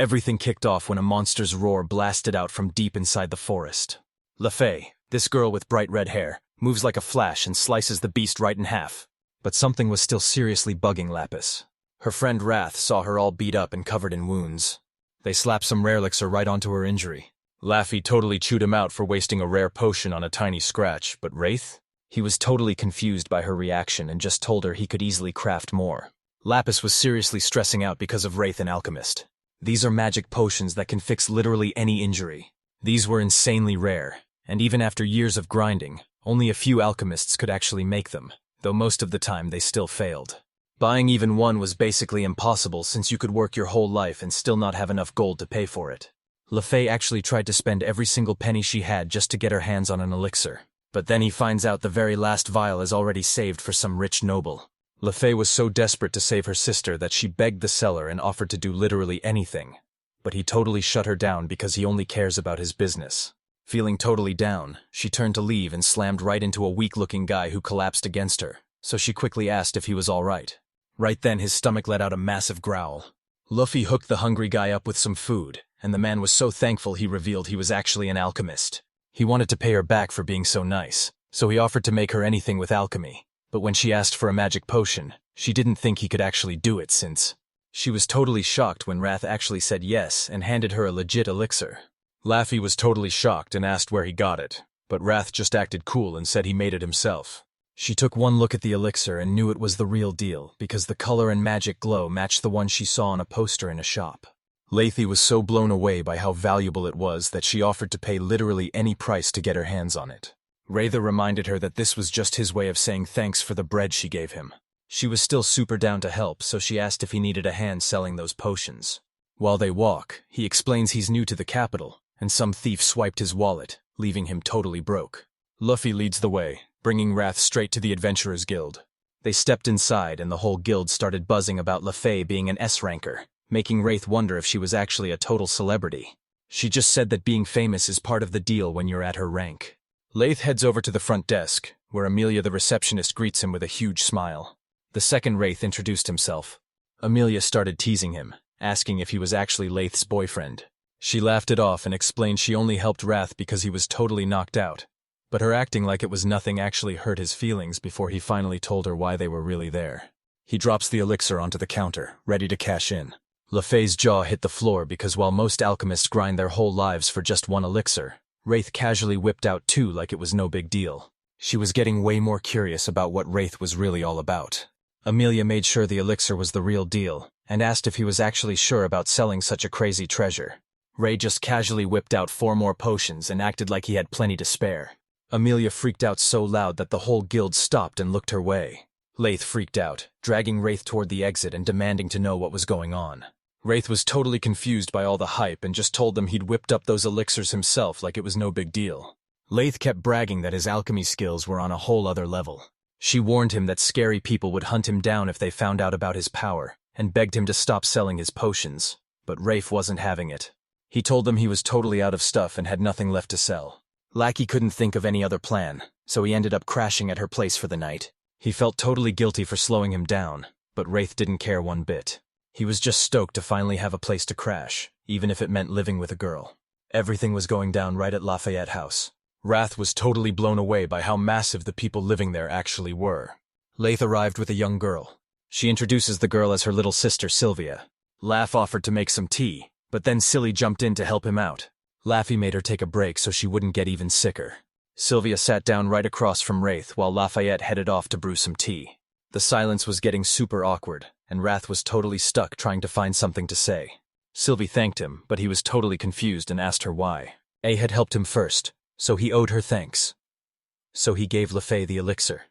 Everything kicked off when a monster's roar blasted out from deep inside the forest. LaFay, this girl with bright red hair, moves like a flash and slices the beast right in half. But something was still seriously bugging Lapis. Her friend Wrath saw her all beat up and covered in wounds. They slapped some rare elixir right onto her injury. Laffy totally chewed him out for wasting a rare potion on a tiny scratch, but Wraith? He was totally confused by her reaction and just told her he could easily craft more. Lapis was seriously stressing out because of Wraith and Alchemist. These are magic potions that can fix literally any injury. These were insanely rare, and even after years of grinding, only a few alchemists could actually make them, though most of the time they still failed. Buying even one was basically impossible since you could work your whole life and still not have enough gold to pay for it. LaFay actually tried to spend every single penny she had just to get her hands on an elixir, but then he finds out the very last vial is already saved for some rich noble. LaFay was so desperate to save her sister that she begged the seller and offered to do literally anything. But he totally shut her down because he only cares about his business. Feeling totally down, she turned to leave and slammed right into a weak-looking guy who collapsed against her, so she quickly asked if he was all right. Right then his stomach let out a massive growl. Luffy hooked the hungry guy up with some food, and the man was so thankful he revealed he was actually an alchemist. He wanted to pay her back for being so nice, so he offered to make her anything with alchemy. But when she asked for a magic potion, she didn't think he could actually do it since she was totally shocked when Wrath actually said yes and handed her a legit elixir. Laffy was totally shocked and asked where he got it, but Wrath just acted cool and said he made it himself. She took one look at the elixir and knew it was the real deal because the color and magic glow matched the one she saw on a poster in a shop. Lathey was so blown away by how valuable it was that she offered to pay literally any price to get her hands on it. Rayther reminded her that this was just his way of saying thanks for the bread she gave him. She was still super down to help, so she asked if he needed a hand selling those potions. While they walk, he explains he's new to the capital, and some thief swiped his wallet, leaving him totally broke. Luffy leads the way, bringing Wrath straight to the Adventurers Guild. They stepped inside and the whole guild started buzzing about LaFay being an S-ranker, making Wraith wonder if she was actually a total celebrity. She just said that being famous is part of the deal when you're at her rank. Lath heads over to the front desk, where Amelia the receptionist greets him with a huge smile. The second Wraith introduced himself. Amelia started teasing him, asking if he was actually Lath's boyfriend. She laughed it off and explained she only helped Wrath because he was totally knocked out. But her acting like it was nothing actually hurt his feelings before he finally told her why they were really there. He drops the elixir onto the counter, ready to cash in. LaFay's jaw hit the floor because while most alchemists grind their whole lives for just one elixir, Wraith casually whipped out two like it was no big deal. She was getting way more curious about what Wraith was really all about. Amelia made sure the elixir was the real deal, and asked if he was actually sure about selling such a crazy treasure. Ray just casually whipped out 4 more potions and acted like he had plenty to spare. Amelia freaked out so loud that the whole guild stopped and looked her way. Lath freaked out, dragging Wraith toward the exit and demanding to know what was going on. Wraith was totally confused by all the hype and just told them he'd whipped up those elixirs himself like it was no big deal. Lath kept bragging that his alchemy skills were on a whole other level. She warned him that scary people would hunt him down if they found out about his power, and begged him to stop selling his potions. But Wraith wasn't having it. He told them he was totally out of stuff and had nothing left to sell. Lackey couldn't think of any other plan, so he ended up crashing at her place for the night. He felt totally guilty for slowing him down, but Wraith didn't care one bit. He was just stoked to finally have a place to crash, even if it meant living with a girl. Everything was going down right at Lafayette House. Wrath was totally blown away by how massive the people living there actually were. Lath arrived with a young girl. She introduces the girl as her little sister Sylvia. Laugh offered to make some tea, but then Silly jumped in to help him out. Laffy made her take a break so she wouldn't get even sicker. Sylvia sat down right across from Wraith while Lafayette headed off to brew some tea. The silence was getting super awkward, and Wrath was totally stuck trying to find something to say. Sylvie thanked him, but he was totally confused and asked her why. A had helped him first, so he owed her thanks. So he gave LaFay the elixir.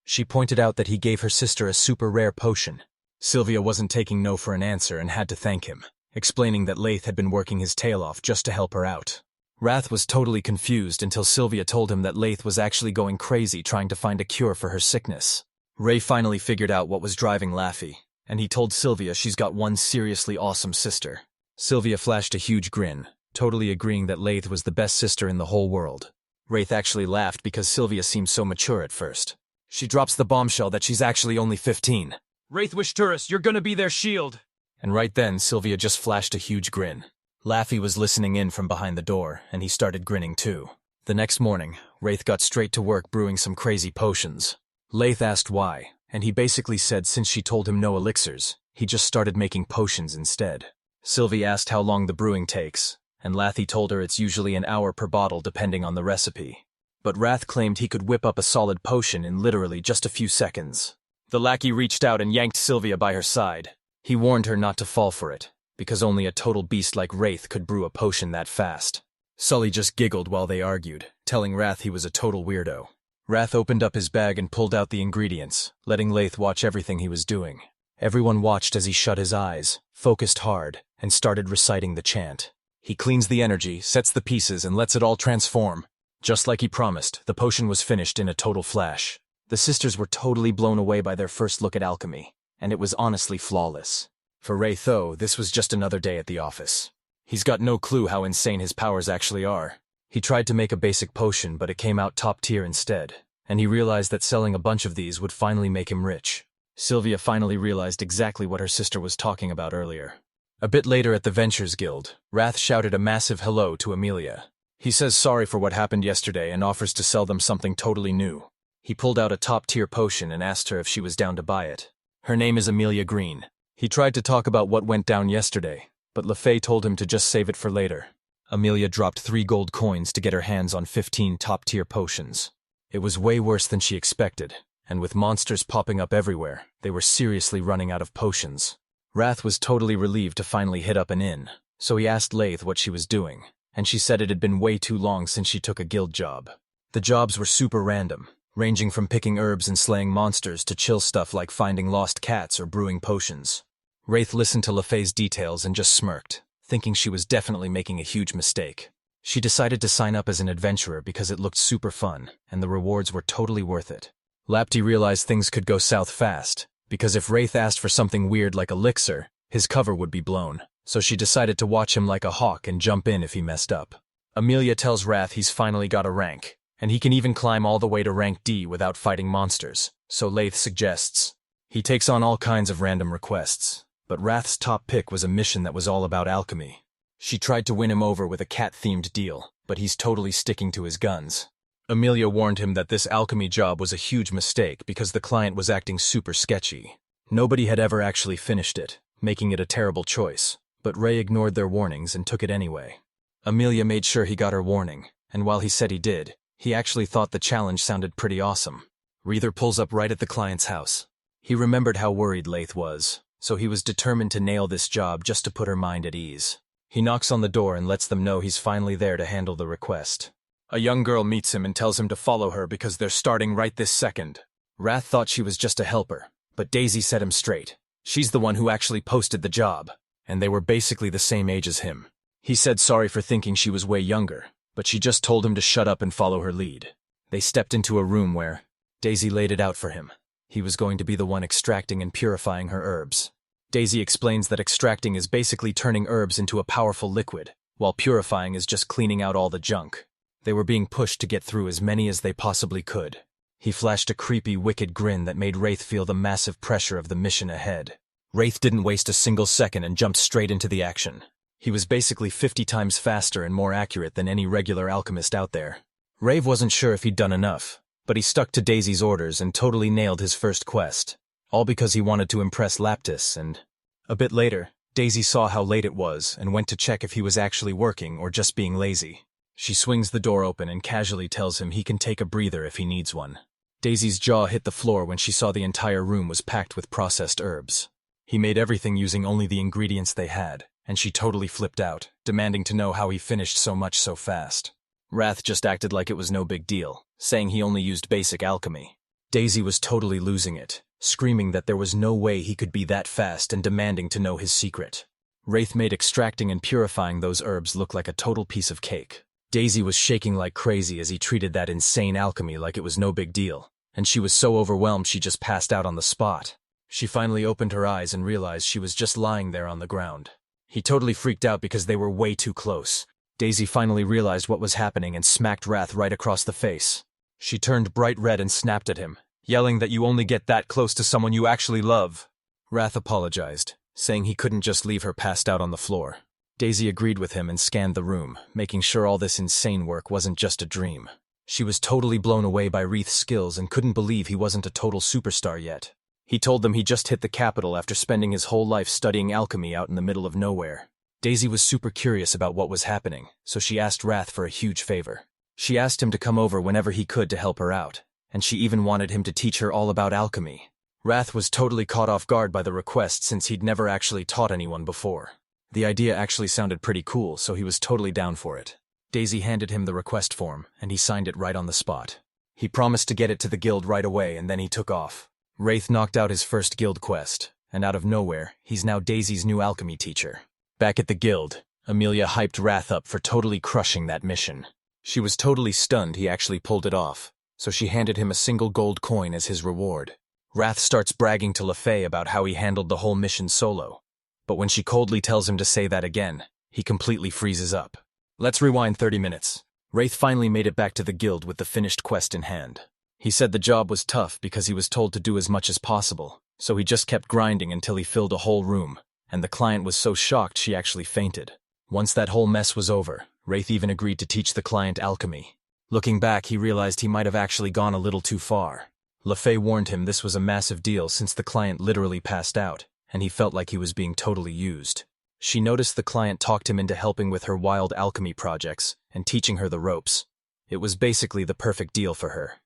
She pointed out that he gave her sister a super rare potion. Sylvia wasn't taking no for an answer and had to thank him, explaining that Lath had been working his tail off just to help her out. Wrath was totally confused until Sylvia told him that Lath was actually going crazy trying to find a cure for her sickness. Ray finally figured out what was driving Laffy, and he told Sylvia she's got one seriously awesome sister. Sylvia flashed a huge grin, totally agreeing that Lath was the best sister in the whole world. Wraith actually laughed because Sylvia seemed so mature at first. She drops the bombshell that she's actually only 15. Wraith Wishturus, you're gonna be their shield. And right then, Sylvia just flashed a huge grin. Laffy was listening in from behind the door, and he started grinning too. The next morning, Wraith got straight to work brewing some crazy potions. Lath asked why, and he basically said since she told him no elixirs, he just started making potions instead. Sylvie asked how long the brewing takes, and Laffy told her it's usually an hour per bottle depending on the recipe. But Wrath claimed he could whip up a solid potion in literally just a few seconds. The lackey reached out and yanked Sylvia by her side. He warned her not to fall for it, because only a total beast like Wraith could brew a potion that fast. Sully just giggled while they argued, telling Wrath he was a total weirdo. Wrath opened up his bag and pulled out the ingredients, letting Lath watch everything he was doing. Everyone watched as he shut his eyes, focused hard, and started reciting the chant. He cleans the energy, sets the pieces, and lets it all transform. Just like he promised, the potion was finished in a total flash. The sisters were totally blown away by their first look at alchemy, and it was honestly flawless. For Wraith, though, this was just another day at the office. He's got no clue how insane his powers actually are. He tried to make a basic potion, but it came out top tier instead, and he realized that selling a bunch of these would finally make him rich. Sylvia finally realized exactly what her sister was talking about earlier. A bit later at the Ventures Guild, Wrath shouted a massive hello to Amelia. He says sorry for what happened yesterday and offers to sell them something totally new. He pulled out a top-tier potion and asked her if she was down to buy it. Her name is Amelia Green. He tried to talk about what went down yesterday, but LaFay told him to just save it for later. Amelia dropped 3 gold coins to get her hands on 15 top-tier potions. It was way worse than she expected, and with monsters popping up everywhere, they were seriously running out of potions. Wrath was totally relieved to finally hit up an inn, so he asked Lath what she was doing, and she said it had been way too long since she took a guild job. The jobs were super random, ranging from picking herbs and slaying monsters to chill stuff like finding lost cats or brewing potions. Wraith listened to LaFay's details and just smirked, thinking she was definitely making a huge mistake. She decided to sign up as an adventurer because it looked super fun, and the rewards were totally worth it. Lapti realized things could go south fast, because if Wraith asked for something weird like elixir, his cover would be blown, so she decided to watch him like a hawk and jump in if he messed up. Amelia tells Wrath he's finally got a rank, and he can even climb all the way to rank D without fighting monsters, so Lath suggests. He takes on all kinds of random requests, but Wrath's top pick was a mission that was all about alchemy. She tried to win him over with a cat-themed deal, but he's totally sticking to his guns. Amelia warned him that this alchemy job was a huge mistake because the client was acting super sketchy. Nobody had ever actually finished it, making it a terrible choice, but Ray ignored their warnings and took it anyway. Amelia made sure he got her warning, and while he said he did, he actually thought the challenge sounded pretty awesome. Reether pulls up right at the client's house. He remembered how worried Lath was, so he was determined to nail this job just to put her mind at ease. He knocks on the door and lets them know he's finally there to handle the request. A young girl meets him and tells him to follow her because they're starting right this second. Wrath thought she was just a helper, but Daisy set him straight. She's the one who actually posted the job, and they were basically the same age as him. He said sorry for thinking she was way younger, but she just told him to shut up and follow her lead. They stepped into a room where Daisy laid it out for him. He was going to be the one extracting and purifying her herbs. Daisy explains that extracting is basically turning herbs into a powerful liquid, while purifying is just cleaning out all the junk. They were being pushed to get through as many as they possibly could. He flashed a creepy, wicked grin that made Wraith feel the massive pressure of the mission ahead. Wraith didn't waste a single second and jumped straight into the action. He was basically 50 times faster and more accurate than any regular alchemist out there. Rave wasn't sure if he'd done enough, but he stuck to Daisy's orders and totally nailed his first quest, all because he wanted to impress Laptis. And a bit later, Daisy saw how late it was and went to check if he was actually working or just being lazy. She swings the door open and casually tells him he can take a breather if he needs one. Daisy's jaw hit the floor when she saw the entire room was packed with processed herbs. He made everything using only the ingredients they had, and she totally flipped out, demanding to know how he finished so much so fast. Wrath just acted like it was no big deal, saying he only used basic alchemy. Daisy was totally losing it, screaming that there was no way he could be that fast and demanding to know his secret. Wraith made extracting and purifying those herbs look like a total piece of cake. Daisy was shaking like crazy as he treated that insane alchemy like it was no big deal, and she was so overwhelmed she just passed out on the spot. She finally opened her eyes and realized she was just lying there on the ground. He totally freaked out because they were way too close. Daisy finally realized what was happening and smacked Wrath right across the face. She turned bright red and snapped at him, yelling that you only get that close to someone you actually love. Wrath apologized, saying he couldn't just leave her passed out on the floor. Daisy agreed with him and scanned the room, making sure all this insane work wasn't just a dream. She was totally blown away by Wreath's skills and couldn't believe he wasn't a total superstar yet. He told them he just hit the capital after spending his whole life studying alchemy out in the middle of nowhere. Daisy was super curious about what was happening, so she asked Wrath for a huge favor. She asked him to come over whenever he could to help her out, and she even wanted him to teach her all about alchemy. Wrath was totally caught off guard by the request since he'd never actually taught anyone before. The idea actually sounded pretty cool, so he was totally down for it. Daisy handed him the request form, and he signed it right on the spot. He promised to get it to the guild right away, and then he took off. Wraith knocked out his first guild quest, and out of nowhere, he's now Daisy's new alchemy teacher. Back at the guild, Amelia hyped Wrath up for totally crushing that mission. She was totally stunned he actually pulled it off, so she handed him a single gold coin as his reward. Wrath starts bragging to LaFay about how he handled the whole mission solo, but when she coldly tells him to say that again, he completely freezes up. Let's rewind 30 minutes. Wraith finally made it back to the guild with the finished quest in hand. He said the job was tough because he was told to do as much as possible, so he just kept grinding until he filled a whole room, and the client was so shocked she actually fainted. Once that whole mess was over, Wraith even agreed to teach the client alchemy. Looking back, he realized he might have actually gone a little too far. LaFay warned him this was a massive deal since the client literally passed out, and he felt like he was being totally used. She noticed the client talked him into helping with her wild alchemy projects and teaching her the ropes. It was basically the perfect deal for her.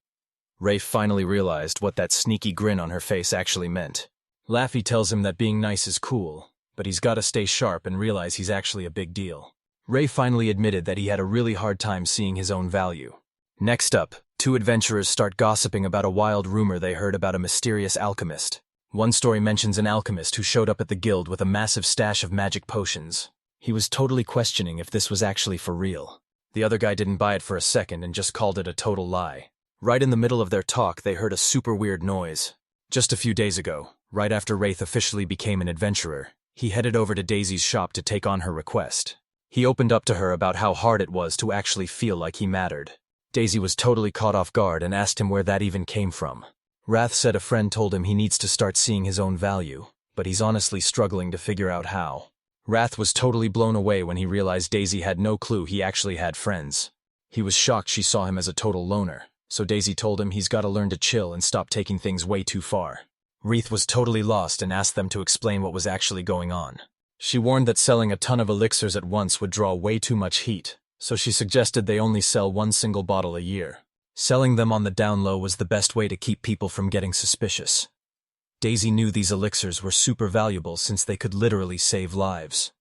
Wraith finally realized what that sneaky grin on her face actually meant. Laffy tells him that being nice is cool, but he's gotta stay sharp and realize he's actually a big deal. Ray finally admitted that he had a really hard time seeing his own value. Next up, two adventurers start gossiping about a wild rumor they heard about a mysterious alchemist. One story mentions an alchemist who showed up at the guild with a massive stash of magic potions. He was totally questioning if this was actually for real. The other guy didn't buy it for a second and just called it a total lie. Right in the middle of their talk, they heard a super weird noise. Just a few days ago, right after Wraith officially became an adventurer, he headed over to Daisy's shop to take on her request. He opened up to her about how hard it was to actually feel like he mattered. Daisy was totally caught off guard and asked him where that even came from. Wrath said a friend told him he needs to start seeing his own value, but he's honestly struggling to figure out how. Wrath was totally blown away when he realized Daisy had no clue he actually had friends. He was shocked she saw him as a total loner, so Daisy told him he's gotta learn to chill and stop taking things way too far. Wreath was totally lost and asked them to explain what was actually going on. She warned that selling a ton of elixirs at once would draw way too much heat, so she suggested they only sell one single bottle a year. Selling them on the down low was the best way to keep people from getting suspicious. Daisy knew these elixirs were super valuable since they could literally save lives.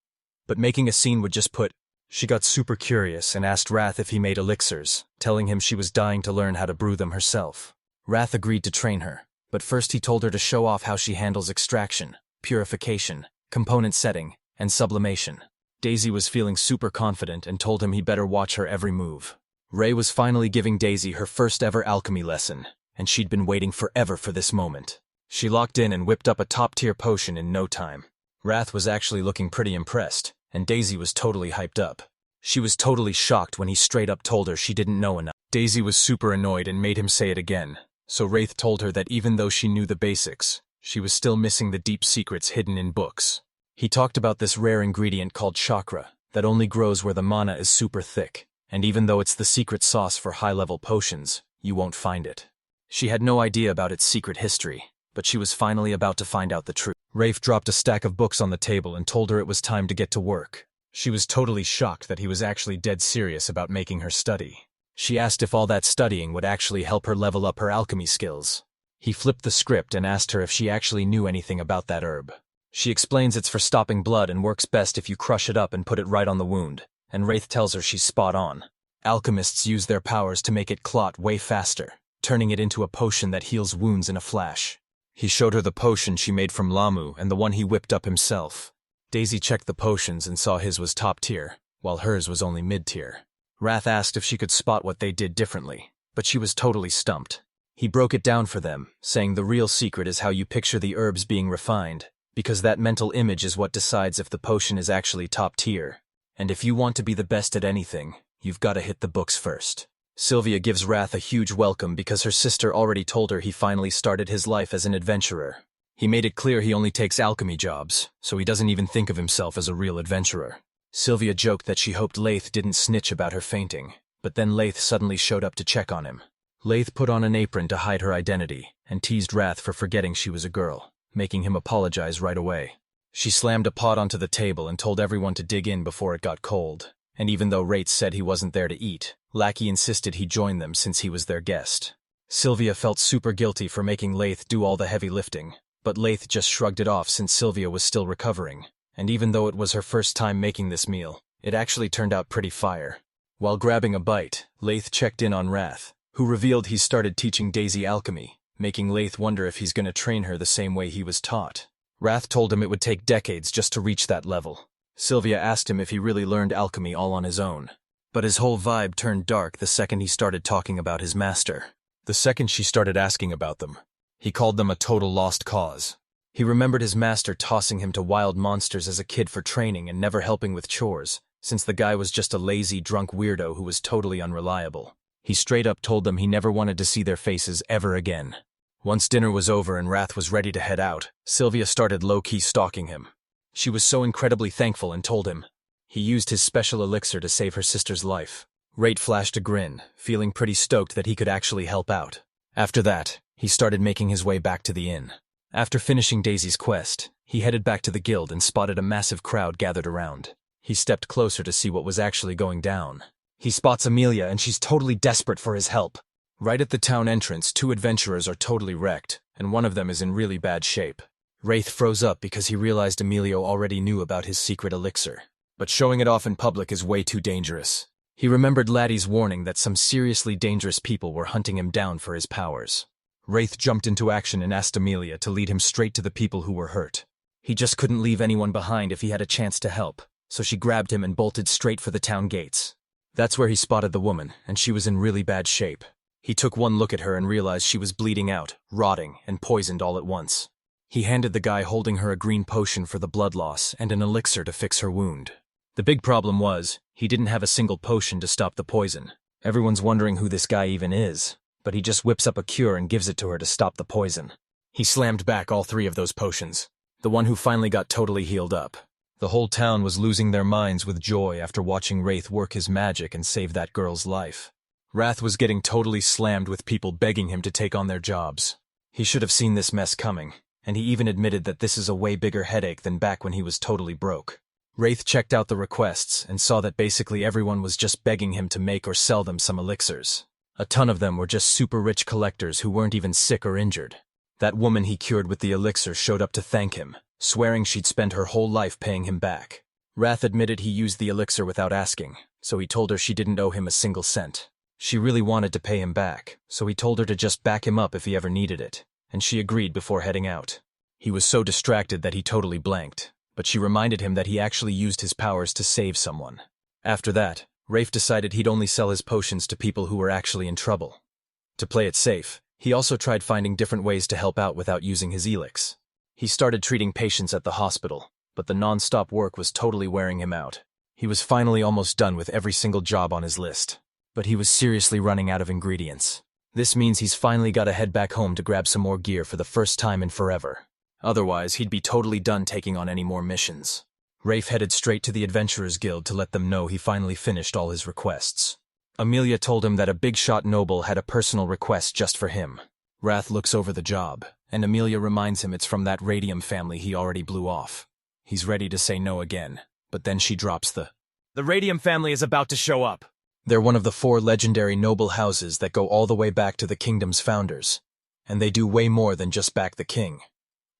But making a scene would just put... She got super curious and asked Wrath if he made elixirs, telling him she was dying to learn how to brew them herself. Wrath agreed to train her, but first he told her to show off how she handles extraction, purification, component setting, and sublimation. Daisy was feeling super confident and told him he better watch her every move. Ray was finally giving Daisy her first ever alchemy lesson, and she'd been waiting forever for this moment. She locked in and whipped up a top-tier potion in no time. Wrath was actually looking pretty impressed, and Daisy was totally hyped up. She was totally shocked when he straight up told her she didn't know enough. Daisy was super annoyed and made him say it again, so Wraith told her that even though she knew the basics, she was still missing the deep secrets hidden in books. He talked about this rare ingredient called chakra that only grows where the mana is super thick, and even though it's the secret sauce for high-level potions, you won't find it. She had no idea about its secret history, but she was finally about to find out the truth. Rafe dropped a stack of books on the table and told her it was time to get to work. She was totally shocked that he was actually dead serious about making her study. She asked if all that studying would actually help her level up her alchemy skills. He flipped the script and asked her if she actually knew anything about that herb. She explains it's for stopping blood and works best if you crush it up and put it right on the wound, and Wraith tells her she's spot on. Alchemists use their powers to make it clot way faster, turning it into a potion that heals wounds in a flash. He showed her the potion she made from Lamu and the one he whipped up himself. Daisy checked the potions and saw his was top tier, while hers was only mid-tier. Wrath asked if she could spot what they did differently, but she was totally stumped. He broke it down for them, saying the real secret is how you picture the herbs being refined, because that mental image is what decides if the potion is actually top tier. And if you want to be the best at anything, you've got to hit the books first. Sylvia gives Wrath a huge welcome because her sister already told her he finally started his life as an adventurer. He made it clear he only takes alchemy jobs, so he doesn't even think of himself as a real adventurer. Sylvia joked that she hoped Laith didn't snitch about her fainting, but then Laith suddenly showed up to check on him. Laith put on an apron to hide her identity and teased Wrath for forgetting she was a girl, making him apologize right away. She slammed a pot onto the table and told everyone to dig in before it got cold, and even though Wraith said he wasn't there to eat, Lackey insisted he join them since he was their guest. Sylvia felt super guilty for making Laith do all the heavy lifting, but Laith just shrugged it off since Sylvia was still recovering, and even though it was her first time making this meal, it actually turned out pretty fire. While grabbing a bite, Laith checked in on Wrath, who revealed he started teaching Daisy alchemy, making Laith wonder if he's going to train her the same way he was taught. Wrath told him it would take decades just to reach that level. Sylvia asked him if he really learned alchemy all on his own, but his whole vibe turned dark the second he started talking about his master. The second she started asking about them, he called them a total lost cause. He remembered his master tossing him to wild monsters as a kid for training and never helping with chores, since the guy was just a lazy, drunk weirdo who was totally unreliable. He straight up told them he never wanted to see their faces ever again. Once dinner was over and Wrath was ready to head out, Sylvia started low-key stalking him. She was so incredibly thankful and told him he used his special elixir to save her sister's life. Wraith flashed a grin, feeling pretty stoked that he could actually help out. After that, he started making his way back to the inn. After finishing Daisy's quest, he headed back to the guild and spotted a massive crowd gathered around. He stepped closer to see what was actually going down. He spots Amelia and she's totally desperate for his help. Right at the town entrance, two adventurers are totally wrecked, and one of them is in really bad shape. Wraith froze up because he realized Emilio already knew about his secret elixir. But showing it off in public is way too dangerous. He remembered Laddie's warning that some seriously dangerous people were hunting him down for his powers. Wraith jumped into action and asked Amelia to lead him straight to the people who were hurt. He just couldn't leave anyone behind if he had a chance to help, so she grabbed him and bolted straight for the town gates. That's where he spotted the woman, and she was in really bad shape. He took one look at her and realized she was bleeding out, rotting, and poisoned all at once. He handed the guy holding her a green potion for the blood loss and an elixir to fix her wound. The big problem was, he didn't have a single potion to stop the poison. Everyone's wondering who this guy even is, but he just whips up a cure and gives it to her to stop the poison. He slammed back all three of those potions. The one who finally got totally healed up. The whole town was losing their minds with joy after watching Wraith work his magic and save that girl's life. Wrath was getting totally slammed with people begging him to take on their jobs. He should have seen this mess coming, and he even admitted that this is a way bigger headache than back when he was totally broke. Wraith checked out the requests and saw that basically everyone was just begging him to make or sell them some elixirs. A ton of them were just super rich collectors who weren't even sick or injured. That woman he cured with the elixir showed up to thank him, swearing she'd spend her whole life paying him back. Wrath admitted he used the elixir without asking, so he told her she didn't owe him a single cent. She really wanted to pay him back, so he told her to just back him up if he ever needed it, and she agreed before heading out. He was so distracted that he totally blanked, but she reminded him that he actually used his powers to save someone. After that, Rafe decided he'd only sell his potions to people who were actually in trouble. To play it safe, he also tried finding different ways to help out without using his elix. He started treating patients at the hospital, but the non-stop work was totally wearing him out. He was finally almost done with every single job on his list, but he was seriously running out of ingredients. This means he's finally got to head back home to grab some more gear for the first time in forever. Otherwise, he'd be totally done taking on any more missions. Rafe headed straight to the Adventurers Guild to let them know he finally finished all his requests. Amelia told him that a big-shot noble had a personal request just for him. Wrath looks over the job, and Amelia reminds him it's from that radium family he already blew off. He's ready to say no again, but then she drops the radium family is about to show up. They're one of the 4 legendary noble houses that go all the way back to the kingdom's founders, and they do way more than just back the king.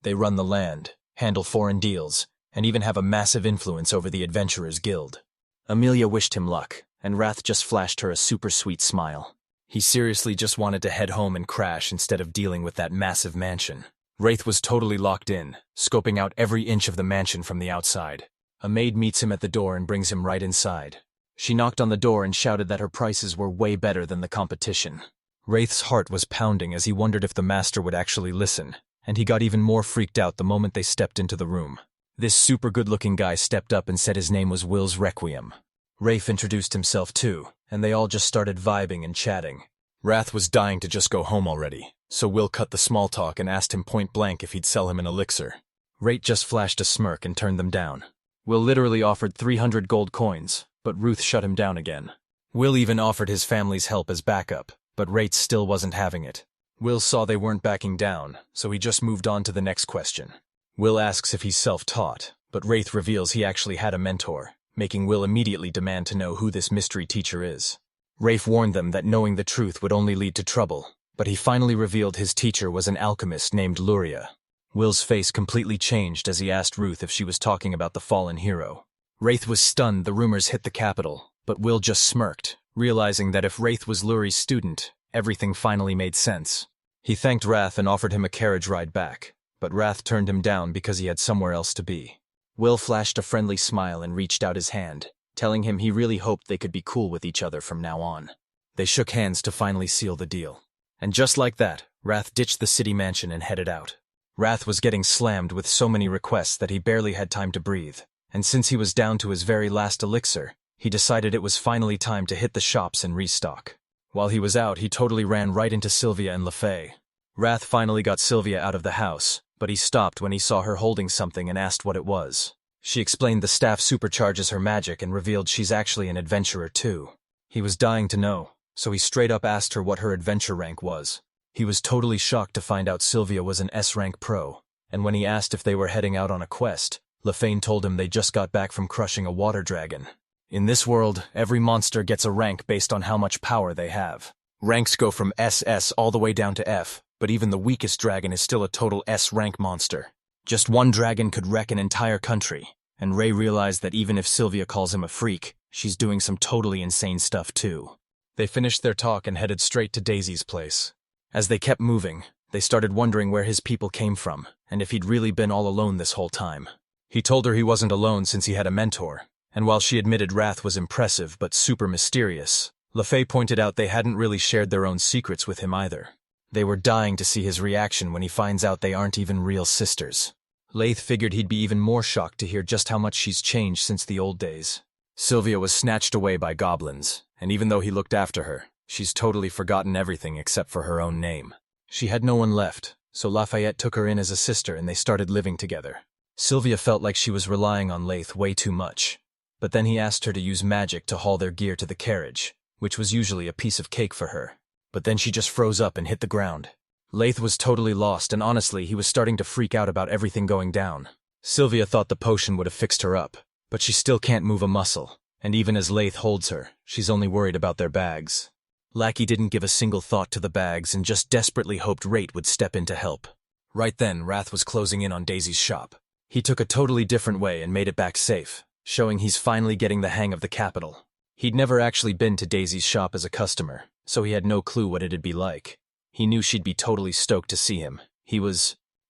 They run the land, handle foreign deals, and even have a massive influence over the Adventurers Guild. Amelia wished him luck, and Wrath just flashed her a super sweet smile. He seriously just wanted to head home and crash instead of dealing with that massive mansion. Wraith was totally locked in, scoping out every inch of the mansion from the outside. A maid meets him at the door and brings him right inside. She knocked on the door and shouted that her prices were way better than the competition. Wraith's heart was pounding as he wondered if the master would actually listen, and he got even more freaked out the moment they stepped into the room. This super good-looking guy stepped up and said his name was Will's Requiem. Rafe introduced himself too, and they all just started vibing and chatting. Wrath was dying to just go home already, So Will cut the small talk and asked him point blank if he'd sell him an elixir. Rate just flashed a smirk and turned them down. Will literally offered 300 gold coins, but Ruth shut him down again. Will even offered his family's help as backup, but Rate still wasn't having it. Will saw they weren't backing down, so he just moved on to the next question. Will asks if he's self-taught, but Wraith reveals he actually had a mentor, making Will immediately demand to know who this mystery teacher is. Wraith warned them that knowing the truth would only lead to trouble, but he finally revealed his teacher was an alchemist named Luria. Will's face completely changed as he asked Ruth if she was talking about the fallen hero. Wraith was stunned the rumors hit the capital, but Will just smirked, realizing that if Wraith was Luri's student, everything finally made sense. He thanked Wrath and offered him a carriage ride back, but Wrath turned him down because he had somewhere else to be. Will flashed a friendly smile and reached out his hand, telling him he really hoped they could be cool with each other from now on. They shook hands to finally seal the deal. And just like that, Wrath ditched the city mansion and headed out. Wrath was getting slammed with so many requests that he barely had time to breathe, and since he was down to his very last elixir, he decided it was finally time to hit the shops and restock. While he was out, he totally ran right into Sylvia and LaFay. Wrath finally got Sylvia out of the house, but he stopped when he saw her holding something and asked what it was. She explained the staff supercharges her magic and revealed she's actually an adventurer too. He was dying to know, so he straight up asked her what her adventure rank was. He was totally shocked to find out Sylvia was an S-rank pro, and when he asked if they were heading out on a quest, LaFay told him they just got back from crushing a water dragon. In this world, every monster gets a rank based on how much power they have. Ranks go from SS all the way down to F, but even the weakest dragon is still a total S-rank monster. Just one dragon could wreck an entire country, and Ray realized that even if Sylvia calls him a freak, she's doing some totally insane stuff too. They finished their talk and headed straight to Daisy's place. As they kept moving, they started wondering where his people came from, and if he'd really been all alone this whole time. He told her he wasn't alone since he had a mentor, and while she admitted Wrath was impressive but super mysterious, LaFay pointed out they hadn't really shared their own secrets with him either. They were dying to see his reaction when he finds out they aren't even real sisters. Lath figured he'd be even more shocked to hear just how much she's changed since the old days. Sylvia was snatched away by goblins, and even though he looked after her, she's totally forgotten everything except for her own name. She had no one left, so Lafayette took her in as a sister and they started living together. Sylvia felt like she was relying on Lath way too much, but then he asked her to use magic to haul their gear to the carriage, which was usually a piece of cake for her. But then she just froze up and hit the ground. Lath was totally lost, and honestly, he was starting to freak out about everything going down. Sylvia thought the potion would have fixed her up, but she still can't move a muscle, and even as Lath holds her, she's only worried about their bags. Lackey didn't give a single thought to the bags and just desperately hoped Rate would step in to help. Right then, Wrath was closing in on Daisy's shop. He took a totally different way and made it back safe, showing he's finally getting the hang of the capital. He'd never actually been to Daisy's shop as a customer, so he had no clue what it'd be like. He knew she'd be totally stoked to see him.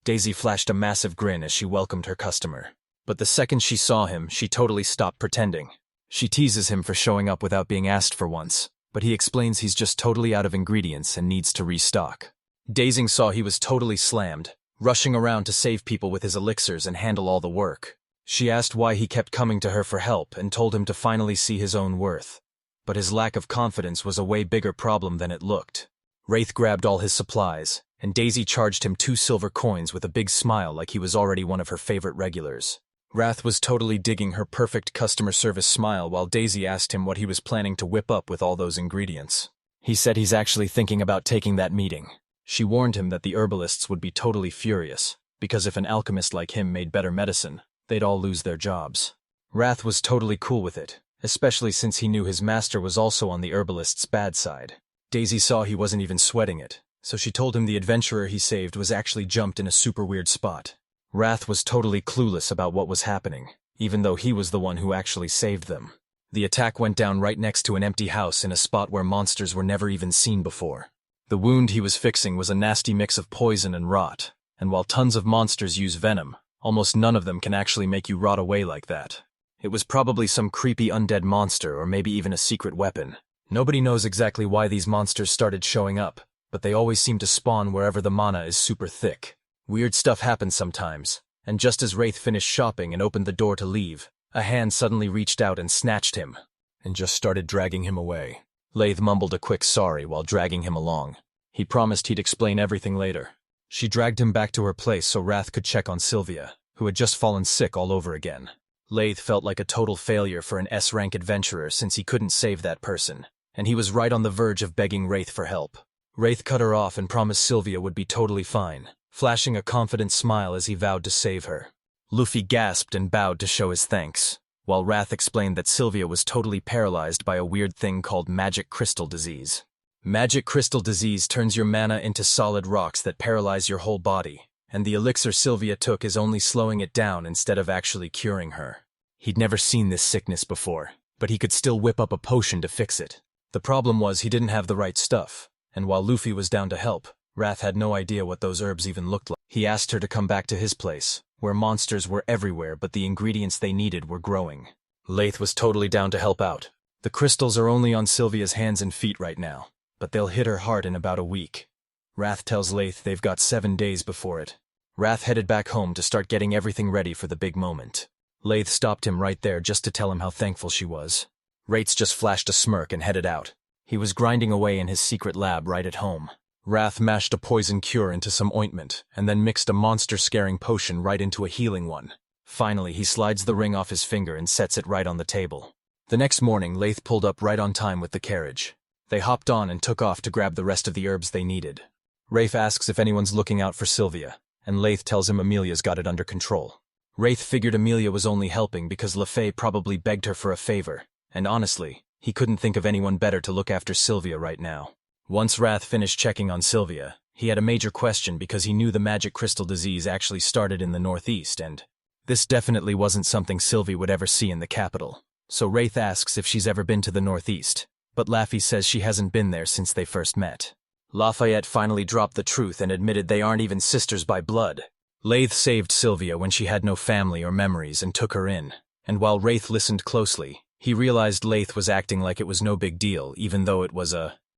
Daisy flashed a massive grin as she welcomed her customer. But the second she saw him, she totally stopped pretending. She teases him for showing up without being asked for once, but he explains he's just totally out of ingredients and needs to restock. Daisy saw he was totally slammed, rushing around to save people with his elixirs and handle all the work. She asked why he kept coming to her for help and told him to finally see his own worth. But his lack of confidence was a way bigger problem than it looked. Wraith grabbed all his supplies, and Daisy charged him 2 silver coins with a big smile like he was already one of her favorite regulars. Wrath was totally digging her perfect customer service smile while Daisy asked him what he was planning to whip up with all those ingredients. He said he's actually thinking about taking that meeting. She warned him that the herbalists would be totally furious, because if an alchemist like him made better medicine, they'd all lose their jobs. Wrath was totally cool with it, especially since he knew his master was also on the herbalist's bad side. Daisy saw he wasn't even sweating it, so she told him the adventurer he saved was actually jumped in a super weird spot. Wrath was totally clueless about what was happening, even though he was the one who actually saved them. The attack went down right next to an empty house in a spot where monsters were never even seen before. The wound he was fixing was a nasty mix of poison and rot, and while tons of monsters use venom, almost none of them can actually make you rot away like that. It was probably some creepy undead monster or maybe even a secret weapon. Nobody knows exactly why these monsters started showing up, but they always seem to spawn wherever the mana is super thick. Weird stuff happens sometimes, and just as Wraith finished shopping and opened the door to leave, a hand suddenly reached out and snatched him, and just started dragging him away. Lath mumbled a quick sorry while dragging him along. He promised he'd explain everything later. She dragged him back to her place so Wrath could check on Sylvia, who had just fallen sick all over again. Lath felt like a total failure for an S-rank adventurer since he couldn't save that person, and he was right on the verge of begging Wraith for help. Wraith cut her off and promised Sylvia would be totally fine, flashing a confident smile as he vowed to save her. Luffy gasped and bowed to show his thanks, while Wrath explained that Sylvia was totally paralyzed by a weird thing called magic crystal disease. Magic crystal disease turns your mana into solid rocks that paralyze your whole body, and the elixir Sylvia took is only slowing it down instead of actually curing her. He'd never seen this sickness before, but he could still whip up a potion to fix it. The problem was he didn't have the right stuff, and while Luffy was down to help, Wrath had no idea what those herbs even looked like. He asked her to come back to his place, where monsters were everywhere but the ingredients they needed were growing. Lath was totally down to help out. The crystals are only on Sylvia's hands and feet right now, but they'll hit her heart in about a week. Wrath tells Lath they've got 7 days before it. Wrath headed back home to start getting everything ready for the big moment. Lath stopped him right there just to tell him how thankful she was. Wraith just flashed a smirk and headed out. He was grinding away in his secret lab right at home. Wrath mashed a poison cure into some ointment, and then mixed a monster-scaring potion right into a healing one. Finally, he slides the ring off his finger and sets it right on the table. The next morning, Lath pulled up right on time with the carriage. They hopped on and took off to grab the rest of the herbs they needed. Wraith asks if anyone's looking out for Sylvia, and Lath tells him Amelia's got it under control. Wraith figured Amelia was only helping because LaFay probably begged her for a favor, and honestly, he couldn't think of anyone better to look after Sylvia right now. Once Wrath finished checking on Sylvia, he had a major question because he knew the magic crystal disease actually started in the Northeast, and this definitely wasn't something Sylvie would ever see in the capital. So Wraith asks if she's ever been to the Northeast, but Laffy says she hasn't been there since they first met. Lafayette finally dropped the truth and admitted they aren't even sisters by blood. Lath saved Sylvia when she had no family or memories and took her in, and while Wraith listened closely, he realized Lath was acting like it was no big deal, even though it was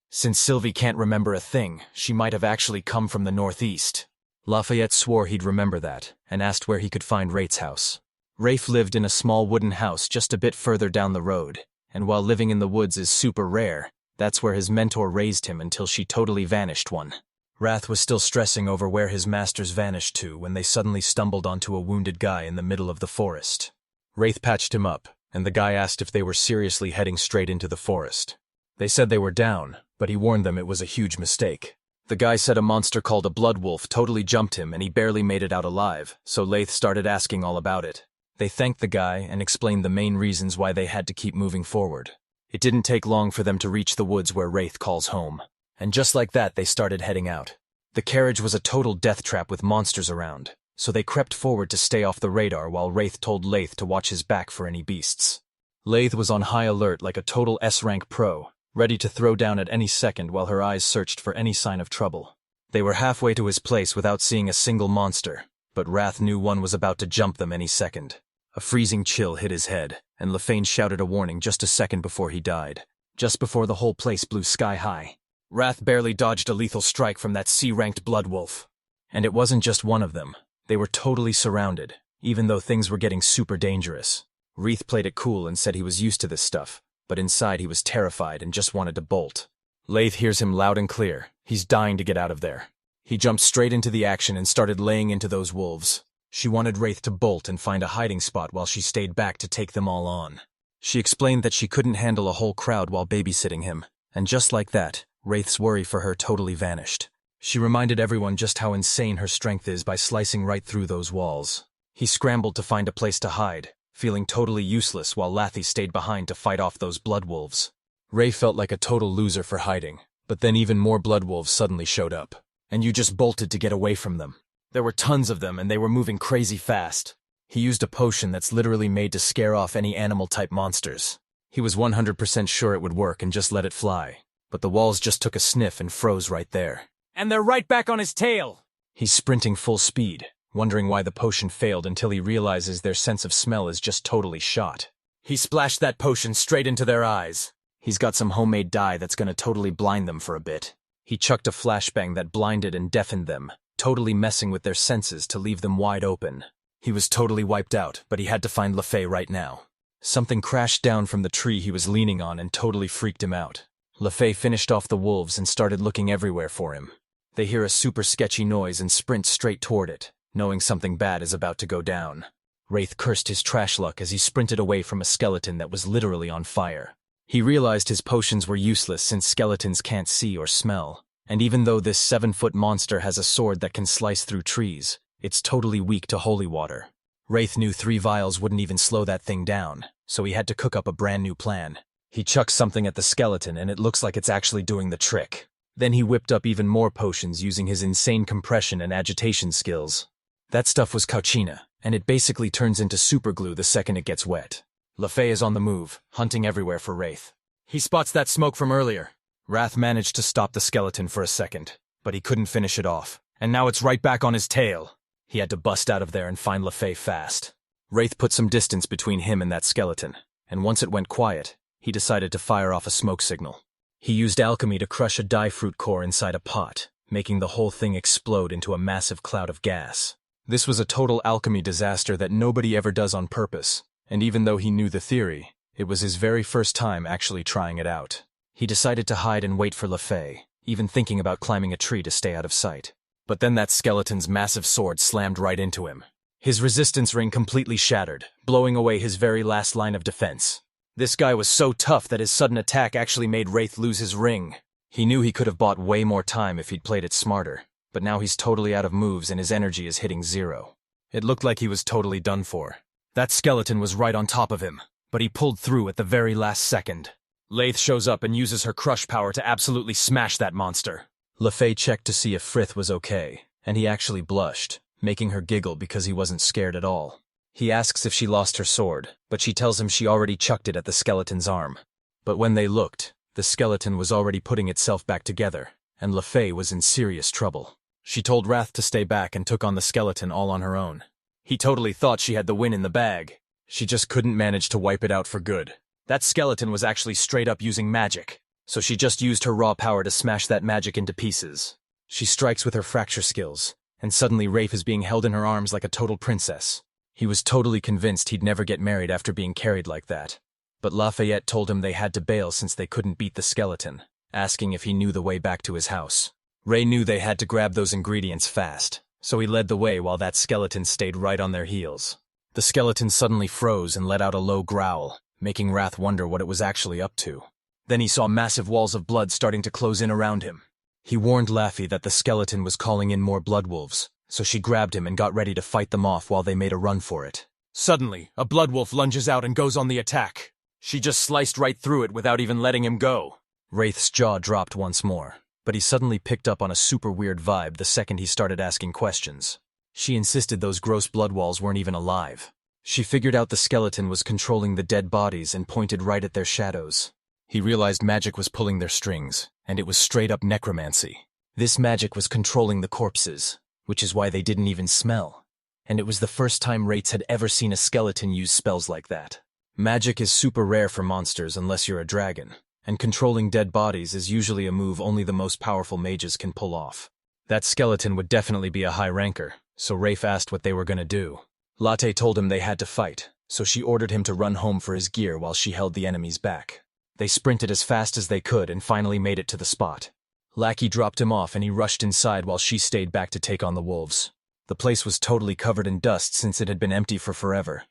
since Sylvie can't remember a thing, she might have actually come from the Northeast. Lafayette swore he'd remember that, and asked where he could find Wraith's house. Wraith lived in a small wooden house just a bit further down the road, and while living in the woods is super rare, that's where his mentor raised him until she totally vanished one. Wrath was still stressing over where his masters vanished to when they suddenly stumbled onto a wounded guy in the middle of the forest. Wraith patched him up, and the guy asked if they were seriously heading straight into the forest. They said they were down, but he warned them it was a huge mistake. The guy said a monster called a blood wolf totally jumped him and he barely made it out alive, so Lath started asking all about it. They thanked the guy and explained the main reasons why they had to keep moving forward. It didn't take long for them to reach the woods where Wraith calls home. And just like that, they started heading out. The carriage was a total death trap with monsters around, so they crept forward to stay off the radar while Wraith told Lath to watch his back for any beasts. Lath was on high alert like a total S-rank pro, ready to throw down at any second while her eyes searched for any sign of trouble. They were halfway to his place without seeing a single monster, but Wrath knew one was about to jump them any second. A freezing chill hit his head, and LaFane shouted a warning just a second before he died, just before the whole place blew sky high. Wrath barely dodged a lethal strike from that C-ranked blood wolf. And it wasn't just one of them. They were totally surrounded, even though things were getting super dangerous. Wraith played it cool and said he was used to this stuff, but inside he was terrified and just wanted to bolt. Lath hears him loud and clear. He's dying to get out of there. He jumped straight into the action and started laying into those wolves. She wanted Wraith to bolt and find a hiding spot while she stayed back to take them all on. She explained that she couldn't handle a whole crowd while babysitting him, and just like that, Wraith's worry for her totally vanished. She reminded everyone just how insane her strength is by slicing right through those walls. He scrambled to find a place to hide, feeling totally useless while Lathie stayed behind to fight off those blood wolves. Ray felt like a total loser for hiding, but then even more blood wolves suddenly showed up, and you just bolted to get away from them. There were tons of them and they were moving crazy fast. He used a potion that's literally made to scare off any animal-type monsters. He was 100% sure it would work and just let it fly. But the walls just took a sniff and froze right there. And they're right back on his tail! He's sprinting full speed, wondering why the potion failed until he realizes their sense of smell is just totally shot. He splashed that potion straight into their eyes. He's got some homemade dye that's gonna totally blind them for a bit. He chucked a flashbang that blinded and deafened them, totally messing with their senses to leave them wide open. He was totally wiped out, but he had to find LaFay right now. Something crashed down from the tree he was leaning on and totally freaked him out. LeFay finished off the wolves and started looking everywhere for him. They hear a super sketchy noise and sprint straight toward it, knowing something bad is about to go down. Wraith cursed his trash luck as he sprinted away from a skeleton that was literally on fire. He realized his potions were useless since skeletons can't see or smell, and even though this 7-foot monster has a sword that can slice through trees, it's totally weak to holy water. Wraith knew 3 vials wouldn't even slow that thing down, so he had to cook up a brand new plan. He chucks something at the skeleton and it looks like it's actually doing the trick. Then he whipped up even more potions using his insane compression and agitation skills. That stuff was Cauchina, and it basically turns into superglue the second it gets wet. LeFay is on the move, hunting everywhere for Wraith. He spots that smoke from earlier. Wrath managed to stop the skeleton for a second, but he couldn't finish it off, and now it's right back on his tail. He had to bust out of there and find LeFay fast. Wraith put some distance between him and that skeleton, and once it went quiet, he decided to fire off a smoke signal. He used alchemy to crush a dye fruit core inside a pot, making the whole thing explode into a massive cloud of gas. This was a total alchemy disaster that nobody ever does on purpose, and even though he knew the theory, it was his very first time actually trying it out. He decided to hide and wait for LeFay, even thinking about climbing a tree to stay out of sight. But then that skeleton's massive sword slammed right into him. His resistance ring completely shattered, blowing away his very last line of defense. This guy was so tough that his sudden attack actually made Wraith lose his ring. He knew he could have bought way more time if he'd played it smarter, but now he's totally out of moves and his energy is hitting 0. It looked like he was totally done for. That skeleton was right on top of him, but he pulled through at the very last second. Lathe shows up and uses her crush power to absolutely smash that monster. LeFay checked to see if Frith was okay, and he actually blushed, making her giggle because he wasn't scared at all. He asks if she lost her sword, but she tells him she already chucked it at the skeleton's arm. But when they looked, the skeleton was already putting itself back together, and LeFay was in serious trouble. She told Wrath to stay back and took on the skeleton all on her own. He totally thought she had the win in the bag. She just couldn't manage to wipe it out for good. That skeleton was actually straight up using magic, so she just used her raw power to smash that magic into pieces. She strikes with her fracture skills, and suddenly Rafe is being held in her arms like a total princess. He was totally convinced he'd never get married after being carried like that. But Lafayette told him they had to bail since they couldn't beat the skeleton, asking if he knew the way back to his house. Ray knew they had to grab those ingredients fast, so he led the way while that skeleton stayed right on their heels. The skeleton suddenly froze and let out a low growl, making Wrath wonder what it was actually up to. Then he saw massive walls of blood starting to close in around him. He warned Laffy that the skeleton was calling in more blood wolves, so she grabbed him and got ready to fight them off while they made a run for it. Suddenly, a blood wolf lunges out and goes on the attack. She just sliced right through it without even letting him go. Wraith's jaw dropped once more, but he suddenly picked up on a super weird vibe the second he started asking questions. She insisted those gross blood walls weren't even alive. She figured out the skeleton was controlling the dead bodies and pointed right at their shadows. He realized magic was pulling their strings, and it was straight up necromancy. This magic was controlling the corpses, which is why they didn't even smell. And it was the first time Wraiths had ever seen a skeleton use spells like that. Magic is super rare for monsters unless you're a dragon, and controlling dead bodies is usually a move only the most powerful mages can pull off. That skeleton would definitely be a high ranker, so Rafe asked what they were gonna do. Latte told him they had to fight, so she ordered him to run home for his gear while she held the enemies back. They sprinted as fast as they could and finally made it to the spot. Lackey dropped him off and he rushed inside while she stayed back to take on the wolves. The place was totally covered in dust since it had been empty for forever.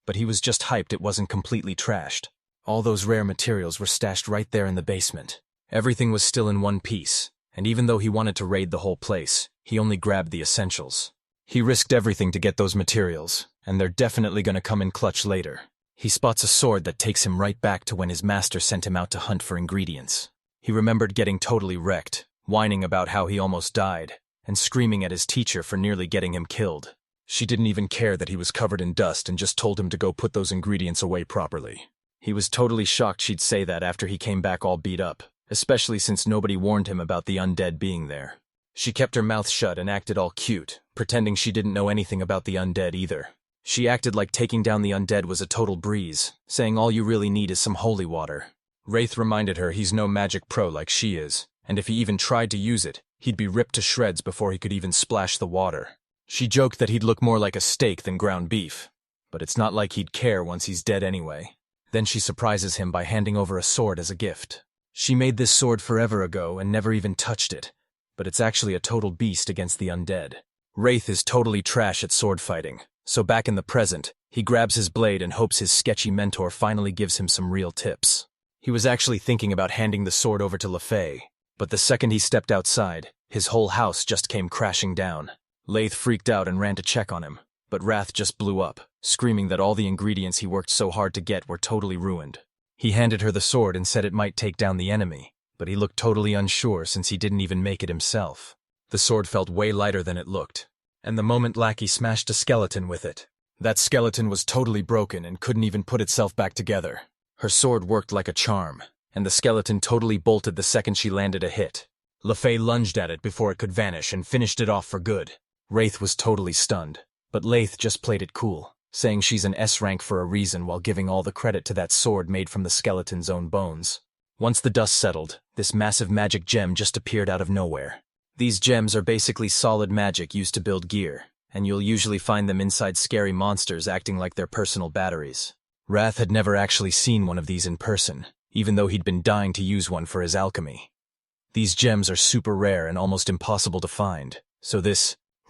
But he was just hyped it wasn't completely trashed. All those rare materials were stashed right there in the basement. Everything was still in one piece, and even though he wanted to raid the whole place, he only grabbed the essentials. He risked everything to get those materials, and they're definitely gonna come in clutch later. He spots a sword that takes him right back to when his master sent him out to hunt for ingredients. He remembered getting totally wrecked, whining about how he almost died, and screaming at his teacher for nearly getting him killed. She didn't even care that he was covered in dust and just told him to go put those ingredients away properly. He was totally shocked she'd say that after he came back all beat up, especially since nobody warned him about the undead being there. She kept her mouth shut and acted all cute, pretending she didn't know anything about the undead either. She acted like taking down the undead was a total breeze, saying all you really need is some holy water. Wraith reminded her he's no magic pro like she is, and if he even tried to use it, he'd be ripped to shreds before he could even splash the water. She joked that he'd look more like a steak than ground beef, but it's not like he'd care once he's dead anyway. Then she surprises him by handing over a sword as a gift. She made this sword forever ago and never even touched it, but it's actually a total beast against the undead. Wraith is totally trash at sword fighting, so back in the present, he grabs his blade and hopes his sketchy mentor finally gives him some real tips. He was actually thinking about handing the sword over to LeFay, but the second he stepped outside, his whole house just came crashing down. Lath freaked out and ran to check on him, but Wrath just blew up, screaming that all the ingredients he worked so hard to get were totally ruined. He handed her the sword and said it might take down the enemy, but he looked totally unsure since he didn't even make it himself. The sword felt way lighter than it looked, and the moment Lackey smashed a skeleton with it, that skeleton was totally broken and couldn't even put itself back together. Her sword worked like a charm, and the skeleton totally bolted the second she landed a hit. LeFay lunged at it before it could vanish and finished it off for good. Wraith was totally stunned, but Lath just played it cool, saying she's an S rank for a reason while giving all the credit to that sword made from the skeleton's own bones. Once the dust settled, this massive magic gem just appeared out of nowhere. These gems are basically solid magic used to build gear, and you'll usually find them inside scary monsters acting like their personal batteries. Wrath had never actually seen one of these in person, even though he'd been dying to use one for his alchemy. These gems are super rare and almost impossible to find, so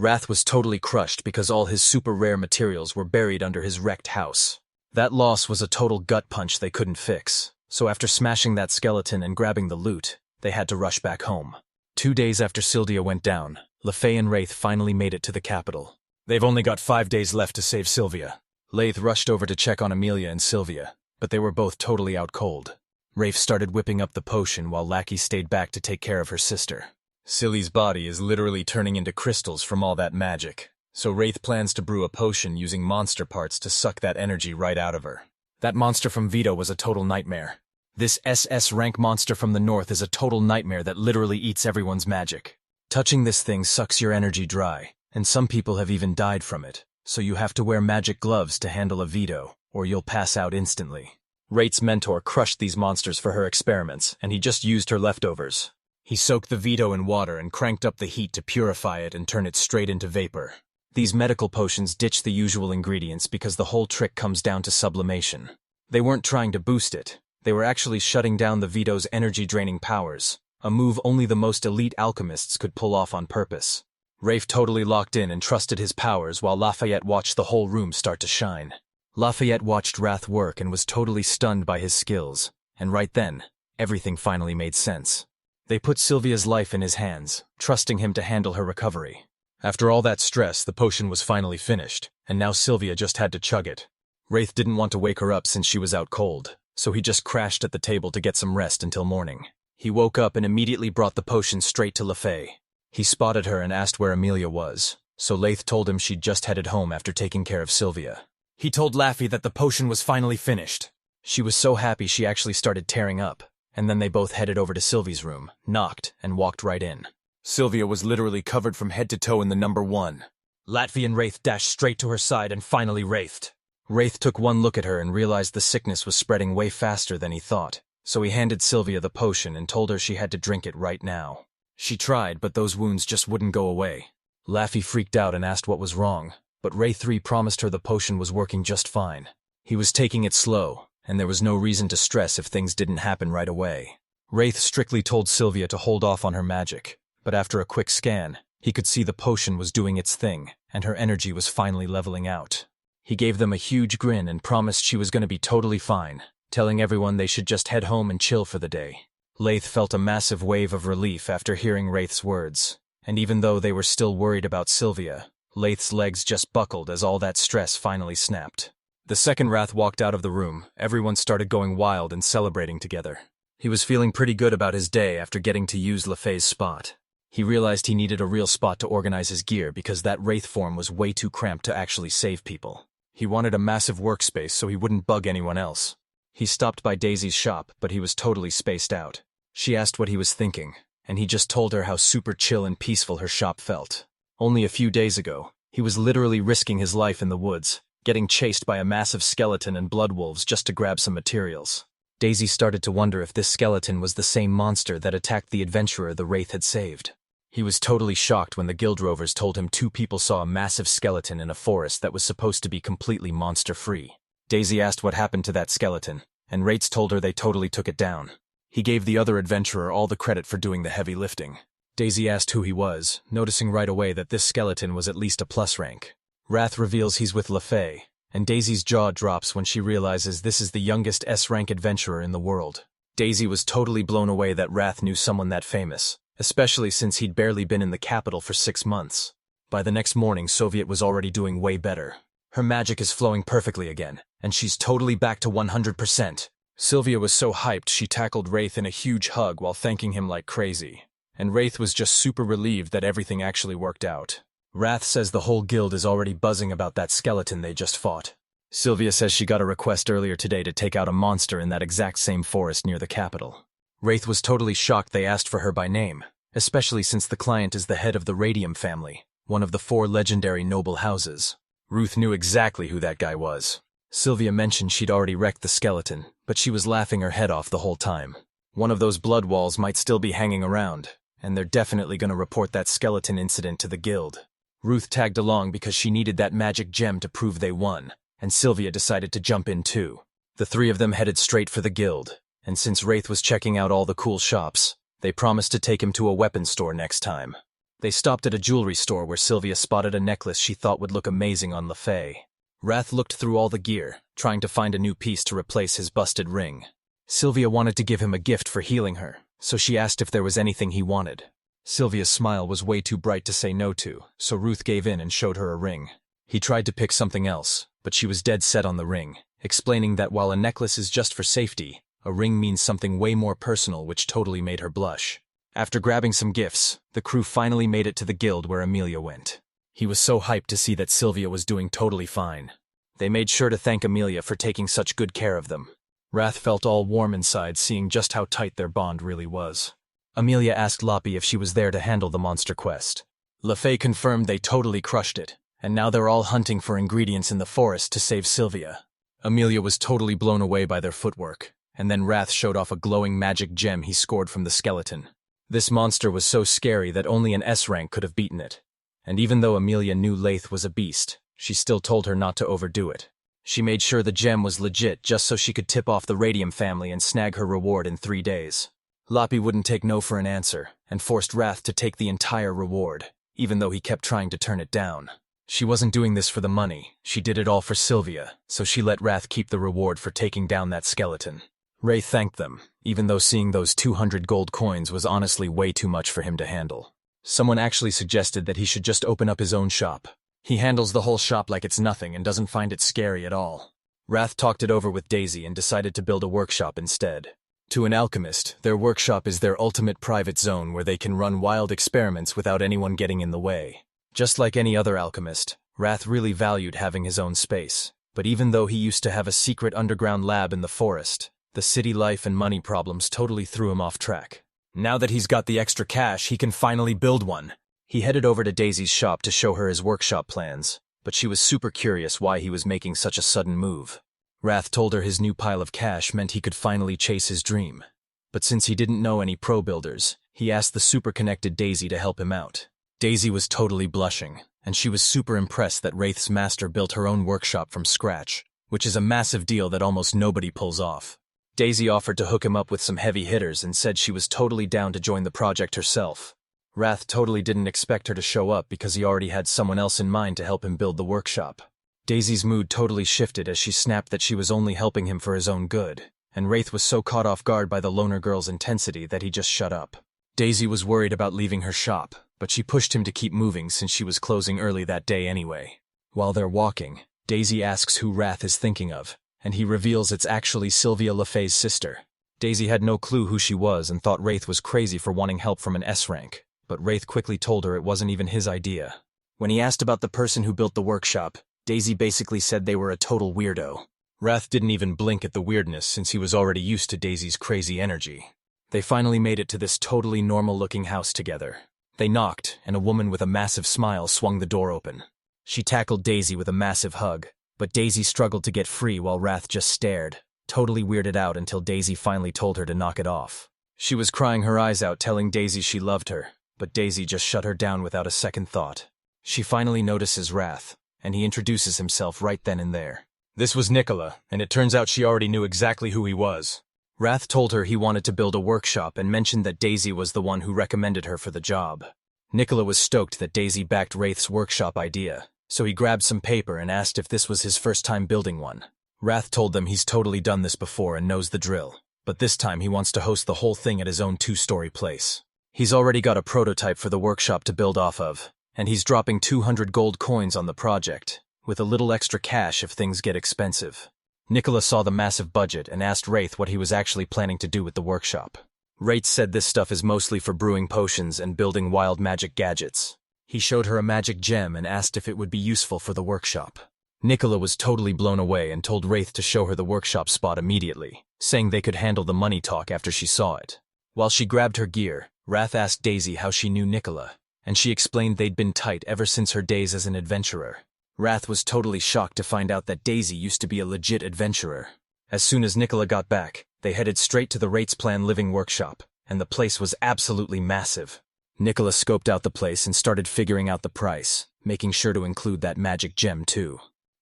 Wrath was totally crushed because all his super rare materials were buried under his wrecked house. That loss was a total gut punch they couldn't fix, so after smashing that skeleton and grabbing the loot, they had to rush back home. 2 days after Sylvia went down, LeFay and Wraith finally made it to the capital. They've only got 5 days left to save Sylvia. Lath rushed over to check on Amelia and Sylvia, but they were both totally out cold. Rafe started whipping up the potion while Lackey stayed back to take care of her sister. Silly's body is literally turning into crystals from all that magic, so Wraith plans to brew a potion using monster parts to suck that energy right out of her. That monster from Vito was a total nightmare. This SS rank monster from the north is a total nightmare that literally eats everyone's magic. Touching this thing sucks your energy dry, and some people have even died from it, so you have to wear magic gloves to handle a Vito, or you'll pass out instantly. Wraith's mentor crushed these monsters for her experiments, and he just used her leftovers. He soaked the Vito in water and cranked up the heat to purify it and turn it straight into vapor. These medical potions ditch the usual ingredients because the whole trick comes down to sublimation. They weren't trying to boost it, they were actually shutting down the Vito's energy-draining powers, a move only the most elite alchemists could pull off on purpose. Rafe totally locked in and trusted his powers while Lafayette watched the whole room start to shine. Lafayette watched Wrath work and was totally stunned by his skills, and right then, everything finally made sense. They put Sylvia's life in his hands, trusting him to handle her recovery. After all that stress, the potion was finally finished, and now Sylvia just had to chug it. Wraith didn't want to wake her up since she was out cold, so he just crashed at the table to get some rest until morning. He woke up and immediately brought the potion straight to LeFay. He spotted her and asked where Amelia was, so Lath told him she'd just headed home after taking care of Sylvia. He told Laffy that the potion was finally finished. She was so happy she actually started tearing up, and then they both headed over to Sylvie's room, knocked, and walked right in. Sylvia was literally covered from head to toe in the number 1. Latvia and Wraith dashed straight to her side and finally wraithed. Wraith took one look at her and realized the sickness was spreading way faster than he thought, so he handed Sylvia the potion and told her she had to drink it right now. She tried, but those wounds just wouldn't go away. Laffy freaked out and asked what was wrong, but Ray 3 promised her the potion was working just fine. He was taking it slow, and there was no reason to stress if things didn't happen right away. Wraith strictly told Sylvia to hold off on her magic, but after a quick scan, he could see the potion was doing its thing, and her energy was finally leveling out. He gave them a huge grin and promised she was going to be totally fine, telling everyone they should just head home and chill for the day. Lath felt a massive wave of relief after hearing Wraith's words, and even though they were still worried about Sylvia, Lath's legs just buckled as all that stress finally snapped. The second Wrath walked out of the room, everyone started going wild and celebrating together. He was feeling pretty good about his day after getting to use LeFay's spot. He realized he needed a real spot to organize his gear because that Wraith form was way too cramped to actually save people. He wanted a massive workspace so he wouldn't bug anyone else. He stopped by Daisy's shop, but he was totally spaced out. She asked what he was thinking, and he just told her how super chill and peaceful her shop felt. Only a few days ago, he was literally risking his life in the woods, getting chased by a massive skeleton and blood wolves just to grab some materials. Daisy started to wonder if this skeleton was the same monster that attacked the adventurer the Wraith had saved. He was totally shocked when the Guild Rovers told him 2 people saw a massive skeleton in a forest that was supposed to be completely monster-free. Daisy asked what happened to that skeleton, and Wraith told her they totally took it down. He gave the other adventurer all the credit for doing the heavy lifting. Daisy asked who he was, noticing right away that this skeleton was at least a plus rank. Wrath reveals he's with LaFay, and Daisy's jaw drops when she realizes this is the youngest S-rank adventurer in the world. Daisy was totally blown away that Wrath knew someone that famous, especially since he'd barely been in the capital for 6 months. By the next morning, Soviet was already doing way better. Her magic is flowing perfectly again, and she's totally back to 100%. Sylvia was so hyped she tackled Wraith in a huge hug while thanking him like crazy. And Wraith was just super relieved that everything actually worked out. Wrath says the whole guild is already buzzing about that skeleton they just fought. Sylvia says she got a request earlier today to take out a monster in that exact same forest near the capital. Wraith was totally shocked they asked for her by name, especially since the client is the head of the Radium family, one of the 4 legendary noble houses. Ruth knew exactly who that guy was. Sylvia mentioned she'd already wrecked the skeleton, but she was laughing her head off the whole time. One of those blood walls might still be hanging around, and they're definitely going to report that skeleton incident to the guild. Ruth tagged along because she needed that magic gem to prove they won, and Sylvia decided to jump in too. The 3 of them headed straight for the guild, and since Wraith was checking out all the cool shops, they promised to take him to a weapons store next time. They stopped at a jewelry store where Sylvia spotted a necklace she thought would look amazing on LaFay. Wrath looked through all the gear, trying to find a new piece to replace his busted ring. Sylvia wanted to give him a gift for healing her, so she asked if there was anything he wanted. Sylvia's smile was way too bright to say no to, so Ruth gave in and showed her a ring. He tried to pick something else, but she was dead set on the ring, explaining that while a necklace is just for safety, a ring means something way more personal, which totally made her blush. After grabbing some gifts, the crew finally made it to the guild where Amelia went. He was so hyped to see that Sylvia was doing totally fine. They made sure to thank Amelia for taking such good care of them. Wrath felt all warm inside seeing just how tight their bond really was. Amelia asked Loppy if she was there to handle the monster quest. LaFay confirmed they totally crushed it, and now they're all hunting for ingredients in the forest to save Sylvia. Amelia was totally blown away by their footwork, and then Wrath showed off a glowing magic gem he scored from the skeleton. This monster was so scary that only an S rank could have beaten it. And even though Amelia knew Laith was a beast, she still told her not to overdo it. She made sure the gem was legit just so she could tip off the Radium family and snag her reward in 3 days. Loppy wouldn't take no for an answer, and forced Wrath to take the entire reward, even though he kept trying to turn it down. She wasn't doing this for the money, she did it all for Sylvia, so she let Wrath keep the reward for taking down that skeleton. Ray thanked them, even though seeing those 200 gold coins was honestly way too much for him to handle. Someone actually suggested that he should just open up his own shop. He handles the whole shop like it's nothing and doesn't find it scary at all. Wrath talked it over with Daisy and decided to build a workshop instead. To an alchemist, their workshop is their ultimate private zone where they can run wild experiments without anyone getting in the way. Just like any other alchemist, Wrath really valued having his own space. But even though he used to have a secret underground lab in the forest, the city life and money problems totally threw him off track. Now that he's got the extra cash, he can finally build one. He headed over to Daisy's shop to show her his workshop plans, but she was super curious why he was making such a sudden move. Wrath told her his new pile of cash meant he could finally chase his dream. But since he didn't know any pro builders, he asked the super connected Daisy to help him out. Daisy was totally blushing, and she was super impressed that Wraith's master built her own workshop from scratch, which is a massive deal that almost nobody pulls off. Daisy offered to hook him up with some heavy hitters and said she was totally down to join the project herself. Wrath totally didn't expect her to show up because he already had someone else in mind to help him build the workshop. Daisy's mood totally shifted as she snapped that she was only helping him for his own good, and Wraith was so caught off guard by the loner girl's intensity that he just shut up. Daisy was worried about leaving her shop, but she pushed him to keep moving since she was closing early that day anyway. While they're walking, Daisy asks who Wrath is thinking of, and he reveals it's actually Sylvia LaFay's sister. Daisy had no clue who she was and thought Wraith was crazy for wanting help from an S rank, but Wraith quickly told her it wasn't even his idea. When he asked about the person who built the workshop, Daisy basically said they were a total weirdo. Wrath didn't even blink at the weirdness since he was already used to Daisy's crazy energy. They finally made it to this totally normal-looking house together. They knocked, and a woman with a massive smile swung the door open. She tackled Daisy with a massive hug, but Daisy struggled to get free while Wrath just stared, totally weirded out until Daisy finally told her to knock it off. She was crying her eyes out telling Daisy she loved her, but Daisy just shut her down without a second thought. She finally notices Wrath, and he introduces himself right then and there. This was Nicola, and it turns out she already knew exactly who he was. Wrath told her he wanted to build a workshop and mentioned that Daisy was the one who recommended her for the job. Nicola was stoked that Daisy backed Wraith's workshop idea, so he grabbed some paper and asked if this was his first time building one. Wrath told them he's totally done this before and knows the drill, but this time he wants to host the whole thing at his own 2-story place. He's already got a prototype for the workshop to build off of, and he's dropping 200 gold coins on the project, with a little extra cash if things get expensive. Nicola saw the massive budget and asked Wraith what he was actually planning to do with the workshop. Wraith said this stuff is mostly for brewing potions and building wild magic gadgets. He showed her a magic gem and asked if it would be useful for the workshop. Nicola was totally blown away and told Wraith to show her the workshop spot immediately, saying they could handle the money talk after she saw it. While she grabbed her gear, Wrath asked Daisy how she knew Nicola, and she explained they'd been tight ever since her days as an adventurer. Wrath was totally shocked to find out that Daisy used to be a legit adventurer. As soon as Nicola got back, they headed straight to the Wraith's Plan living workshop, and the place was absolutely massive. Nicola scoped out the place and started figuring out the price, making sure to include that magic gem too.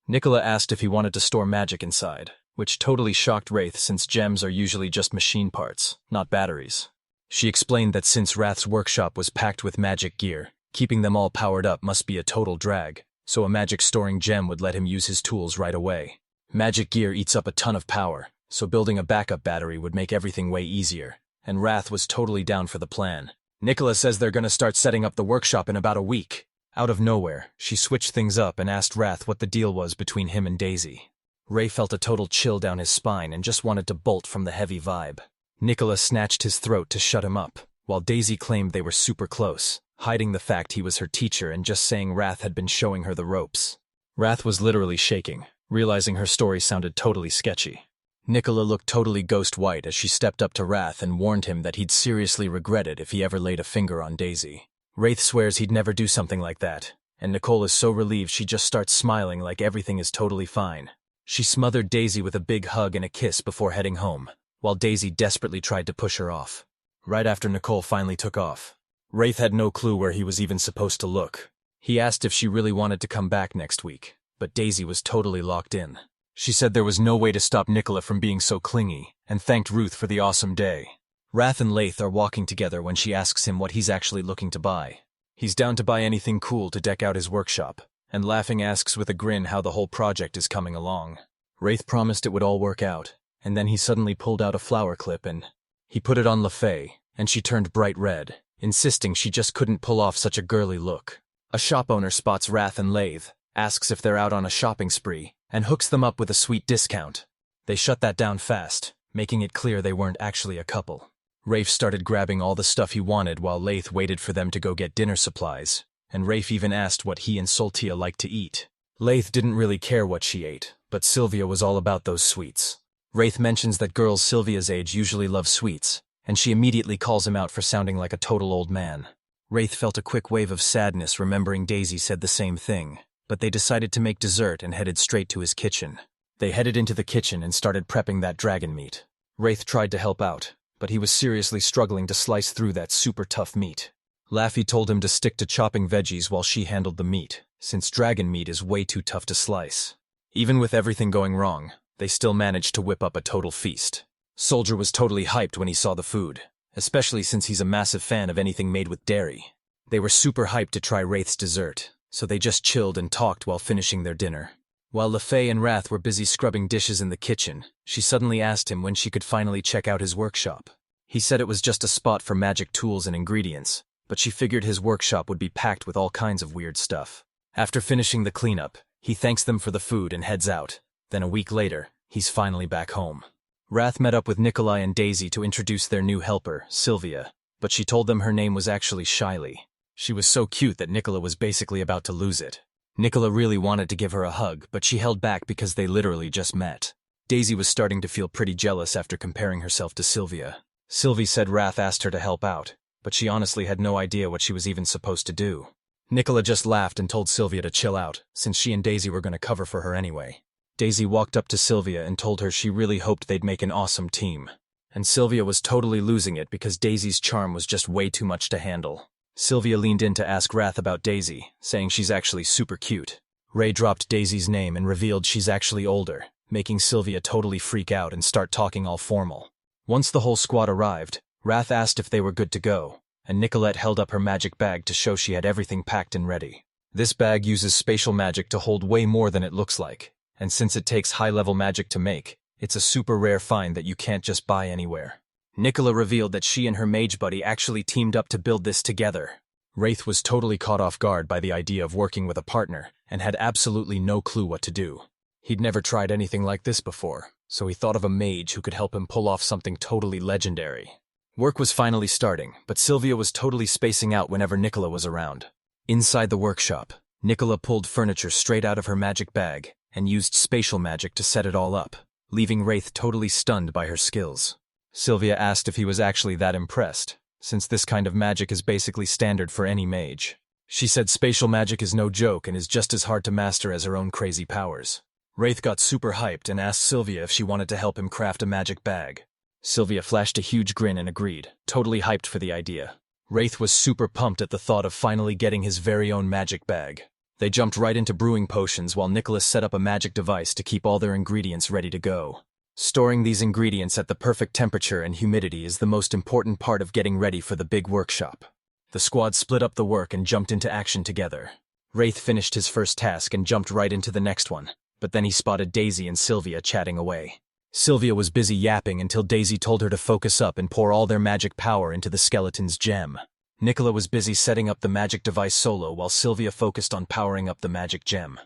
Nicola asked if he wanted to store magic inside, which totally shocked Wraith since gems are usually just machine parts, not batteries. She explained that since Wrath's workshop was packed with magic gear, keeping them all powered up must be a total drag, so a magic storing gem would let him use his tools right away. Magic gear eats up a ton of power, so building a backup battery would make everything way easier, and Wrath was totally down for the plan. Nicola says they're gonna start setting up the workshop in about a week. Out of nowhere, she switched things up and asked Wrath what the deal was between him and Daisy. Ray felt a total chill down his spine and just wanted to bolt from the heavy vibe. Nicola snatched his throat to shut him up, while Daisy claimed they were super close, hiding the fact he was her teacher and just saying Wrath had been showing her the ropes. Wrath was literally shaking, realizing her story sounded totally sketchy. Nicola looked totally ghost-white as she stepped up to Wrath and warned him that he'd seriously regret it if he ever laid a finger on Daisy. Wraith swears he'd never do something like that, and Nicole is so relieved she just starts smiling like everything is totally fine. She smothered Daisy with a big hug and a kiss before heading home, while Daisy desperately tried to push her off. Right after Nicole finally took off, Wraith had no clue where he was even supposed to look. He asked if she really wanted to come back next week, but Daisy was totally locked in. She said there was no way to stop Nicola from being so clingy, and thanked Ruth for the awesome day. Wrath and Laith are walking together when she asks him what he's actually looking to buy. He's down to buy anything cool to deck out his workshop, and laughing asks with a grin how the whole project is coming along. Wraith promised it would all work out, and then he suddenly pulled out a flower clip and he put it on LaFay, and she turned bright red, insisting she just couldn't pull off such a girly look. A shop owner spots Wrath and Laith, asks if they're out on a shopping spree, and hooks them up with a sweet discount. They shut that down fast, making it clear they weren't actually a couple. Rafe started grabbing all the stuff he wanted while Laith waited for them to go get dinner supplies, and Rafe even asked what he and Soltia liked to eat. Laith didn't really care what she ate, but Sylvia was all about those sweets. Wraith mentions that girls Sylvia's age usually love sweets, and she immediately calls him out for sounding like a total old man. Wraith felt a quick wave of sadness remembering Daisy said the same thing, but they decided to make dessert and headed straight to his kitchen. They headed into the kitchen and started prepping that dragon meat. Wraith tried to help out, but he was seriously struggling to slice through that super tough meat. Laffy told him to stick to chopping veggies while she handled the meat, since dragon meat is way too tough to slice. Even with everything going wrong, they still managed to whip up a total feast. Soldier was totally hyped when he saw the food, especially since he's a massive fan of anything made with dairy. They were super hyped to try Wraith's dessert, so they just chilled and talked while finishing their dinner. While LaFay and Wrath were busy scrubbing dishes in the kitchen, she suddenly asked him when she could finally check out his workshop. He said it was just a spot for magic tools and ingredients, but she figured his workshop would be packed with all kinds of weird stuff. After finishing the cleanup, he thanks them for the food and heads out. Then a week later, he's finally back home. Wrath met up with Nikolai and Daisy to introduce their new helper, Sylvia, but she told them her name was actually Shyly. She was so cute that Nicola was basically about to lose it. Nicola really wanted to give her a hug, but she held back because they literally just met. Daisy was starting to feel pretty jealous after comparing herself to Sylvia. Sylvie said Wrath asked her to help out, but she honestly had no idea what she was even supposed to do. Nicola just laughed and told Sylvia to chill out, since she and Daisy were going to cover for her anyway. Daisy walked up to Sylvia and told her she really hoped they'd make an awesome team. And Sylvia was totally losing it because Daisy's charm was just way too much to handle. Sylvia leaned in to ask Wrath about Daisy, saying she's actually super cute. Ray dropped Daisy's name and revealed she's actually older, making Sylvia totally freak out and start talking all formal. Once the whole squad arrived, Wrath asked if they were good to go, and Nicolette held up her magic bag to show she had everything packed and ready. This bag uses spatial magic to hold way more than it looks like, and since it takes high-level magic to make, it's a super rare find that you can't just buy anywhere. Nicola revealed that she and her mage buddy actually teamed up to build this together. Wraith was totally caught off guard by the idea of working with a partner, and had absolutely no clue what to do. He'd never tried anything like this before, so he thought of a mage who could help him pull off something totally legendary. Work was finally starting, but Sylvia was totally spacing out whenever Nicola was around. Inside the workshop, Nicola pulled furniture straight out of her magic bag and used spatial magic to set it all up, leaving Wraith totally stunned by her skills. Sylvia asked if he was actually that impressed, since this kind of magic is basically standard for any mage. She said spatial magic is no joke and is just as hard to master as her own crazy powers. Wraith got super hyped and asked Sylvia if she wanted to help him craft a magic bag. Sylvia flashed a huge grin and agreed, totally hyped for the idea. Wraith was super pumped at the thought of finally getting his very own magic bag. They jumped right into brewing potions while Nicholas set up a magic device to keep all their ingredients ready to go. Storing these ingredients at the perfect temperature and humidity is the most important part of getting ready for the big workshop. The squad split up the work and jumped into action together. Wraith finished his first task and jumped right into the next one, but then he spotted Daisy and Sylvia chatting away. Sylvia was busy yapping until Daisy told her to focus up and pour all their magic power into the skeleton's gem. Nicola was busy setting up the magic device solo while Sylvia focused on powering up the magic gem.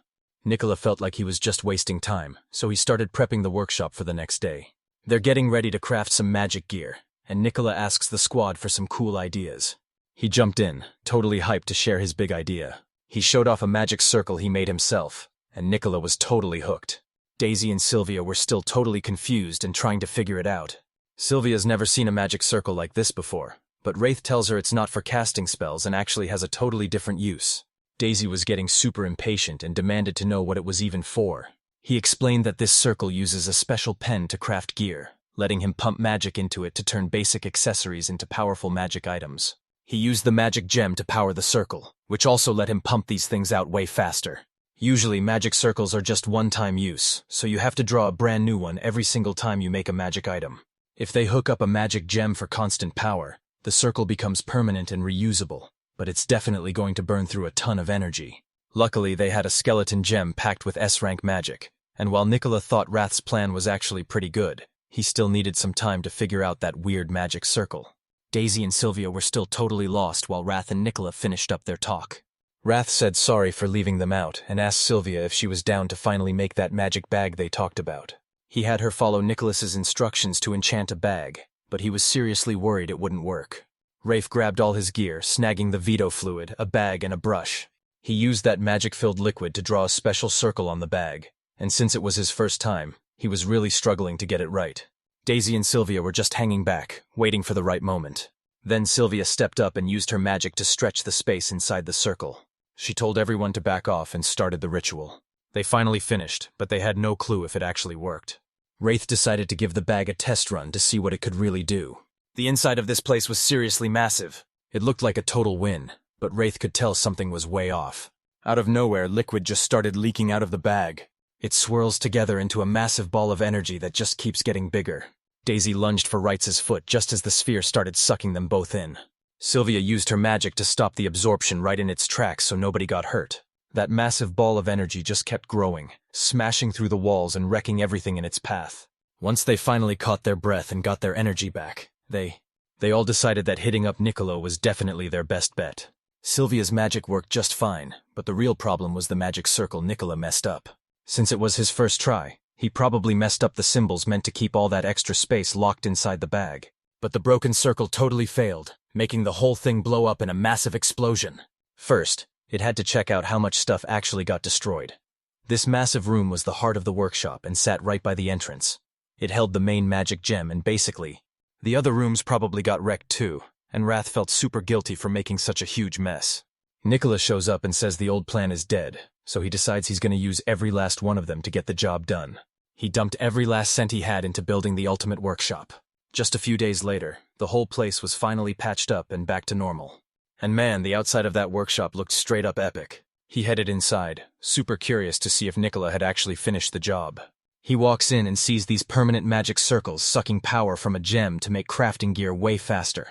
Nicola felt like he was just wasting time, so he started prepping the workshop for the next day. They're getting ready to craft some magic gear, and Nicola asks the squad for some cool ideas. He jumped in, totally hyped to share his big idea. He showed off a magic circle he made himself, and Nicola was totally hooked. Daisy and Sylvia were still totally confused and trying to figure it out. Sylvia's never seen a magic circle like this before, but Wraith tells her it's not for casting spells and actually has a totally different use. Daisy was getting super impatient and demanded to know what it was even for. He explained that this circle uses a special pen to craft gear, letting him pump magic into it to turn basic accessories into powerful magic items. He used the magic gem to power the circle, which also let him pump these things out way faster. Usually magic circles are just one-time use, so you have to draw a brand new one every single time you make a magic item. If they hook up a magic gem for constant power, the circle becomes permanent and reusable, but it's definitely going to burn through a ton of energy. Luckily, they had a skeleton gem packed with S-rank magic, and while Nicola thought Wrath's plan was actually pretty good, he still needed some time to figure out that weird magic circle. Daisy and Sylvia were still totally lost while Wrath and Nicola finished up their talk. Wrath said sorry for leaving them out and asked Sylvia if she was down to finally make that magic bag they talked about. He had her follow Nicholas's instructions to enchant a bag, but he was seriously worried it wouldn't work. Wraith grabbed all his gear, snagging the veto fluid, a bag, and a brush. He used that magic-filled liquid to draw a special circle on the bag, and since it was his first time, he was really struggling to get it right. Daisy and Sylvia were just hanging back, waiting for the right moment. Then Sylvia stepped up and used her magic to stretch the space inside the circle. She told everyone to back off and started the ritual. They finally finished, but they had no clue if it actually worked. Wraith decided to give the bag a test run to see what it could really do. The inside of this place was seriously massive. It looked like a total win, but Wraith could tell something was way off. Out of nowhere, liquid just started leaking out of the bag. It swirls together into a massive ball of energy that just keeps getting bigger. Daisy lunged for Wright's foot just as the sphere started sucking them both in. Sylvia used her magic to stop the absorption right in its tracks so nobody got hurt. That massive ball of energy just kept growing, smashing through the walls and wrecking everything in its path. Once they finally caught their breath and got their energy back, they all decided that hitting up Niccolo was definitely their best bet. Sylvia's magic worked just fine, but the real problem was the magic circle Nicola messed up. Since it was his first try, he probably messed up the symbols meant to keep all that extra space locked inside the bag. But the broken circle totally failed, making the whole thing blow up in a massive explosion. First, it had to check out how much stuff actually got destroyed. This massive room was the heart of the workshop and sat right by the entrance. It held the main magic gem and basically, the other rooms probably got wrecked too, and Wrath felt super guilty for making such a huge mess. Nicola shows up and says the old plan is dead, so he decides he's going to use every last one of them to get the job done. He dumped every last cent he had into building the ultimate workshop. Just a few days later, the whole place was finally patched up and back to normal. And man, the outside of that workshop looked straight up epic. He headed inside, super curious to see if Nicola had actually finished the job. He walks in and sees these permanent magic circles sucking power from a gem to make crafting gear way faster.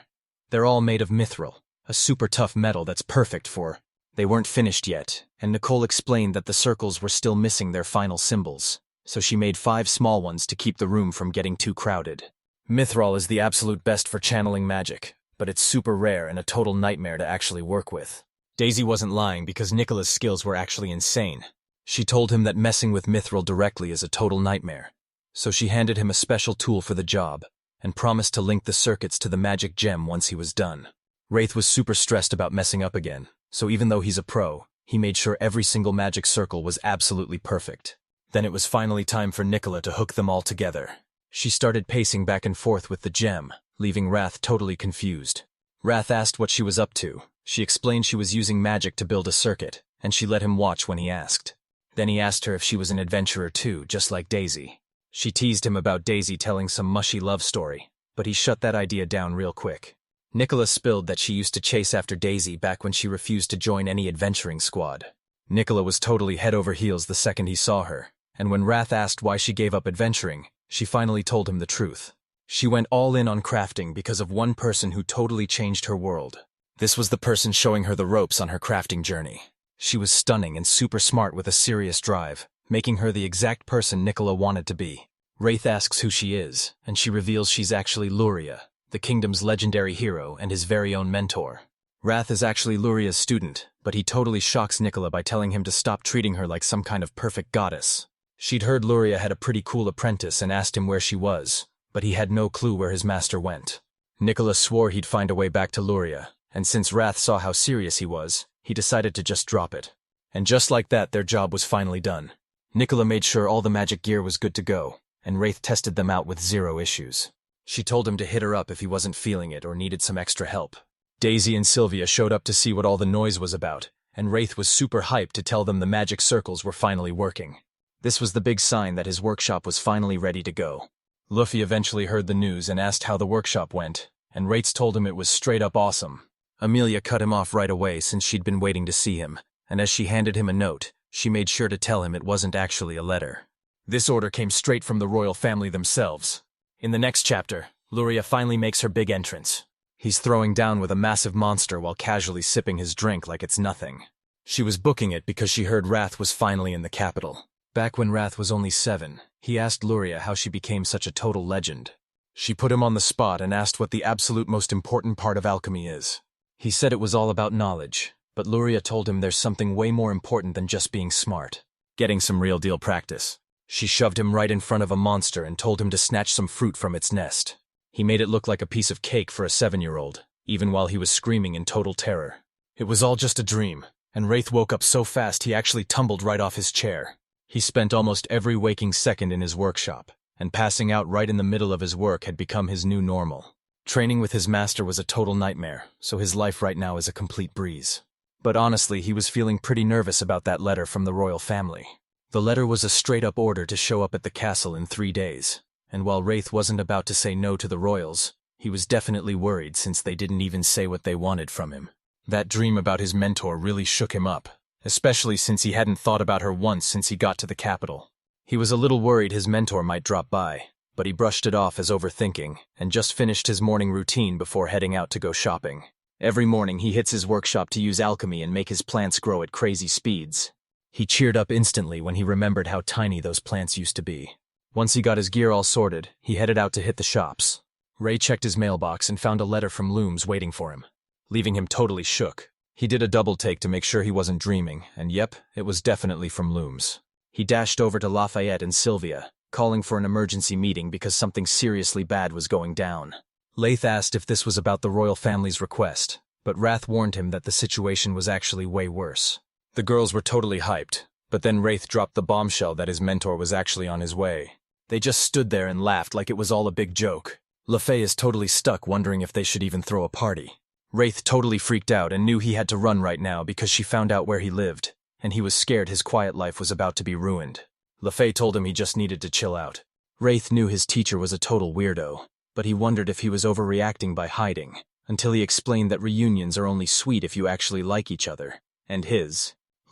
They're all made of mithril, a super tough metal that's perfect for... They weren't finished yet, and Nicole explained that the circles were still missing their final symbols, so she made 5 small ones to keep the room from getting too crowded. Mithril is the absolute best for channeling magic, but it's super rare and a total nightmare to actually work with. Daisy wasn't lying because Nicola's skills were actually insane. She told him that messing with mithril directly is a total nightmare, so she handed him a special tool for the job, and promised to link the circuits to the magic gem once he was done. Wraith was super stressed about messing up again, so even though he's a pro, he made sure every single magic circle was absolutely perfect. Then it was finally time for Nicola to hook them all together. She started pacing back and forth with the gem, leaving Wrath totally confused. Wrath asked what she was up to. She explained she was using magic to build a circuit, and she let him watch when he asked. Then he asked her if she was an adventurer too, just like Daisy. She teased him about Daisy telling some mushy love story, but he shut that idea down real quick. Nicola spilled that she used to chase after Daisy back when she refused to join any adventuring squad. Nicola was totally head over heels the second he saw her, and when Wrath asked why she gave up adventuring, she finally told him the truth. She went all in on crafting because of one person who totally changed her world. This was the person showing her the ropes on her crafting journey. She was stunning and super smart with a serious drive, making her the exact person Nicola wanted to be. Wraith asks who she is, and she reveals she's actually Luria, the kingdom's legendary hero and his very own mentor. Wrath is actually Luria's student, but he totally shocks Nicola by telling him to stop treating her like some kind of perfect goddess. She'd heard Luria had a pretty cool apprentice and asked him where she was, but he had no clue where his master went. Nicola swore he'd find a way back to Luria, and since Wrath saw how serious he was, he decided to just drop it. And just like that, their job was finally done. Nicola made sure all the magic gear was good to go, and Wraith tested them out with 0 issues. She told him to hit her up if he wasn't feeling it or needed some extra help. Daisy and Sylvia showed up to see what all the noise was about, and Wraith was super hyped to tell them the magic circles were finally working. This was the big sign that his workshop was finally ready to go. Luffy eventually heard the news and asked how the workshop went, and Wraith told him it was straight up awesome. Amelia cut him off right away since she'd been waiting to see him, and as she handed him a note, she made sure to tell him it wasn't actually a letter. This order came straight from the royal family themselves. In the next chapter, Luria finally makes her big entrance. He's throwing down with a massive monster while casually sipping his drink like it's nothing. She was booking it because she heard Wrath was finally in the capital. Back when Wrath was only 7, he asked Luria how she became such a total legend. She put him on the spot and asked what the absolute most important part of alchemy is. He said it was all about knowledge, but Luria told him there's something way more important than just being smart. Getting some real deal practice. She shoved him right in front of a monster and told him to snatch some fruit from its nest. He made it look like a piece of cake for a 7-year-old, even while he was screaming in total terror. It was all just a dream, and Wraith woke up so fast he actually tumbled right off his chair. He spent almost every waking second in his workshop, and passing out right in the middle of his work had become his new normal. Training with his master was a total nightmare, so his life right now is a complete breeze. But honestly, he was feeling pretty nervous about that letter from the royal family. The letter was a straight-up order to show up at the castle in 3 days, and while Wraith wasn't about to say no to the royals, he was definitely worried since they didn't even say what they wanted from him. That dream about his mentor really shook him up, especially since he hadn't thought about her once since he got to the capital. He was a little worried his mentor might drop by, but he brushed it off as overthinking and just finished his morning routine before heading out to go shopping. Every morning he hits his workshop to use alchemy and make his plants grow at crazy speeds. He cheered up instantly when he remembered how tiny those plants used to be. Once he got his gear all sorted, he headed out to hit the shops. Ray checked his mailbox and found a letter from Looms waiting for him, leaving him totally shook. He did a double take to make sure he wasn't dreaming, and yep, it was definitely from Looms. He dashed over to Lafayette and Sylvia, calling for an emergency meeting because something seriously bad was going down. Lath asked if this was about the royal family's request, but Wrath warned him that the situation was actually way worse. The girls were totally hyped, but then Wraith dropped the bombshell that his mentor was actually on his way. They just stood there and laughed like it was all a big joke. LaFay is totally stuck wondering if they should even throw a party. Wraith totally freaked out and knew he had to run right now because she found out where he lived, and he was scared his quiet life was about to be ruined. LaFay told him he just needed to chill out. Wraith knew his teacher was a total weirdo, but he wondered if he was overreacting by hiding, until he explained that reunions are only sweet if you actually like each other, and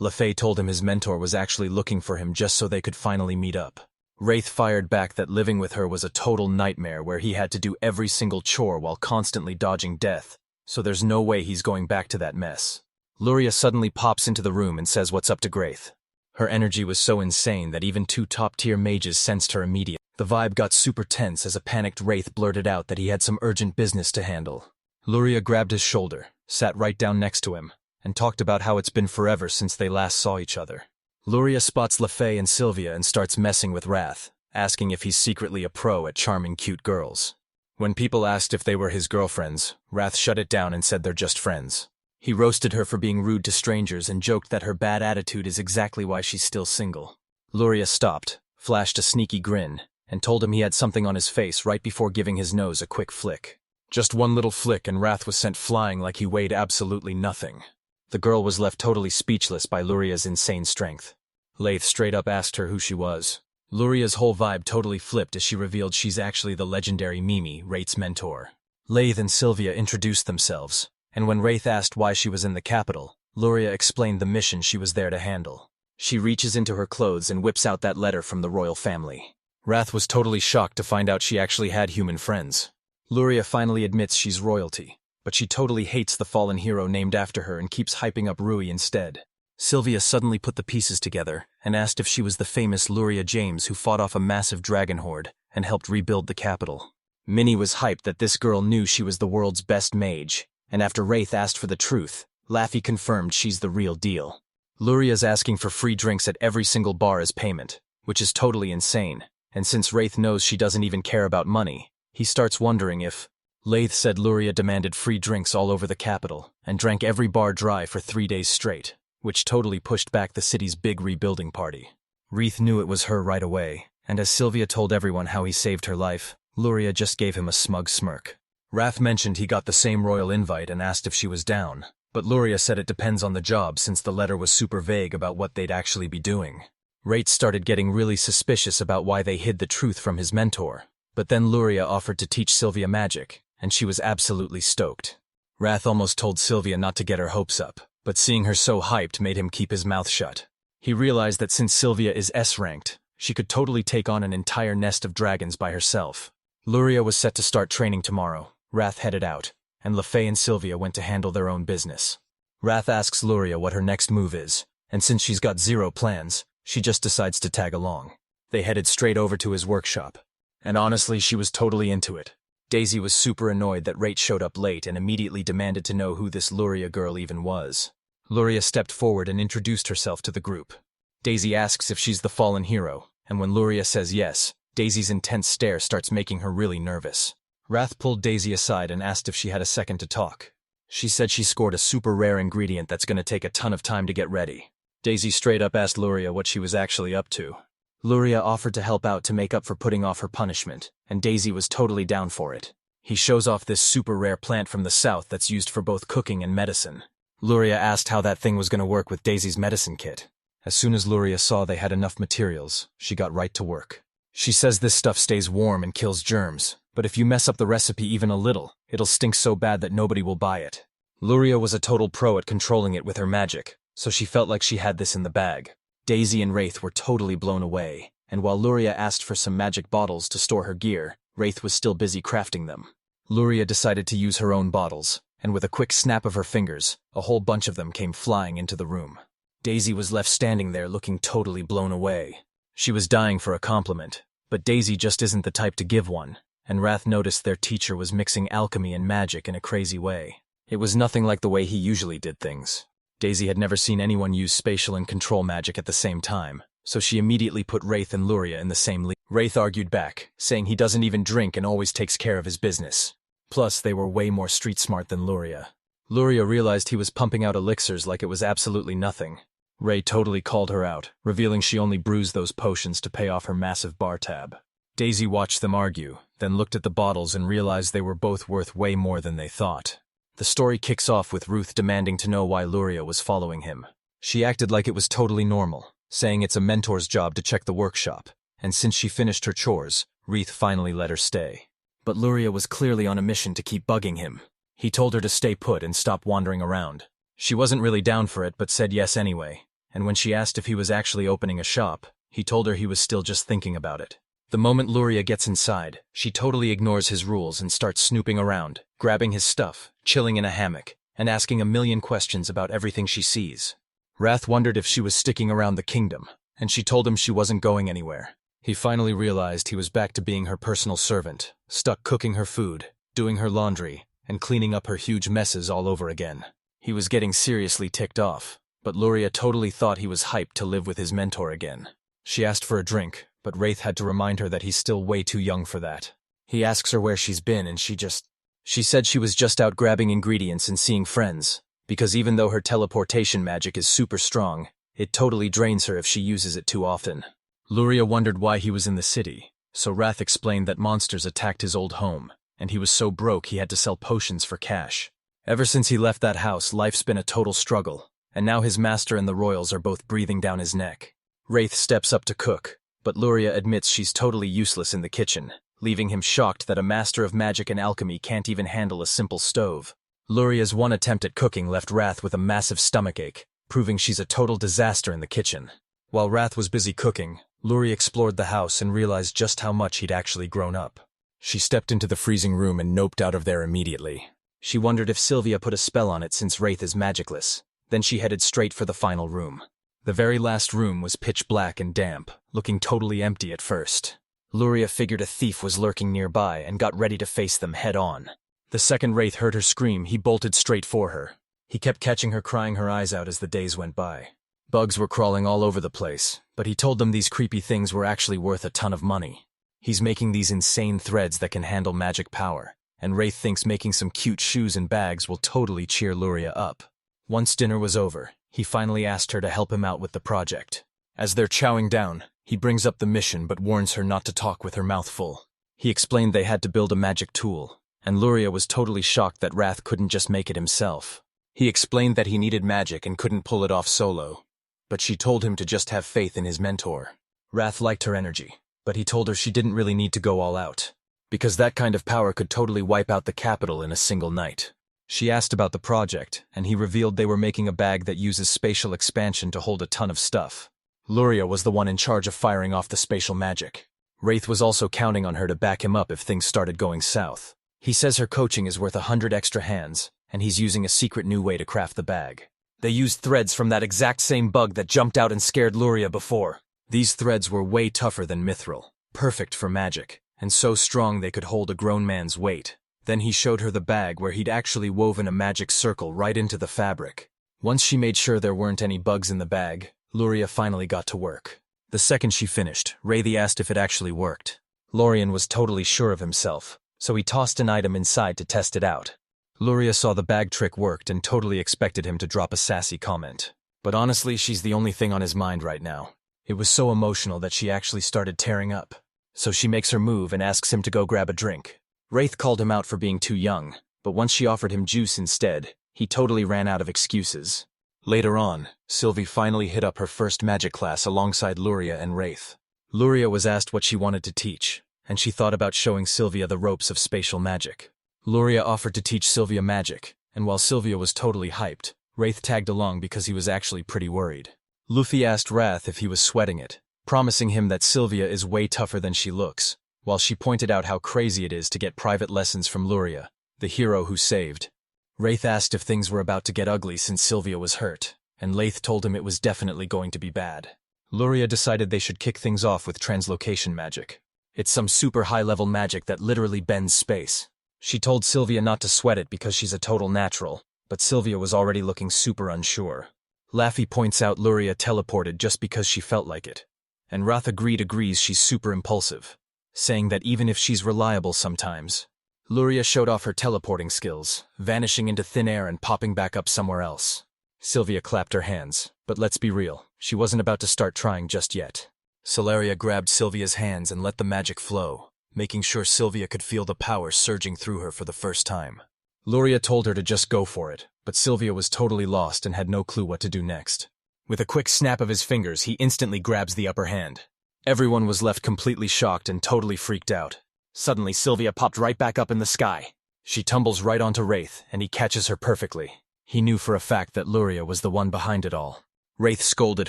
LaFay told him his mentor was actually looking for him just so they could finally meet up. Wraith fired back that living with her was a total nightmare where he had to do every single chore while constantly dodging death, so there's no way he's going back to that mess. Luria suddenly pops into the room and says what's up to Wraith. Her energy was so insane that even 2 top-tier mages sensed her immediately. The vibe got super tense as a panicked Wraith blurted out that he had some urgent business to handle. Luria grabbed his shoulder, sat right down next to him, and talked about how it's been forever since they last saw each other. Luria spots Lefay and Sylvia and starts messing with Wrath, asking if he's secretly a pro at charming cute girls. When people asked if they were his girlfriends, Wrath shut it down and said they're just friends. He roasted her for being rude to strangers and joked that her bad attitude is exactly why she's still single. Luria stopped, flashed a sneaky grin, and told him he had something on his face right before giving his nose a quick flick. Just one little flick and Wrath was sent flying like he weighed absolutely nothing. The girl was left totally speechless by Luria's insane strength. Laith straight up asked her who she was. Luria's whole vibe totally flipped as she revealed she's actually the legendary Mimi, Wraith's mentor. Laith and Sylvia introduced themselves, and when Wraith asked why she was in the capital, Luria explained the mission she was there to handle. She reaches into her clothes and whips out that letter from the royal family. Wrath was totally shocked to find out she actually had human friends. Luria finally admits she's royalty, but she totally hates the fallen hero named after her and keeps hyping up Rui instead. Sylvia suddenly put the pieces together and asked if she was the famous Luria James who fought off a massive dragon horde and helped rebuild the capital. Minnie was hyped that this girl knew she was the world's best mage, and after Wraith asked for the truth, Laffy confirmed she's the real deal. Luria's asking for free drinks at every single bar as payment, which is totally insane, and since Wraith knows she doesn't even care about money, he starts wondering if... Laith said Luria demanded free drinks all over the capital and drank every bar dry for 3 days straight, which totally pushed back the city's big rebuilding party. Wraith knew it was her right away, and as Sylvia told everyone how he saved her life, Luria just gave him a smug smirk. Wrath mentioned he got the same royal invite and asked if she was down, but Luria said it depends on the job since the letter was super vague about what they'd actually be doing. Wraith started getting really suspicious about why they hid the truth from his mentor, but then Luria offered to teach Sylvia magic, and she was absolutely stoked. Wrath almost told Sylvia not to get her hopes up, but seeing her so hyped made him keep his mouth shut. He realized that since Sylvia is S-ranked, she could totally take on an entire nest of dragons by herself. Luria was set to start training tomorrow. Wrath headed out, and Lefay and Sylvia went to handle their own business. Wrath asks Luria what her next move is, and since she's got zero plans, she just decides to tag along. They headed straight over to his workshop, and honestly she was totally into it. Daisy was super annoyed that Wraith showed up late and immediately demanded to know who this Luria girl even was. Luria stepped forward and introduced herself to the group. Daisy asks if she's the fallen hero, and when Luria says yes, Daisy's intense stare starts making her really nervous. Wrath pulled Daisy aside and asked if she had a second to talk. She said she scored a super rare ingredient that's gonna take a ton of time to get ready. Daisy straight up asked Luria what she was actually up to. Luria offered to help out to make up for putting off her punishment, and Daisy was totally down for it. He shows off this super rare plant from the south that's used for both cooking and medicine. Luria asked how that thing was going to work with Daisy's medicine kit. As soon as Luria saw they had enough materials, she got right to work. She says this stuff stays warm and kills germs, but if you mess up the recipe even a little, it'll stink so bad that nobody will buy it. Luria was a total pro at controlling it with her magic, so she felt like she had this in the bag. Daisy and Wraith were totally blown away, and while Luria asked for some magic bottles to store her gear, Wraith was still busy crafting them. Luria decided to use her own bottles, and with a quick snap of her fingers, a whole bunch of them came flying into the room. Daisy was left standing there looking totally blown away. She was dying for a compliment, but Daisy just isn't the type to give one, and Wrath noticed their teacher was mixing alchemy and magic in a crazy way. It was nothing like the way he usually did things. Daisy had never seen anyone use spatial and control magic at the same time, so she immediately put Wraith and Luria in the same league. Wraith argued back, saying he doesn't even drink and always takes care of his business. Plus, they were way more street smart than Luria. Luria realized he was pumping out elixirs like it was absolutely nothing. Ray totally called her out, revealing she only brews those potions to pay off her massive bar tab. Daisy watched them argue, then looked at the bottles and realized they were both worth way more than they thought. The story kicks off with Ruth demanding to know why Luria was following him. She acted like it was totally normal, saying it's a mentor's job to check the workshop, and since she finished her chores, Ruth finally let her stay. But Luria was clearly on a mission to keep bugging him. He told her to stay put and stop wandering around. She wasn't really down for it but said yes anyway, and when she asked if he was actually opening a shop, He told her he was still just thinking about it. The moment Luria gets inside, she totally ignores his rules and starts snooping around, grabbing his stuff, chilling in a hammock, and asking a million questions about everything she sees. Wrath wondered if she was sticking around the kingdom, and she told him she wasn't going anywhere. He finally realized he was back to being her personal servant, stuck cooking her food, doing her laundry, and cleaning up her huge messes all over again. He was getting seriously ticked off, but Luria totally thought he was hyped to live with his mentor again. She asked for a drink, but Wraith had to remind her that he's still way too young for that. He asks her where she's been and she said she was just out grabbing ingredients and seeing friends, because even though her teleportation magic is super strong, it totally drains her if she uses it too often. Luria wondered why he was in the city, so Wrath explained that monsters attacked his old home, and he was so broke he had to sell potions for cash. Ever since he left that house, life's been a total struggle, and now his master and the royals are both breathing down his neck. Wraith steps up to cook, but Luria admits she's totally useless in the kitchen, leaving him shocked that a master of magic and alchemy can't even handle a simple stove. Luria's one attempt at cooking left Wrath with a massive stomachache, proving she's a total disaster in the kitchen. While Wrath was busy cooking, Luria explored the house and realized just how much he'd actually grown up. She stepped into the freezing room and noped out of there immediately. She wondered if Sylvia put a spell on it since Wraith is magicless. Then she headed straight for the final room. The very last room was pitch black and damp, looking totally empty at first. Luria figured a thief was lurking nearby and got ready to face them head-on. The second Wraith heard her scream, he bolted straight for her. He kept catching her crying her eyes out as the days went by. Bugs were crawling all over the place, but he told them these creepy things were actually worth a ton of money. He's making these insane threads that can handle magic power, and Wraith thinks making some cute shoes and bags will totally cheer Luria up. Once dinner was over, he finally asked her to help him out with the project. As they're chowing down, he brings up the mission but warns her not to talk with her mouth full. He explained they had to build a magic tool, and Luria was totally shocked that Wrath couldn't just make it himself. He explained that he needed magic and couldn't pull it off solo, but she told him to just have faith in his mentor. Wrath liked her energy, but he told her she didn't really need to go all out, because that kind of power could totally wipe out the capital in a single night. She asked about the project, and he revealed they were making a bag that uses spatial expansion to hold a ton of stuff. Luria was the one in charge of firing off the spatial magic. Wraith was also counting on her to back him up if things started going south. He says her coaching is worth 100 extra hands, and he's using a secret new way to craft the bag. They used threads from that exact same bug that jumped out and scared Luria before. These threads were way tougher than mithril, perfect for magic, and so strong they could hold a grown man's weight. Then he showed her the bag where he'd actually woven a magic circle right into the fabric. Once she made sure there weren't any bugs in the bag, Luria finally got to work. The second she finished, Wraith asked if it actually worked. Lorien was totally sure of himself, so he tossed an item inside to test it out. Luria saw the bag trick worked and totally expected him to drop a sassy comment. But honestly, she's the only thing on his mind right now. It was so emotional that she actually started tearing up. So she makes her move and asks him to go grab a drink. Wraith called him out for being too young, but once she offered him juice instead, he totally ran out of excuses. Later on, Sylvie finally hit up her first magic class alongside Luria and Wraith. Luria was asked what she wanted to teach, and she thought about showing Sylvia the ropes of spatial magic. Luria offered to teach Sylvia magic, and while Sylvia was totally hyped, Wraith tagged along because he was actually pretty worried. Luffy asked Wrath if he was sweating it, promising him that Sylvia is way tougher than she looks, while she pointed out how crazy it is to get private lessons from Luria, the hero who saved. Wraith asked if things were about to get ugly since Sylvia was hurt, and Laith told him it was definitely going to be bad. Luria decided they should kick things off with translocation magic. It's some super high-level magic that literally bends space. She told Sylvia not to sweat it because she's a total natural, but Sylvia was already looking super unsure. Laffy points out Luria teleported just because she felt like it, and Wrath agrees she's super impulsive, saying that even if she's reliable sometimes. Luria showed off her teleporting skills, vanishing into thin air and popping back up somewhere else. Sylvia clapped her hands, but let's be real, she wasn't about to start trying just yet. Celeria grabbed Sylvia's hands and let the magic flow, making sure Sylvia could feel the power surging through her for the first time. Luria told her to just go for it, but Sylvia was totally lost and had no clue what to do next. With a quick snap of his fingers, he instantly grabs the upper hand. Everyone was left completely shocked and totally freaked out. Suddenly, Sylvia popped right back up in the sky. She tumbles right onto Wraith, and he catches her perfectly. He knew for a fact that Luria was the one behind it all. Wraith scolded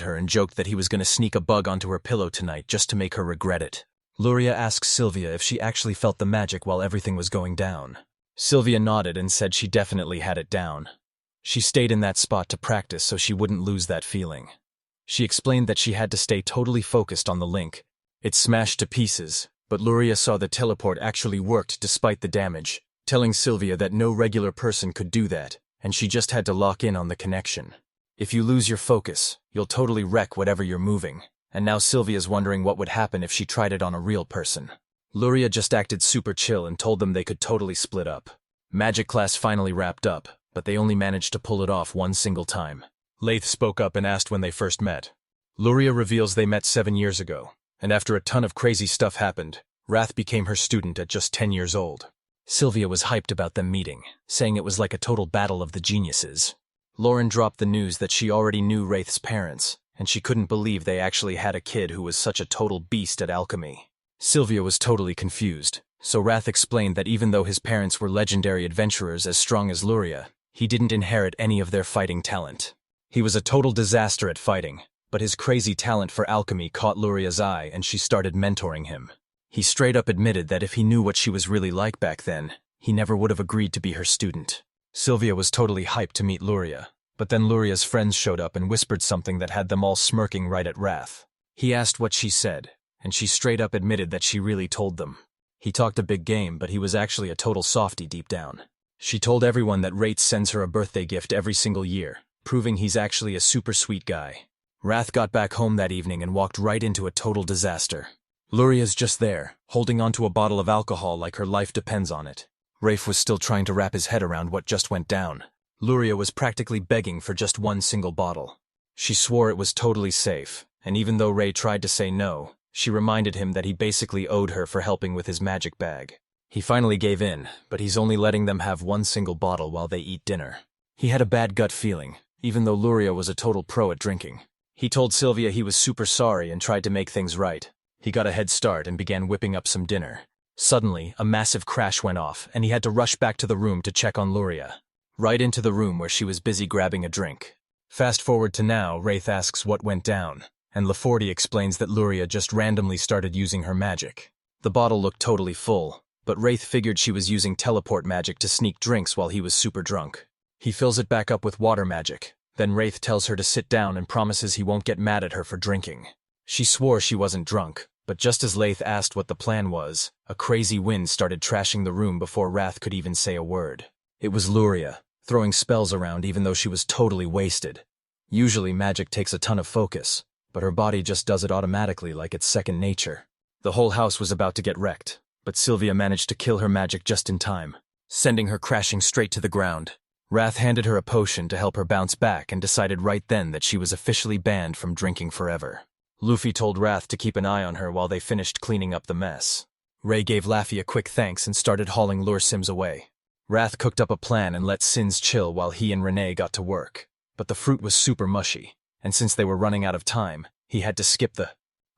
her and joked that he was going to sneak a bug onto her pillow tonight just to make her regret it. Luria asked Sylvia if she actually felt the magic while everything was going down. Sylvia nodded and said she definitely had it down. She stayed in that spot to practice so she wouldn't lose that feeling. She explained that she had to stay totally focused on the link. It smashed to pieces, but Luria saw the teleport actually worked despite the damage, telling Sylvia that no regular person could do that, and she just had to lock in on the connection. If you lose your focus, you'll totally wreck whatever you're moving, and now Sylvia's wondering what would happen if she tried it on a real person. Luria just acted super chill and told them they could totally split up. Magic class finally wrapped up, but they only managed to pull it off one single time. Laith spoke up and asked when they first met. Luria reveals they met 7 years ago, and after a ton of crazy stuff happened, Wrath became her student at just 10 years old. Sylvia was hyped about them meeting, saying it was like a total battle of the geniuses. Lauren dropped the news that she already knew Wraith's parents, and she couldn't believe they actually had a kid who was such a total beast at alchemy. Sylvia was totally confused, so Wrath explained that even though his parents were legendary adventurers as strong as Luria, he didn't inherit any of their fighting talent. He was a total disaster at fighting, but his crazy talent for alchemy caught Luria's eye and she started mentoring him. He straight up admitted that if he knew what she was really like back then, he never would have agreed to be her student. Sylvia was totally hyped to meet Luria, but then Luria's friends showed up and whispered something that had them all smirking right at Wrath. He asked what she said, and she straight up admitted that she really told them. He talked a big game, but he was actually a total softie deep down. She told everyone that Wraith sends her a birthday gift every single year, proving he's actually a super sweet guy. Wrath got back home that evening and walked right into a total disaster. Luria's just there, holding onto a bottle of alcohol like her life depends on it. Rafe was still trying to wrap his head around what just went down. Luria was practically begging for just one single bottle. She swore it was totally safe, and even though Ray tried to say no, she reminded him that he basically owed her for helping with his magic bag. He finally gave in, but he's only letting them have one single bottle while they eat dinner. He had a bad gut feeling, even though Luria was a total pro at drinking. He told Sylvia he was super sorry and tried to make things right. He got a head start and began whipping up some dinner. Suddenly, a massive crash went off, and he had to rush back to the room to check on Luria. Right into the room where she was busy grabbing a drink. Fast forward to now, Wraith asks what went down, and Laforty explains that Luria just randomly started using her magic. The bottle looked totally full, but Wraith figured she was using teleport magic to sneak drinks while he was super drunk. He fills it back up with water magic. Then Wraith tells her to sit down and promises he won't get mad at her for drinking. She swore she wasn't drunk, but just as Laith asked what the plan was, a crazy wind started trashing the room before Wrath could even say a word. It was Luria, throwing spells around even though she was totally wasted. Usually magic takes a ton of focus, but her body just does it automatically like it's second nature. The whole house was about to get wrecked, but Sylvia managed to kill her magic just in time, sending her crashing straight to the ground. Wrath handed her a potion to help her bounce back and decided right then that she was officially banned from drinking forever. Luffy told Wrath to keep an eye on her while they finished cleaning up the mess. Ray gave Laffy a quick thanks and started hauling Lure Sims away. Wrath cooked up a plan and let Sins chill while he and Renee got to work. But the fruit was super mushy, and since they were running out of time, he had to skip the...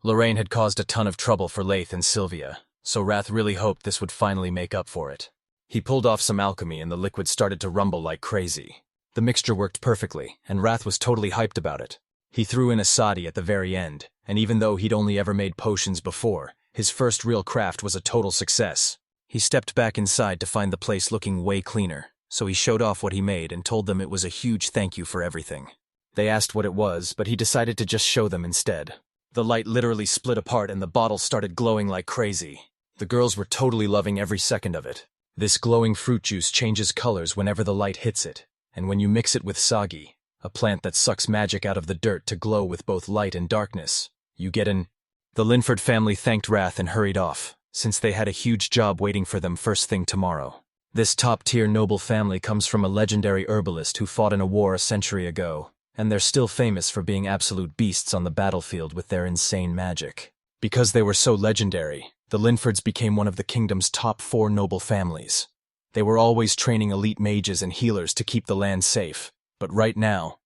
Lorraine had caused a ton of trouble for Laith and Sylvia, so Wrath really hoped this would finally make up for it. He pulled off some alchemy and the liquid started to rumble like crazy. The mixture worked perfectly, and Wrath was totally hyped about it. He threw in a sadi at the very end, and even though he'd only ever made potions before, his first real craft was a total success. He stepped back inside to find the place looking way cleaner, so he showed off what he made and told them it was a huge thank you for everything. They asked what it was, but he decided to just show them instead. The light literally split apart and the bottle started glowing like crazy. The girls were totally loving every second of it. This glowing fruit juice changes colors whenever the light hits it, and when you mix it with sagi, a plant that sucks magic out of the dirt to glow with both light and darkness, you get an... The Linford family thanked Wrath and hurried off, since they had a huge job waiting for them first thing tomorrow. This top-tier noble family comes from a legendary herbalist who fought in a war a century ago, and they're still famous for being absolute beasts on the battlefield with their insane magic. Because they were so legendary, the Linfords became one of the kingdom's top 4 noble families. They were always training elite mages and healers to keep the land safe, but right now,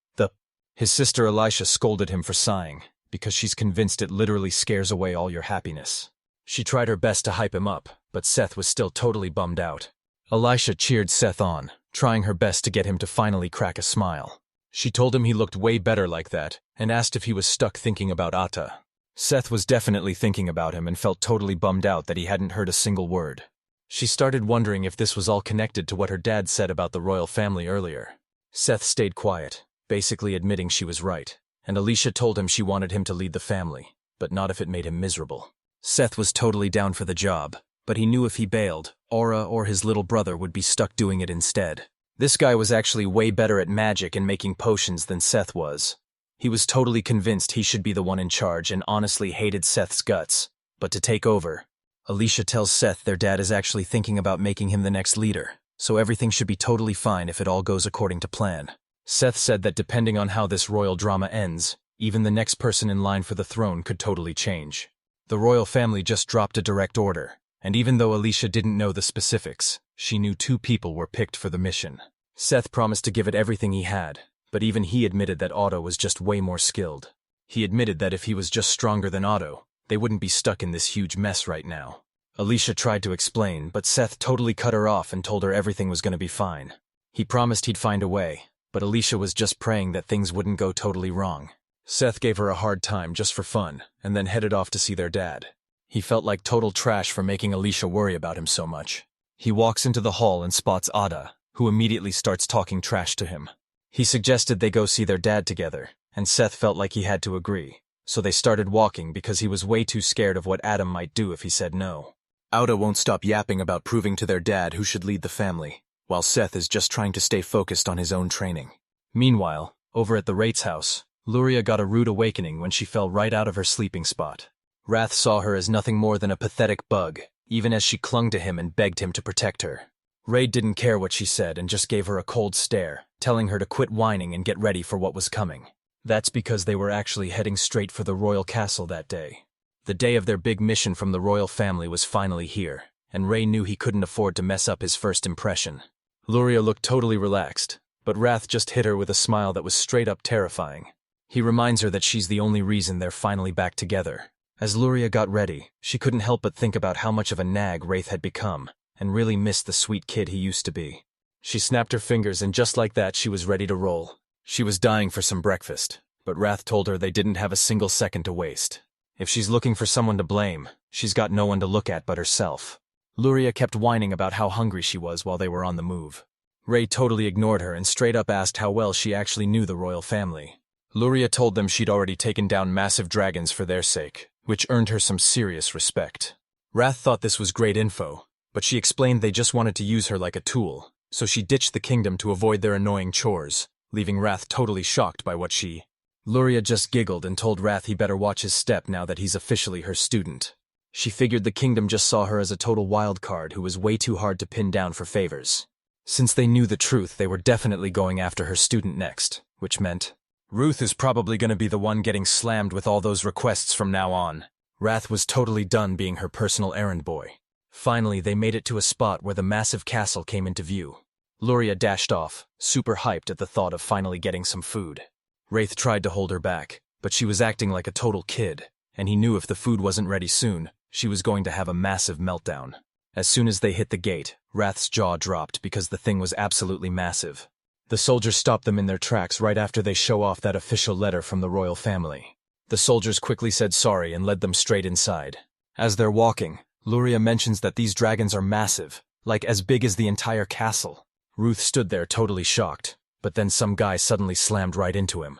His sister Elisha scolded him for sighing, because she's convinced it literally scares away all your happiness. She tried her best to hype him up, but Seth was still totally bummed out. Elisha cheered Seth on, trying her best to get him to finally crack a smile. She told him he looked way better like that, and asked if he was stuck thinking about Atta. Seth was definitely thinking about him and felt totally bummed out that he hadn't heard a single word. She started wondering if this was all connected to what her dad said about the royal family earlier. Seth stayed quiet, basically admitting she was right, and Alicia told him she wanted him to lead the family, but not if it made him miserable. Seth was totally down for the job, but he knew if he bailed, Aura or his little brother would be stuck doing it instead. This guy was actually way better at magic and making potions than Seth was. He was totally convinced he should be the one in charge and honestly hated Seth's guts. But to take over, Alicia tells Seth their dad is actually thinking about making him the next leader, so everything should be totally fine if it all goes according to plan. Seth said that depending on how this royal drama ends, even the next person in line for the throne could totally change. The royal family just dropped a direct order, and even though Alicia didn't know the specifics, she knew 2 people were picked for the mission. Seth promised to give it everything he had, but even he admitted that Otto was just way more skilled. He admitted that if he was just stronger than Otto, they wouldn't be stuck in this huge mess right now. Alicia tried to explain, but Seth totally cut her off and told her everything was going to be fine. He promised he'd find a way, but Alicia was just praying that things wouldn't go totally wrong. Seth gave her a hard time just for fun, and then headed off to see their dad. He felt like total trash for making Alicia worry about him so much. He walks into the hall and spots Ada, who immediately starts talking trash to him. He suggested they go see their dad together, and Seth felt like he had to agree, so they started walking because he was way too scared of what Adam might do if he said no. Ada won't stop yapping about proving to their dad who should lead the family, while Seth is just trying to stay focused on his own training. Meanwhile, over at the Wraith's house, Luria got a rude awakening when she fell right out of her sleeping spot. Wrath saw her as nothing more than a pathetic bug, even as she clung to him and begged him to protect her. Ray didn't care what she said and just gave her a cold stare, telling her to quit whining and get ready for what was coming. That's because they were actually heading straight for the royal castle that day. The day of their big mission from the royal family was finally here, and Ray knew he couldn't afford to mess up his first impression. Luria looked totally relaxed, but Wrath just hit her with a smile that was straight up terrifying. He reminds her that she's the only reason they're finally back together. As Luria got ready, she couldn't help but think about how much of a nag Wraith had become, and really missed the sweet kid he used to be. She snapped her fingers and just like that she was ready to roll. She was dying for some breakfast, but Wrath told her they didn't have a single second to waste. If she's looking for someone to blame, she's got no one to look at but herself. Luria kept whining about how hungry she was while they were on the move. Ray totally ignored her and straight up asked how well she actually knew the royal family. Luria told them she'd already taken down massive dragons for their sake, which earned her some serious respect. Wrath thought this was great info, but she explained they just wanted to use her like a tool, so she ditched the kingdom to avoid their annoying chores, leaving Wrath totally shocked by what she... Luria just giggled and told Wrath he better watch his step now that he's officially her student. She figured the kingdom just saw her as a total wild card who was way too hard to pin down for favors. Since they knew the truth, they were definitely going after her student next, which meant... Ruth is probably going to be the one getting slammed with all those requests from now on. Wrath was totally done being her personal errand boy. Finally, they made it to a spot where the massive castle came into view. Luria dashed off, super hyped at the thought of finally getting some food. Wraith tried to hold her back, but she was acting like a total kid, and he knew if the food wasn't ready soon, she was going to have a massive meltdown. As soon as they hit the gate, Wrath's jaw dropped because the thing was absolutely massive. The soldiers stopped them in their tracks right after they show off that official letter from the royal family. The soldiers quickly said sorry and led them straight inside. As they're walking, Luria mentions that these dragons are massive, like as big as the entire castle. Ruth stood there totally shocked, but then some guy suddenly slammed right into him.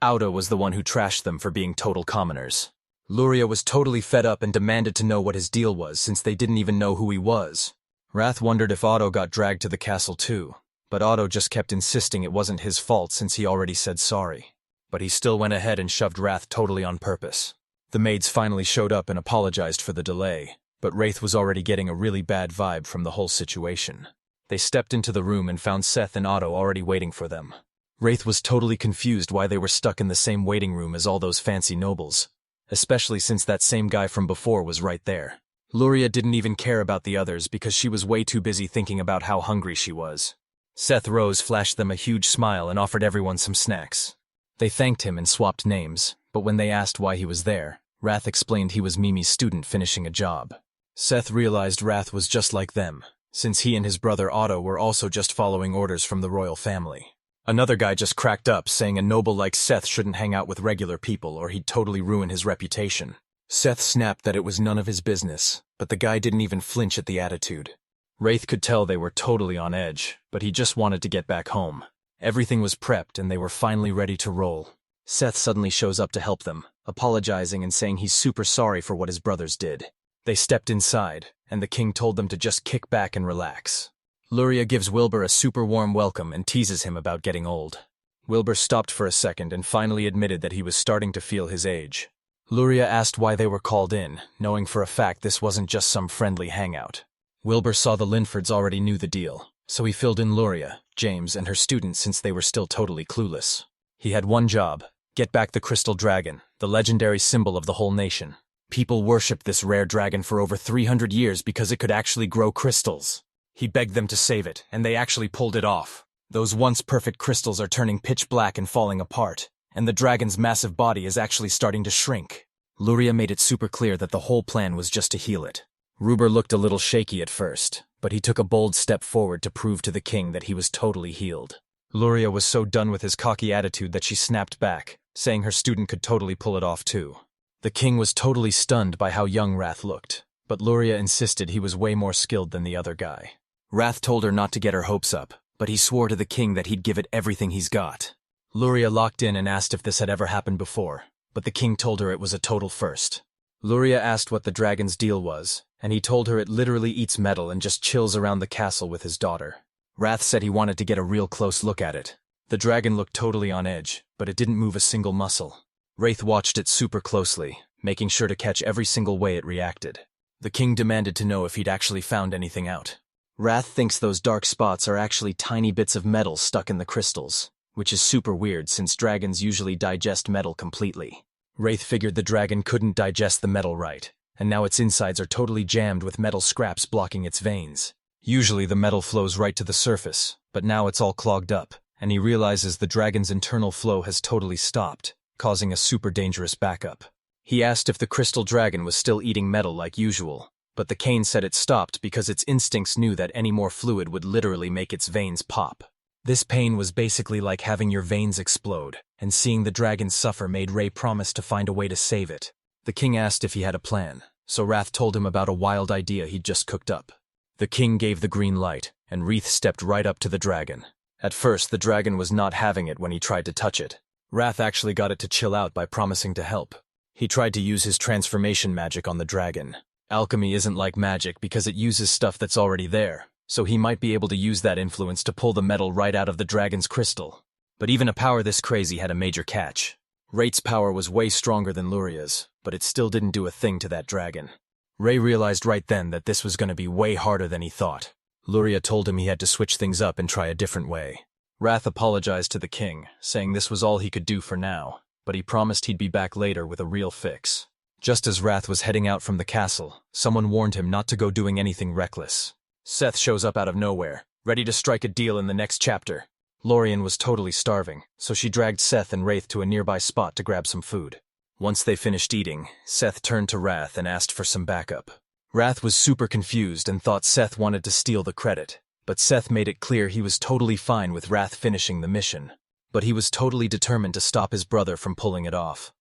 Auda was the one who trashed them for being total commoners. Luria was totally fed up and demanded to know what his deal was since they didn't even know who he was. Wrath wondered if Otto got dragged to the castle too, but Otto just kept insisting it wasn't his fault since he already said sorry. But he still went ahead and shoved Wrath totally on purpose. The maids finally showed up and apologized for the delay, but Wraith was already getting a really bad vibe from the whole situation. They stepped into the room and found Seth and Otto already waiting for them. Wraith was totally confused why they were stuck in the same waiting room as all those fancy nobles, especially since that same guy from before was right there. Luria didn't even care about the others because she was way too busy thinking about how hungry she was. Seth Rose flashed them a huge smile and offered everyone some snacks. They thanked him and swapped names, but when they asked why he was there, Wrath explained he was Mimi's student finishing a job. Seth realized Wrath was just like them, since he and his brother Otto were also just following orders from the royal family. Another guy just cracked up, saying a noble like Seth shouldn't hang out with regular people or he'd totally ruin his reputation. Seth snapped that it was none of his business, but the guy didn't even flinch at the attitude. Wraith could tell they were totally on edge, but he just wanted to get back home. Everything was prepped and they were finally ready to roll. Seth suddenly shows up to help them, apologizing and saying he's super sorry for what his brothers did. They stepped inside, and the king told them to just kick back and relax. Luria gives Wilbur a super warm welcome and teases him about getting old. Wilbur stopped for a second and finally admitted that he was starting to feel his age. Luria asked why they were called in, knowing for a fact this wasn't just some friendly hangout. Wilbur saw the Linfords already knew the deal, so he filled in Luria, James, and her students since they were still totally clueless. He had one job: get back the crystal dragon, the legendary symbol of the whole nation. People worshipped this rare dragon for over 300 years because it could actually grow crystals. He begged them to save it, and they actually pulled it off. Those once perfect crystals are turning pitch black and falling apart, and the dragon's massive body is actually starting to shrink. Luria made it super clear that the whole plan was just to heal it. Ruber looked a little shaky at first, but he took a bold step forward to prove to the king that he was totally healed. Luria was so done with his cocky attitude that she snapped back, saying her student could totally pull it off too. The king was totally stunned by how young Wrath looked, but Luria insisted he was way more skilled than the other guy. Wrath told her not to get her hopes up, but he swore to the king that he'd give it everything he's got. Luria locked in and asked if this had ever happened before, but the king told her it was a total first. Luria asked what the dragon's deal was, and he told her it literally eats metal and just chills around the castle with his daughter. Wrath said he wanted to get a real close look at it. The dragon looked totally on edge, but it didn't move a single muscle. Wraith watched it super closely, making sure to catch every single way it reacted. The king demanded to know if he'd actually found anything out. Wrath thinks those dark spots are actually tiny bits of metal stuck in the crystals, which is super weird since dragons usually digest metal completely. Wraith figured the dragon couldn't digest the metal right, and now its insides are totally jammed with metal scraps blocking its veins. Usually the metal flows right to the surface, but now it's all clogged up, and he realizes the dragon's internal flow has totally stopped, causing a super dangerous backup. He asked if the crystal dragon was still eating metal like usual, but the cane said it stopped because its instincts knew that any more fluid would literally make its veins pop. This pain was basically like having your veins explode, and seeing the dragon suffer made Ray promise to find a way to save it. The king asked if he had a plan, so Wrath told him about a wild idea he'd just cooked up. The king gave the green light, and Wraith stepped right up to the dragon. At first, the dragon was not having it when he tried to touch it. Wrath actually got it to chill out by promising to help. He tried to use his transformation magic on the dragon. Alchemy isn't like magic because it uses stuff that's already there, so he might be able to use that influence to pull the metal right out of the dragon's crystal. But even a power this crazy had a major catch. Wraith's power was way stronger than Luria's, but it still didn't do a thing to that dragon. Ray realized right then that this was going to be way harder than he thought. Luria told him he had to switch things up and try a different way. Wrath apologized to the king, saying this was all he could do for now, but he promised he'd be back later with a real fix. Just as Wrath was heading out from the castle, someone warned him not to go doing anything reckless. Seth shows up out of nowhere, ready to strike a deal in the next chapter. Lorien was totally starving, so she dragged Seth and Wraith to a nearby spot to grab some food. Once they finished eating, Seth turned to Wrath and asked for some backup. Wrath was super confused and thought Seth wanted to steal the credit, but Seth made it clear he was totally fine with Wrath finishing the mission. But he was totally determined to stop his brother from pulling it off.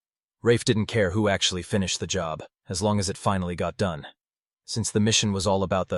Rafe didn't care who actually finished the job, as long as it finally got done. Since the mission was all about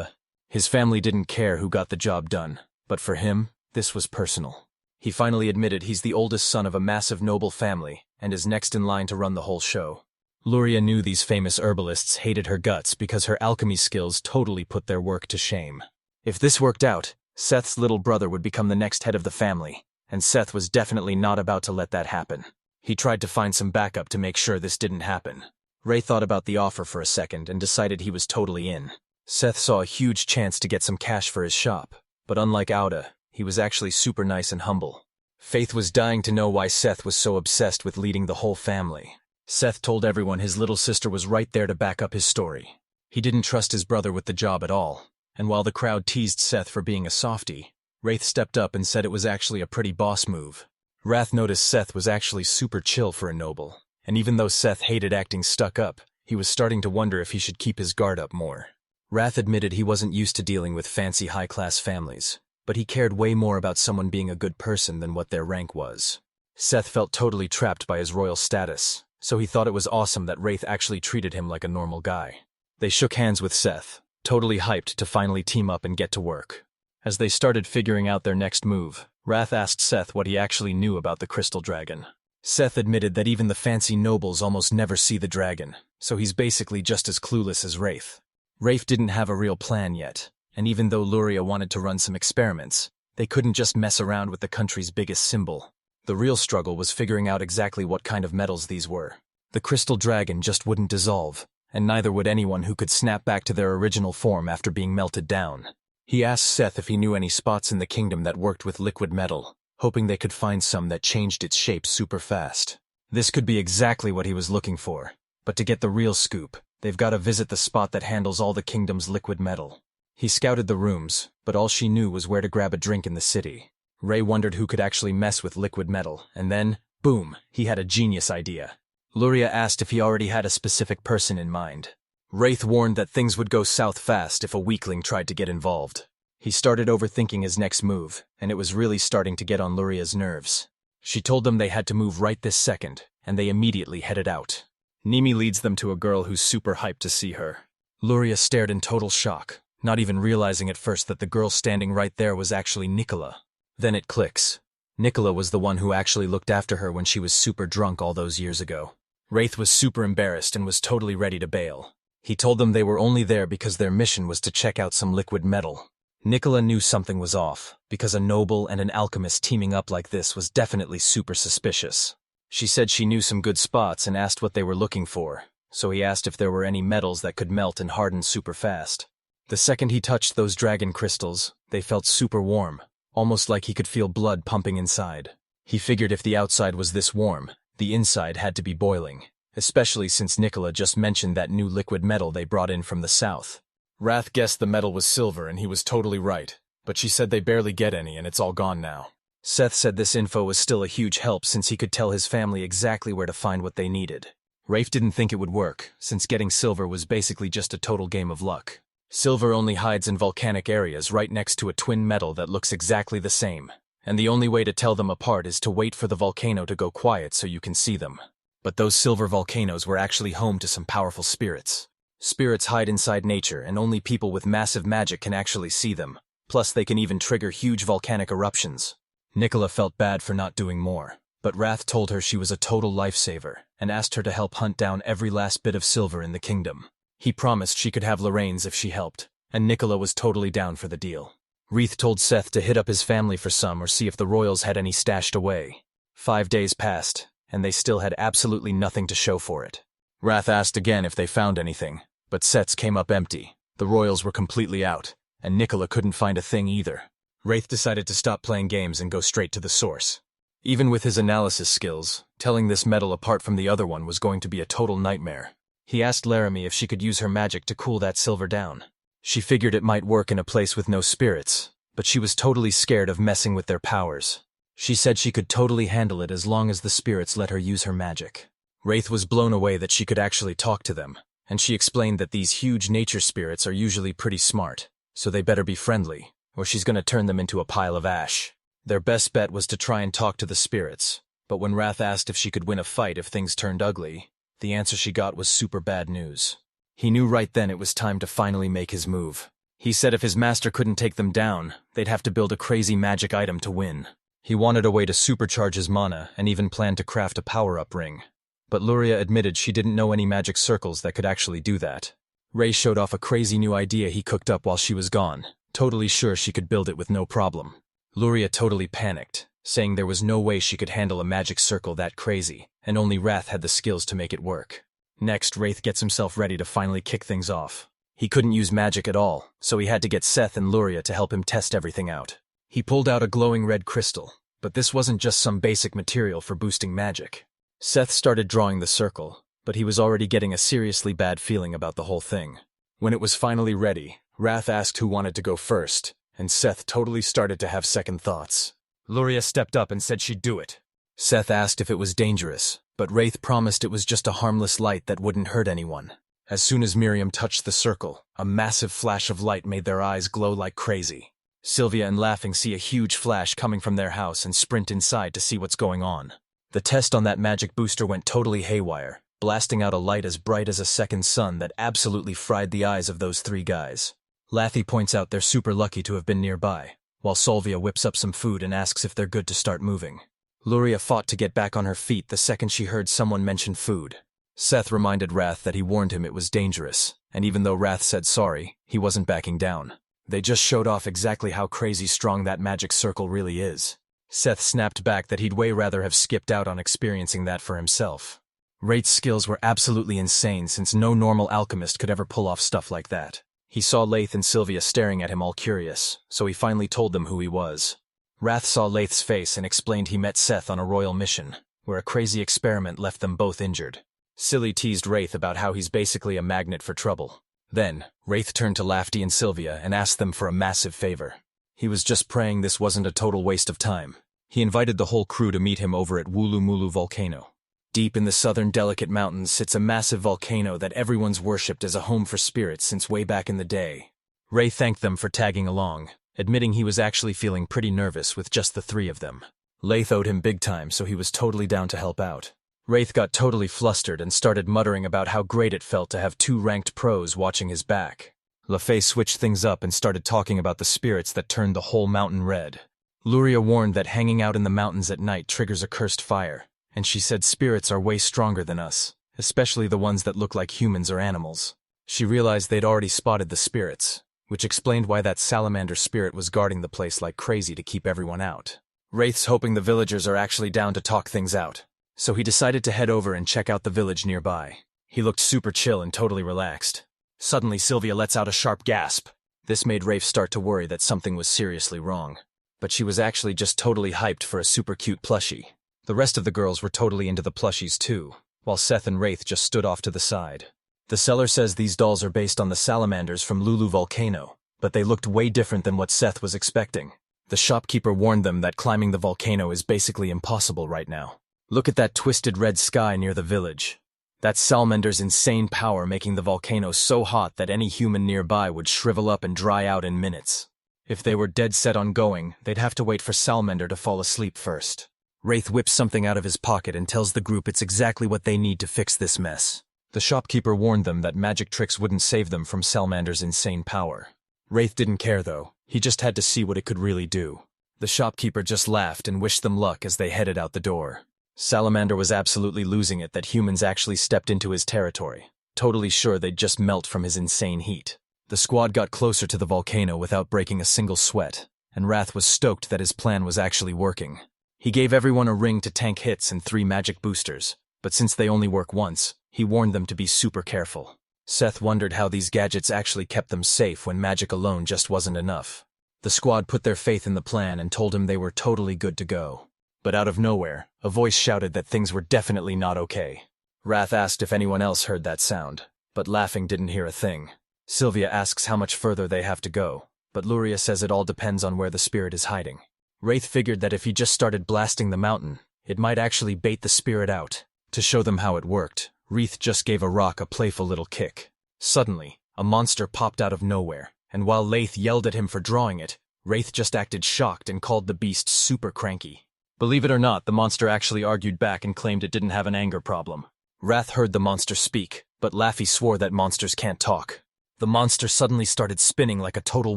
his family didn't care who got the job done, but for him, this was personal. He finally admitted he's the oldest son of a massive noble family, and is next in line to run the whole show. Luria knew these famous herbalists hated her guts because her alchemy skills totally put their work to shame. If this worked out, Seth's little brother would become the next head of the family, and Seth was definitely not about to let that happen. He tried to find some backup to make sure this didn't happen. Ray thought about the offer for a second and decided he was totally in. Seth saw a huge chance to get some cash for his shop, but unlike Auda, he was actually super nice and humble. Faith was dying to know why Seth was so obsessed with leading the whole family. Seth told everyone his little sister was right there to back up his story. He didn't trust his brother with the job at all, and while the crowd teased Seth for being a softie, Wraith stepped up and said it was actually a pretty boss move. Wrath noticed Seth was actually super chill for a noble, and even though Seth hated acting stuck up, he was starting to wonder if he should keep his guard up more. Wrath admitted he wasn't used to dealing with fancy high-class families, but he cared way more about someone being a good person than what their rank was. Seth felt totally trapped by his royal status, so he thought it was awesome that Wraith actually treated him like a normal guy. They shook hands with Seth, totally hyped to finally team up and get to work. As they started figuring out their next move, Wrath asked Seth what he actually knew about the crystal dragon. Seth admitted that even the fancy nobles almost never see the dragon, so he's basically just as clueless as Wraith. Wraith didn't have a real plan yet, and even though Luria wanted to run some experiments, they couldn't just mess around with the country's biggest symbol. The real struggle was figuring out exactly what kind of metals these were. The crystal dragon just wouldn't dissolve, and neither would anyone who could snap back to their original form after being melted down. He asked Seth if he knew any spots in the kingdom that worked with liquid metal, hoping they could find some that changed its shape super fast. This could be exactly what he was looking for, but to get the real scoop, they've got to visit the spot that handles all the kingdom's liquid metal. He scouted the rooms, but all she knew was where to grab a drink in the city. Ray wondered who could actually mess with liquid metal, and then, boom, he had a genius idea. Luria asked if he already had a specific person in mind. Wraith warned that things would go south fast if a weakling tried to get involved. He started overthinking his next move, and it was really starting to get on Luria's nerves. She told them they had to move right this second, and they immediately headed out. Nimi leads them to a girl who's super hyped to see her. Luria stared in total shock, not even realizing at first that the girl standing right there was actually Nicola. Then it clicks. Nicola was the one who actually looked after her when she was super drunk all those years ago. Wraith was super embarrassed and was totally ready to bail. He told them they were only there because their mission was to check out some liquid metal. Nicola knew something was off, because a noble and an alchemist teaming up like this was definitely super suspicious. She said she knew some good spots and asked what they were looking for, so he asked if there were any metals that could melt and harden super fast. The second he touched those dragon crystals, they felt super warm, almost like he could feel blood pumping inside. He figured if the outside was this warm, the inside had to be boiling, especially since Nicola just mentioned that new liquid metal they brought in from the south. Wrath guessed the metal was silver and he was totally right, but she said they barely get any and it's all gone now. Seth said this info was still a huge help since he could tell his family exactly where to find what they needed. Rafe didn't think it would work, since getting silver was basically just a total game of luck. Silver only hides in volcanic areas right next to a twin metal that looks exactly the same, and the only way to tell them apart is to wait for the volcano to go quiet so you can see them. But those silver volcanoes were actually home to some powerful spirits. Spirits hide inside nature, and only people with massive magic can actually see them. Plus, they can even trigger huge volcanic eruptions. Nicola felt bad for not doing more, but Wrath told her she was a total lifesaver, and asked her to help hunt down every last bit of silver in the kingdom. He promised she could have Lorraine's if she helped, and Nicola was totally down for the deal. Wreath told Seth to hit up his family for some or see if the royals had any stashed away. 5 days passed, and they still had absolutely nothing to show for it. Wrath asked again if they found anything, but Seth's came up empty. The royals were completely out, and Nicola couldn't find a thing either. Wraith decided to stop playing games and go straight to the source. Even with his analysis skills, telling this metal apart from the other one was going to be a total nightmare. He asked Laramie if she could use her magic to cool that silver down. She figured it might work in a place with no spirits, but she was totally scared of messing with their powers. She said she could totally handle it as long as the spirits let her use her magic. Wraith was blown away that she could actually talk to them, and she explained that these huge nature spirits are usually pretty smart, so they better be friendly, or she's gonna turn them into a pile of ash. Their best bet was to try and talk to the spirits, but when Wrath asked if she could win a fight if things turned ugly, the answer she got was super bad news. He knew right then it was time to finally make his move. He said if his master couldn't take them down, they'd have to build a crazy magic item to win. He wanted a way to supercharge his mana and even planned to craft a power-up ring. But Luria admitted she didn't know any magic circles that could actually do that. Ray showed off a crazy new idea he cooked up while she was gone, totally sure she could build it with no problem. Luria totally panicked, saying there was no way she could handle a magic circle that crazy, and only Wrath had the skills to make it work. Next, Wraith gets himself ready to finally kick things off. He couldn't use magic at all, so he had to get Seth and Luria to help him test everything out. He pulled out a glowing red crystal, but this wasn't just some basic material for boosting magic. Seth started drawing the circle, but he was already getting a seriously bad feeling about the whole thing. When it was finally ready, Wrath asked who wanted to go first, and Seth totally started to have second thoughts. Luria stepped up and said she'd do it. Seth asked if it was dangerous, but Wraith promised it was just a harmless light that wouldn't hurt anyone. As soon as Miriam touched the circle, a massive flash of light made their eyes glow like crazy. Sylvia and Laughing see a huge flash coming from their house and sprint inside to see what's going on. The test on that magic booster went totally haywire, blasting out a light as bright as a second sun that absolutely fried the eyes of those three guys. Laffy points out they're super lucky to have been nearby, while Sylvia whips up some food and asks if they're good to start moving. Luria fought to get back on her feet the second she heard someone mention food. Seth reminded Wrath that he warned him it was dangerous, and even though Wrath said sorry, he wasn't backing down. They just showed off exactly how crazy strong that magic circle really is. Seth snapped back that he'd way rather have skipped out on experiencing that for himself. Wraith's skills were absolutely insane since no normal alchemist could ever pull off stuff like that. He saw Lath and Sylvia staring at him all curious, so he finally told them who he was. Wrath saw Lath's face and explained he met Seth on a royal mission, where a crazy experiment left them both injured. Silly teased Wraith about how he's basically a magnet for trouble. Then, Wraith turned to Lafty and Sylvia and asked them for a massive favor. He was just praying this wasn't a total waste of time. He invited the whole crew to meet him over at Woolloomooloo Volcano. Deep in the southern Delicate Mountains sits a massive volcano that everyone's worshipped as a home for spirits since way back in the day. Ray thanked them for tagging along, admitting he was actually feeling pretty nervous with just the three of them. Lath owed him big time, so he was totally down to help out. Wraith got totally flustered and started muttering about how great it felt to have two ranked pros watching his back. LaFay switched things up and started talking about the spirits that turned the whole mountain red. Luria warned that hanging out in the mountains at night triggers a cursed fire, and she said spirits are way stronger than us, especially the ones that look like humans or animals. She realized they'd already spotted the spirits, which explained why that salamander spirit was guarding the place like crazy to keep everyone out. Wraith's hoping the villagers are actually down to talk things out, so he decided to head over and check out the village nearby. He looked super chill and totally relaxed. Suddenly, Sylvia lets out a sharp gasp. This made Rafe start to worry that something was seriously wrong. But she was actually just totally hyped for a super cute plushie. The rest of the girls were totally into the plushies too, while Seth and Wraith just stood off to the side. The seller says these dolls are based on the salamanders from Lulu Volcano, but they looked way different than what Seth was expecting. The shopkeeper warned them that climbing the volcano is basically impossible right now. Look at that twisted red sky near the village. That's Salamander's insane power making the volcano so hot that any human nearby would shrivel up and dry out in minutes. If they were dead set on going, they'd have to wait for Salamander to fall asleep first. Wraith whips something out of his pocket and tells the group it's exactly what they need to fix this mess. The shopkeeper warned them that magic tricks wouldn't save them from Salamander's insane power. Wraith didn't care though, he just had to see what it could really do. The shopkeeper just laughed and wished them luck as they headed out the door. Salamander was absolutely losing it that humans actually stepped into his territory, totally sure they'd just melt from his insane heat. The squad got closer to the volcano without breaking a single sweat, and Wrath was stoked that his plan was actually working. He gave everyone a ring to tank hits and 3 magic boosters, but since they only work once, he warned them to be super careful. Seth wondered how these gadgets actually kept them safe when magic alone just wasn't enough. The squad put their faith in the plan and told him they were totally good to go. But out of nowhere, a voice shouted that things were definitely not okay. Wrath asked if anyone else heard that sound, but Laughing didn't hear a thing. Sylvia asks how much further they have to go, but Luria says it all depends on where the spirit is hiding. Wraith figured that if he just started blasting the mountain, it might actually bait the spirit out. To show them how it worked, Wraith just gave a rock a playful little kick. Suddenly, a monster popped out of nowhere, and while Lath yelled at him for drawing it, Wraith just acted shocked and called the beast super cranky. Believe it or not, the monster actually argued back and claimed it didn't have an anger problem. Wrath heard the monster speak, but Laffy swore that monsters can't talk. The monster suddenly started spinning like a total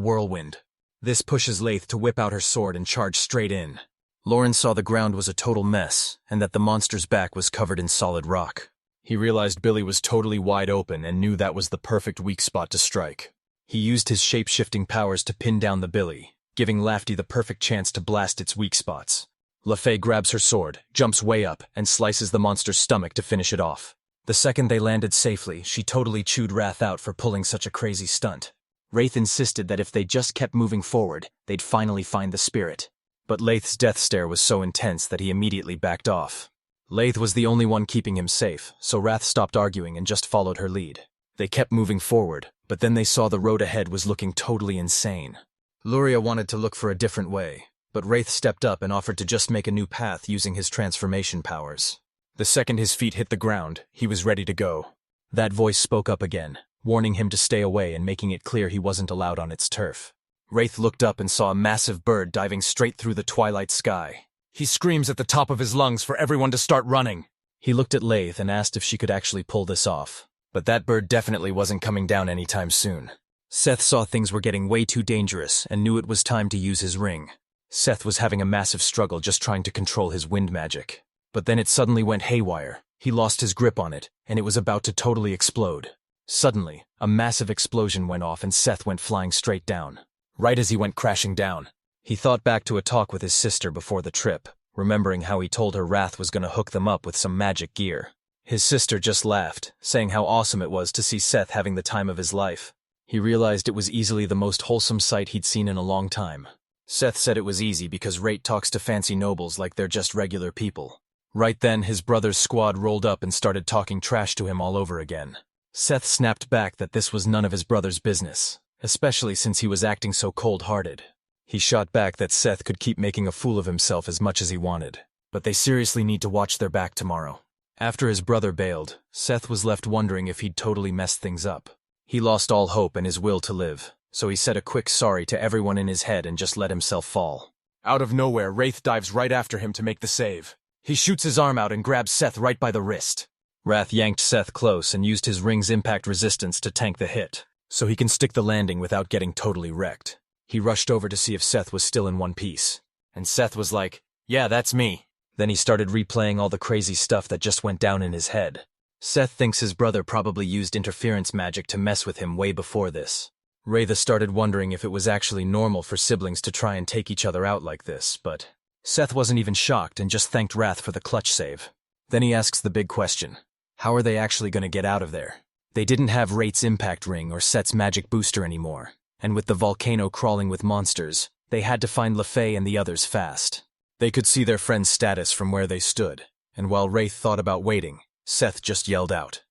whirlwind. This pushes Lath to whip out her sword and charge straight in. Lauren saw the ground was a total mess, and that the monster's back was covered in solid rock. He realized Billy was totally wide open and knew that was the perfect weak spot to strike. He used his shape-shifting powers to pin down the Billy, giving Lafty the perfect chance to blast its weak spots. LaFay grabs her sword, jumps way up, and slices the monster's stomach to finish it off. The second they landed safely, she totally chewed Wrath out for pulling such a crazy stunt. Wraith insisted that if they just kept moving forward, they'd finally find the spirit. But Lath's death stare was so intense that he immediately backed off. Lath was the only one keeping him safe, so Wrath stopped arguing and just followed her lead. They kept moving forward, but then they saw the road ahead was looking totally insane. Luria wanted to look for a different way, but Wraith stepped up and offered to just make a new path using his transformation powers. The second his feet hit the ground, he was ready to go. That voice spoke up again, warning him to stay away and making it clear he wasn't allowed on its turf. Wraith looked up and saw a massive bird diving straight through the twilight sky. He screams at the top of his lungs for everyone to start running. He looked at Lathe and asked if she could actually pull this off. But that bird definitely wasn't coming down anytime soon. Seth saw things were getting way too dangerous and knew it was time to use his ring. Seth was having a massive struggle just trying to control his wind magic. But then it suddenly went haywire. He lost his grip on it, and it was about to totally explode. Suddenly, a massive explosion went off and Seth went flying straight down. Right as he went crashing down, he thought back to a talk with his sister before the trip, remembering how he told her Wrath was going to hook them up with some magic gear. His sister just laughed, saying how awesome it was to see Seth having the time of his life. He realized it was easily the most wholesome sight he'd seen in a long time. Seth said it was easy because Rate talks to fancy nobles like they're just regular people. Right then, his brother's squad rolled up and started talking trash to him all over again. Seth snapped back that this was none of his brother's business, especially since he was acting so cold-hearted. He shot back that Seth could keep making a fool of himself as much as he wanted, but they seriously need to watch their back tomorrow. After his brother bailed, Seth was left wondering if he'd totally messed things up. He lost all hope and his will to live, so he said a quick sorry to everyone in his head and just let himself fall. Out of nowhere, Wraith dives right after him to make the save. He shoots his arm out and grabs Seth right by the wrist. Wrath yanked Seth close and used his ring's impact resistance to tank the hit, so he can stick the landing without getting totally wrecked. He rushed over to see if Seth was still in one piece. And Seth was like, "Yeah, that's me." Then he started replaying all the crazy stuff that just went down in his head. Seth thinks his brother probably used interference magic to mess with him way before this. Wraith started wondering if it was actually normal for siblings to try and take each other out like this, but Seth wasn't even shocked and just thanked Wrath for the clutch save. Then he asks the big question. How are they actually going to get out of there? They didn't have Wraith's impact ring or Set's magic booster anymore, and with the volcano crawling with monsters, they had to find LaFay and the others fast. They could see their friend's status from where they stood, and while Wraith thought about waiting, Seth just yelled out,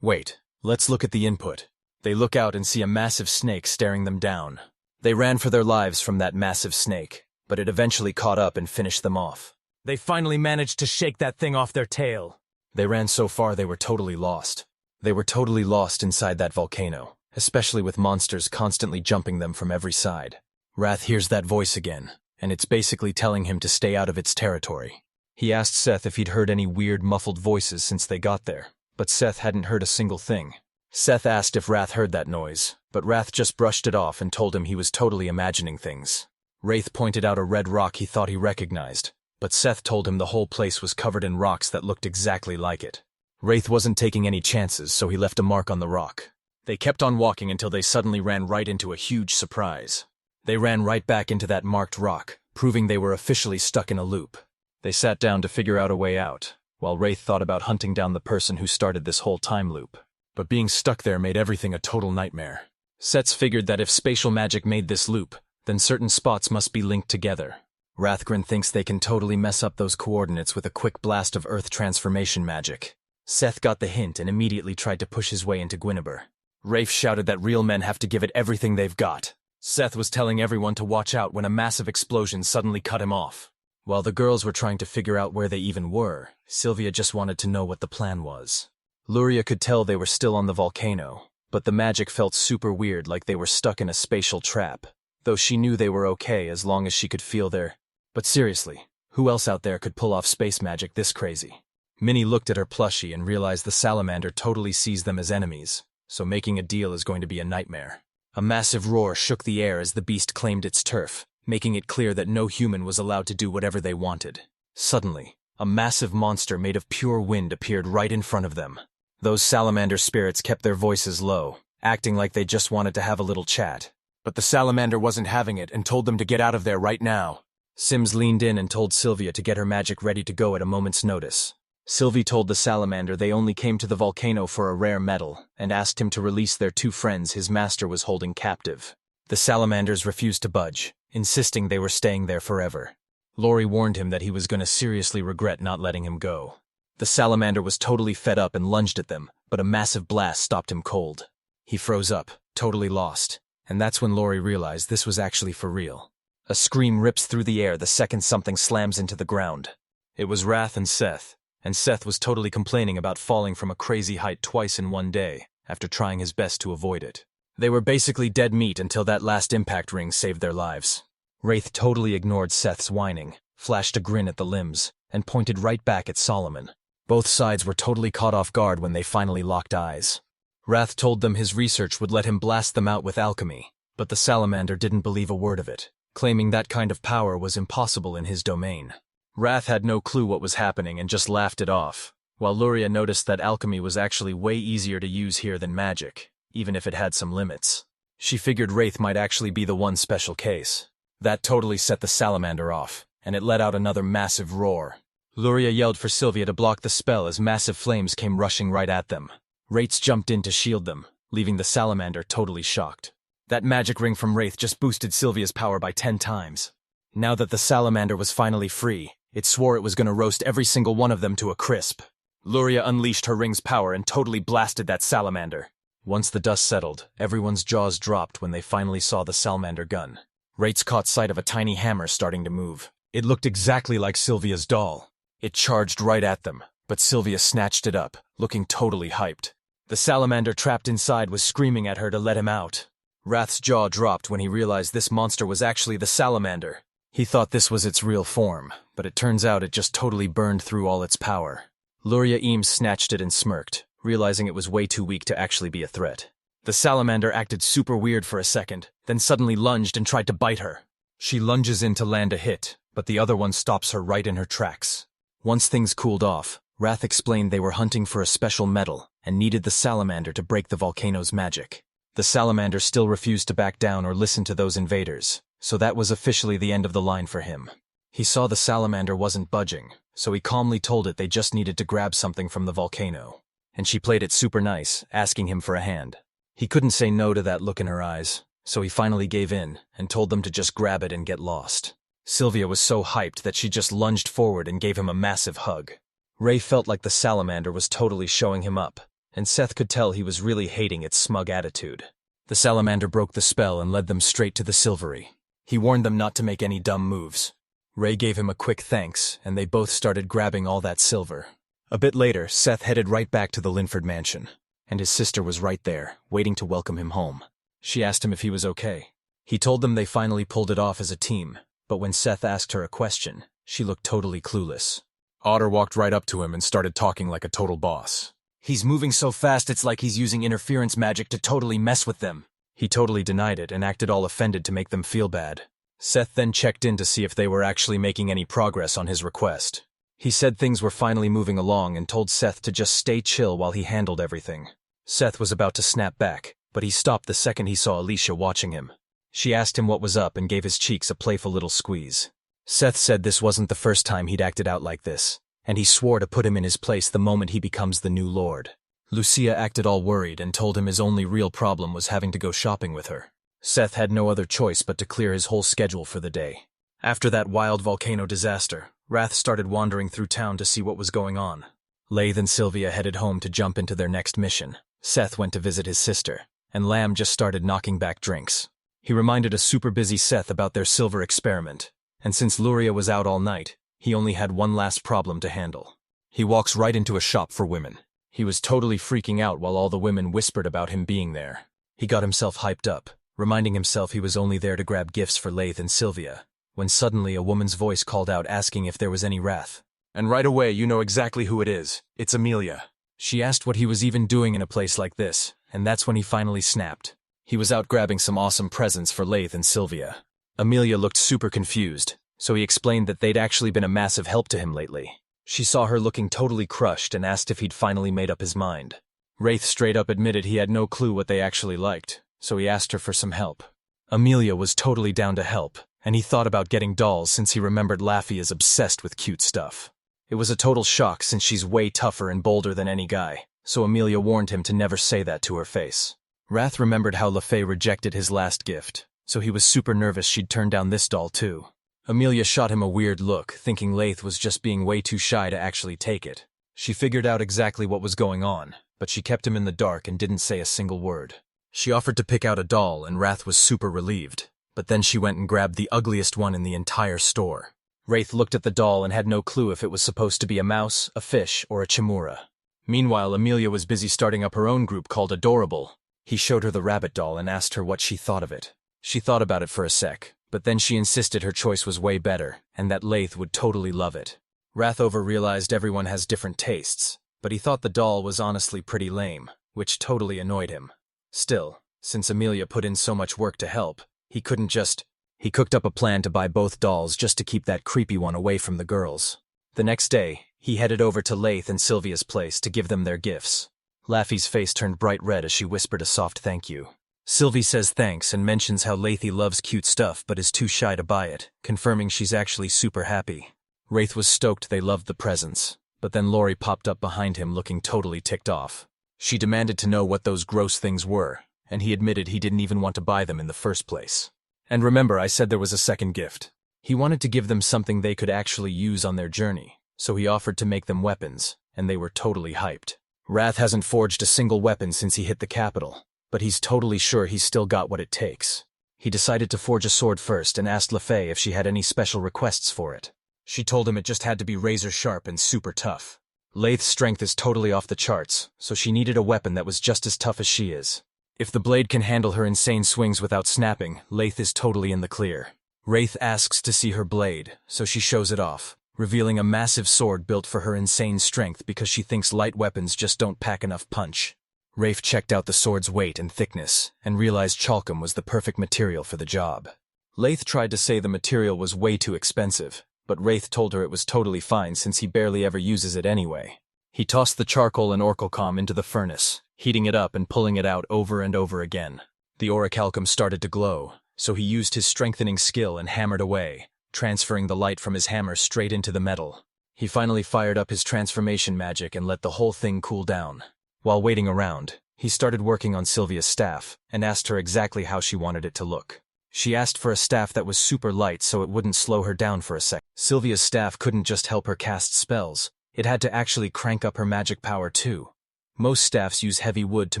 "Wait, let's look at the input." They look out and see a massive snake staring them down. They ran for their lives from that massive snake, but it eventually caught up and finished them off. They finally managed to shake that thing off their tail. They ran so far they were totally lost. They were totally lost inside that volcano, especially with monsters constantly jumping them from every side. Wrath hears that voice again, and it's basically telling him to stay out of its territory. He asked Seth if he'd heard any weird muffled voices since they got there, but Seth hadn't heard a single thing. Seth asked if Wrath heard that noise, but Wrath just brushed it off and told him he was totally imagining things. Wraith pointed out a red rock he thought he recognized, but Seth told him the whole place was covered in rocks that looked exactly like it. Wraith wasn't taking any chances, so he left a mark on the rock. They kept on walking until they suddenly ran right into a huge surprise. They ran right back into that marked rock, proving they were officially stuck in a loop. They sat down to figure out a way out, while Wraith thought about hunting down the person who started this whole time loop. But being stuck there made everything a total nightmare. Sets figured that if spatial magic made this loop, then certain spots must be linked together. Rathgren thinks they can totally mess up those coordinates with a quick blast of earth transformation magic. Seth got the hint and immediately tried to push his way into Gwynneber. Rafe shouted that real men have to give it everything they've got. Seth was telling everyone to watch out when a massive explosion suddenly cut him off. While the girls were trying to figure out where they even were, Sylvia just wanted to know what the plan was. Luria could tell they were still on the volcano, but the magic felt super weird, like they were stuck in a spatial trap, though she knew they were okay as long as she could feel their... But seriously, who else out there could pull off space magic this crazy? Minnie looked at her plushie and realized the salamander totally sees them as enemies, so making a deal is going to be a nightmare. A massive roar shook the air as the beast claimed its turf, making it clear that no human was allowed to do whatever they wanted. Suddenly, a massive monster made of pure wind appeared right in front of them. Those salamander spirits kept their voices low, acting like they just wanted to have a little chat. But the salamander wasn't having it and told them to get out of there right now. Sims leaned in and told Sylvia to get her magic ready to go at a moment's notice. Sylvie told the salamander they only came to the volcano for a rare metal and asked him to release their two friends his master was holding captive. The salamanders refused to budge, insisting they were staying there forever. Lori warned him that he was going to seriously regret not letting him go. The salamander was totally fed up and lunged at them, but a massive blast stopped him cold. He froze up, totally lost, and that's when Lori realized this was actually for real. A scream rips through the air the second something slams into the ground. It was Wrath and Seth was totally complaining about falling from a crazy height twice in one day after trying his best to avoid it. They were basically dead meat until that last impact ring saved their lives. Wraith totally ignored Seth's whining, flashed a grin at the limbs, and pointed right back at Solomon. Both sides were totally caught off guard when they finally locked eyes. Wrath told them his research would let him blast them out with alchemy, but the salamander didn't believe a word of it, claiming that kind of power was impossible in his domain. Wrath had no clue what was happening and just laughed it off, while Luria noticed that alchemy was actually way easier to use here than magic, even if it had some limits. She figured Wraith might actually be the one special case. That totally set the salamander off, and it let out another massive roar. Luria yelled for Sylvia to block the spell as massive flames came rushing right at them. Wraiths jumped in to shield them, leaving the salamander totally shocked. That magic ring from Wraith just boosted Sylvia's power by 10 times. Now that the salamander was finally free, it swore it was going to roast every single one of them to a crisp. Luria unleashed her ring's power and totally blasted that salamander. Once the dust settled, everyone's jaws dropped when they finally saw the salamander gun. Wraiths caught sight of a tiny hammer starting to move. It looked exactly like Sylvia's doll. It charged right at them, but Sylvia snatched it up, looking totally hyped. The salamander trapped inside was screaming at her to let him out. Wrath's jaw dropped when he realized this monster was actually the salamander. He thought this was its real form, but it turns out it just totally burned through all its power. Luria Eames snatched it and smirked, realizing it was way too weak to actually be a threat. The salamander acted super weird for a second, then suddenly lunged and tried to bite her. She lunges in to land a hit, but the other one stops her right in her tracks. Once things cooled off, Wrath explained they were hunting for a special metal and needed the salamander to break the volcano's magic. The salamander still refused to back down or listen to those invaders, so that was officially the end of the line for him. He saw the salamander wasn't budging, so he calmly told it they just needed to grab something from the volcano. And she played it super nice, asking him for a hand. He couldn't say no to that look in her eyes, so he finally gave in and told them to just grab it and get lost. Sylvia was so hyped that she just lunged forward and gave him a massive hug. Ray felt like the salamander was totally showing him up, and Seth could tell he was really hating its smug attitude. The salamander broke the spell and led them straight to the silvery. He warned them not to make any dumb moves. Ray gave him a quick thanks, and they both started grabbing all that silver. A bit later, Seth headed right back to the Linford mansion, and his sister was right there, waiting to welcome him home. She asked him if he was okay. He told them they finally pulled it off as a team, but when Seth asked her a question, she looked totally clueless. Otter walked right up to him and started talking like a total boss. He's moving so fast it's like he's using interference magic to totally mess with them. He totally denied it and acted all offended to make them feel bad. Seth then checked in to see if they were actually making any progress on his request. He said things were finally moving along and told Seth to just stay chill while he handled everything. Seth was about to snap back, but he stopped the second he saw Alicia watching him. She asked him what was up and gave his cheeks a playful little squeeze. Seth said this wasn't the first time he'd acted out like this, and he swore to put him in his place the moment he becomes the new lord. Lucia acted all worried and told him his only real problem was having to go shopping with her. Seth had no other choice but to clear his whole schedule for the day. After that wild volcano disaster, Wrath started wandering through town to see what was going on. Laith and Sylvia headed home to jump into their next mission. Seth went to visit his sister, and Lamb just started knocking back drinks. He reminded a super busy Seth about their silver experiment, and since Luria was out all night, he only had one last problem to handle. He walks right into a shop for women. He was totally freaking out while all the women whispered about him being there. He got himself hyped up, reminding himself he was only there to grab gifts for Laith and Sylvia, when suddenly a woman's voice called out asking if there was any wrath. And right away you know exactly who it is. It's Amelia. She asked what he was even doing in a place like this, and that's when he finally snapped. He was out grabbing some awesome presents for Laith and Sylvia. Amelia looked super confused, so he explained that they'd actually been a massive help to him lately. She saw her looking totally crushed and asked if he'd finally made up his mind. Wraith straight up admitted he had no clue what they actually liked, so he asked her for some help. Amelia was totally down to help, and he thought about getting dolls since he remembered Laffy is obsessed with cute stuff. It was a total shock since she's way tougher and bolder than any guy, so Amelia warned him to never say that to her face. Wrath remembered how LaFay rejected his last gift, so he was super nervous she'd turn down this doll too. Amelia shot him a weird look, thinking Laith was just being way too shy to actually take it. She figured out exactly what was going on, but she kept him in the dark and didn't say a single word. She offered to pick out a doll and Wrath was super relieved, but then she went and grabbed the ugliest one in the entire store. Wraith looked at the doll and had no clue if it was supposed to be a mouse, a fish, or a chimera. Meanwhile, Amelia was busy starting up her own group called Adorable. He showed her the rabbit doll and asked her what she thought of it. She thought about it for a sec, but then she insisted her choice was way better, and that Laith would totally love it. Rathover realized everyone has different tastes, but he thought the doll was honestly pretty lame, which totally annoyed him. Still, since Amelia put in so much work to help, he couldn't just... He cooked up a plan to buy both dolls just to keep that creepy one away from the girls. The next day, he headed over to Laith and Sylvia's place to give them their gifts. Laffy's face turned bright red as she whispered a soft thank you. Sylvie says thanks and mentions how Laithy loves cute stuff but is too shy to buy it, confirming she's actually super happy. Wraith was stoked they loved the presents, but then Lori popped up behind him looking totally ticked off. She demanded to know what those gross things were, and he admitted he didn't even want to buy them in the first place. And remember, I said there was a second gift. He wanted to give them something they could actually use on their journey, so he offered to make them weapons, and they were totally hyped. Wrath hasn't forged a single weapon since he hit the capital, but he's totally sure he's still got what it takes. He decided to forge a sword first and asked LaFay if she had any special requests for it. She told him it just had to be razor sharp and super tough. Laith's strength is totally off the charts, so she needed a weapon that was just as tough as she is. If the blade can handle her insane swings without snapping, Laith is totally in the clear. Wraith asks to see her blade, so she shows it off, revealing a massive sword built for her insane strength because she thinks light weapons just don't pack enough punch. Wraith checked out the sword's weight and thickness, and realized chalcum was the perfect material for the job. Laith tried to say the material was way too expensive, but Wraith told her it was totally fine since he barely ever uses it anyway. He tossed the charcoal and orichalcum into the furnace, heating it up and pulling it out over and over again. The orichalcum started to glow, so he used his strengthening skill and hammered away, transferring the light from his hammer straight into the metal. He finally fired up his transformation magic and let the whole thing cool down. While waiting around, he started working on Sylvia's staff and asked her exactly how she wanted it to look. She asked for a staff that was super light so it wouldn't slow her down for a sec. Sylvia's staff couldn't just help her cast spells, it had to actually crank up her magic power too. Most staffs use heavy wood to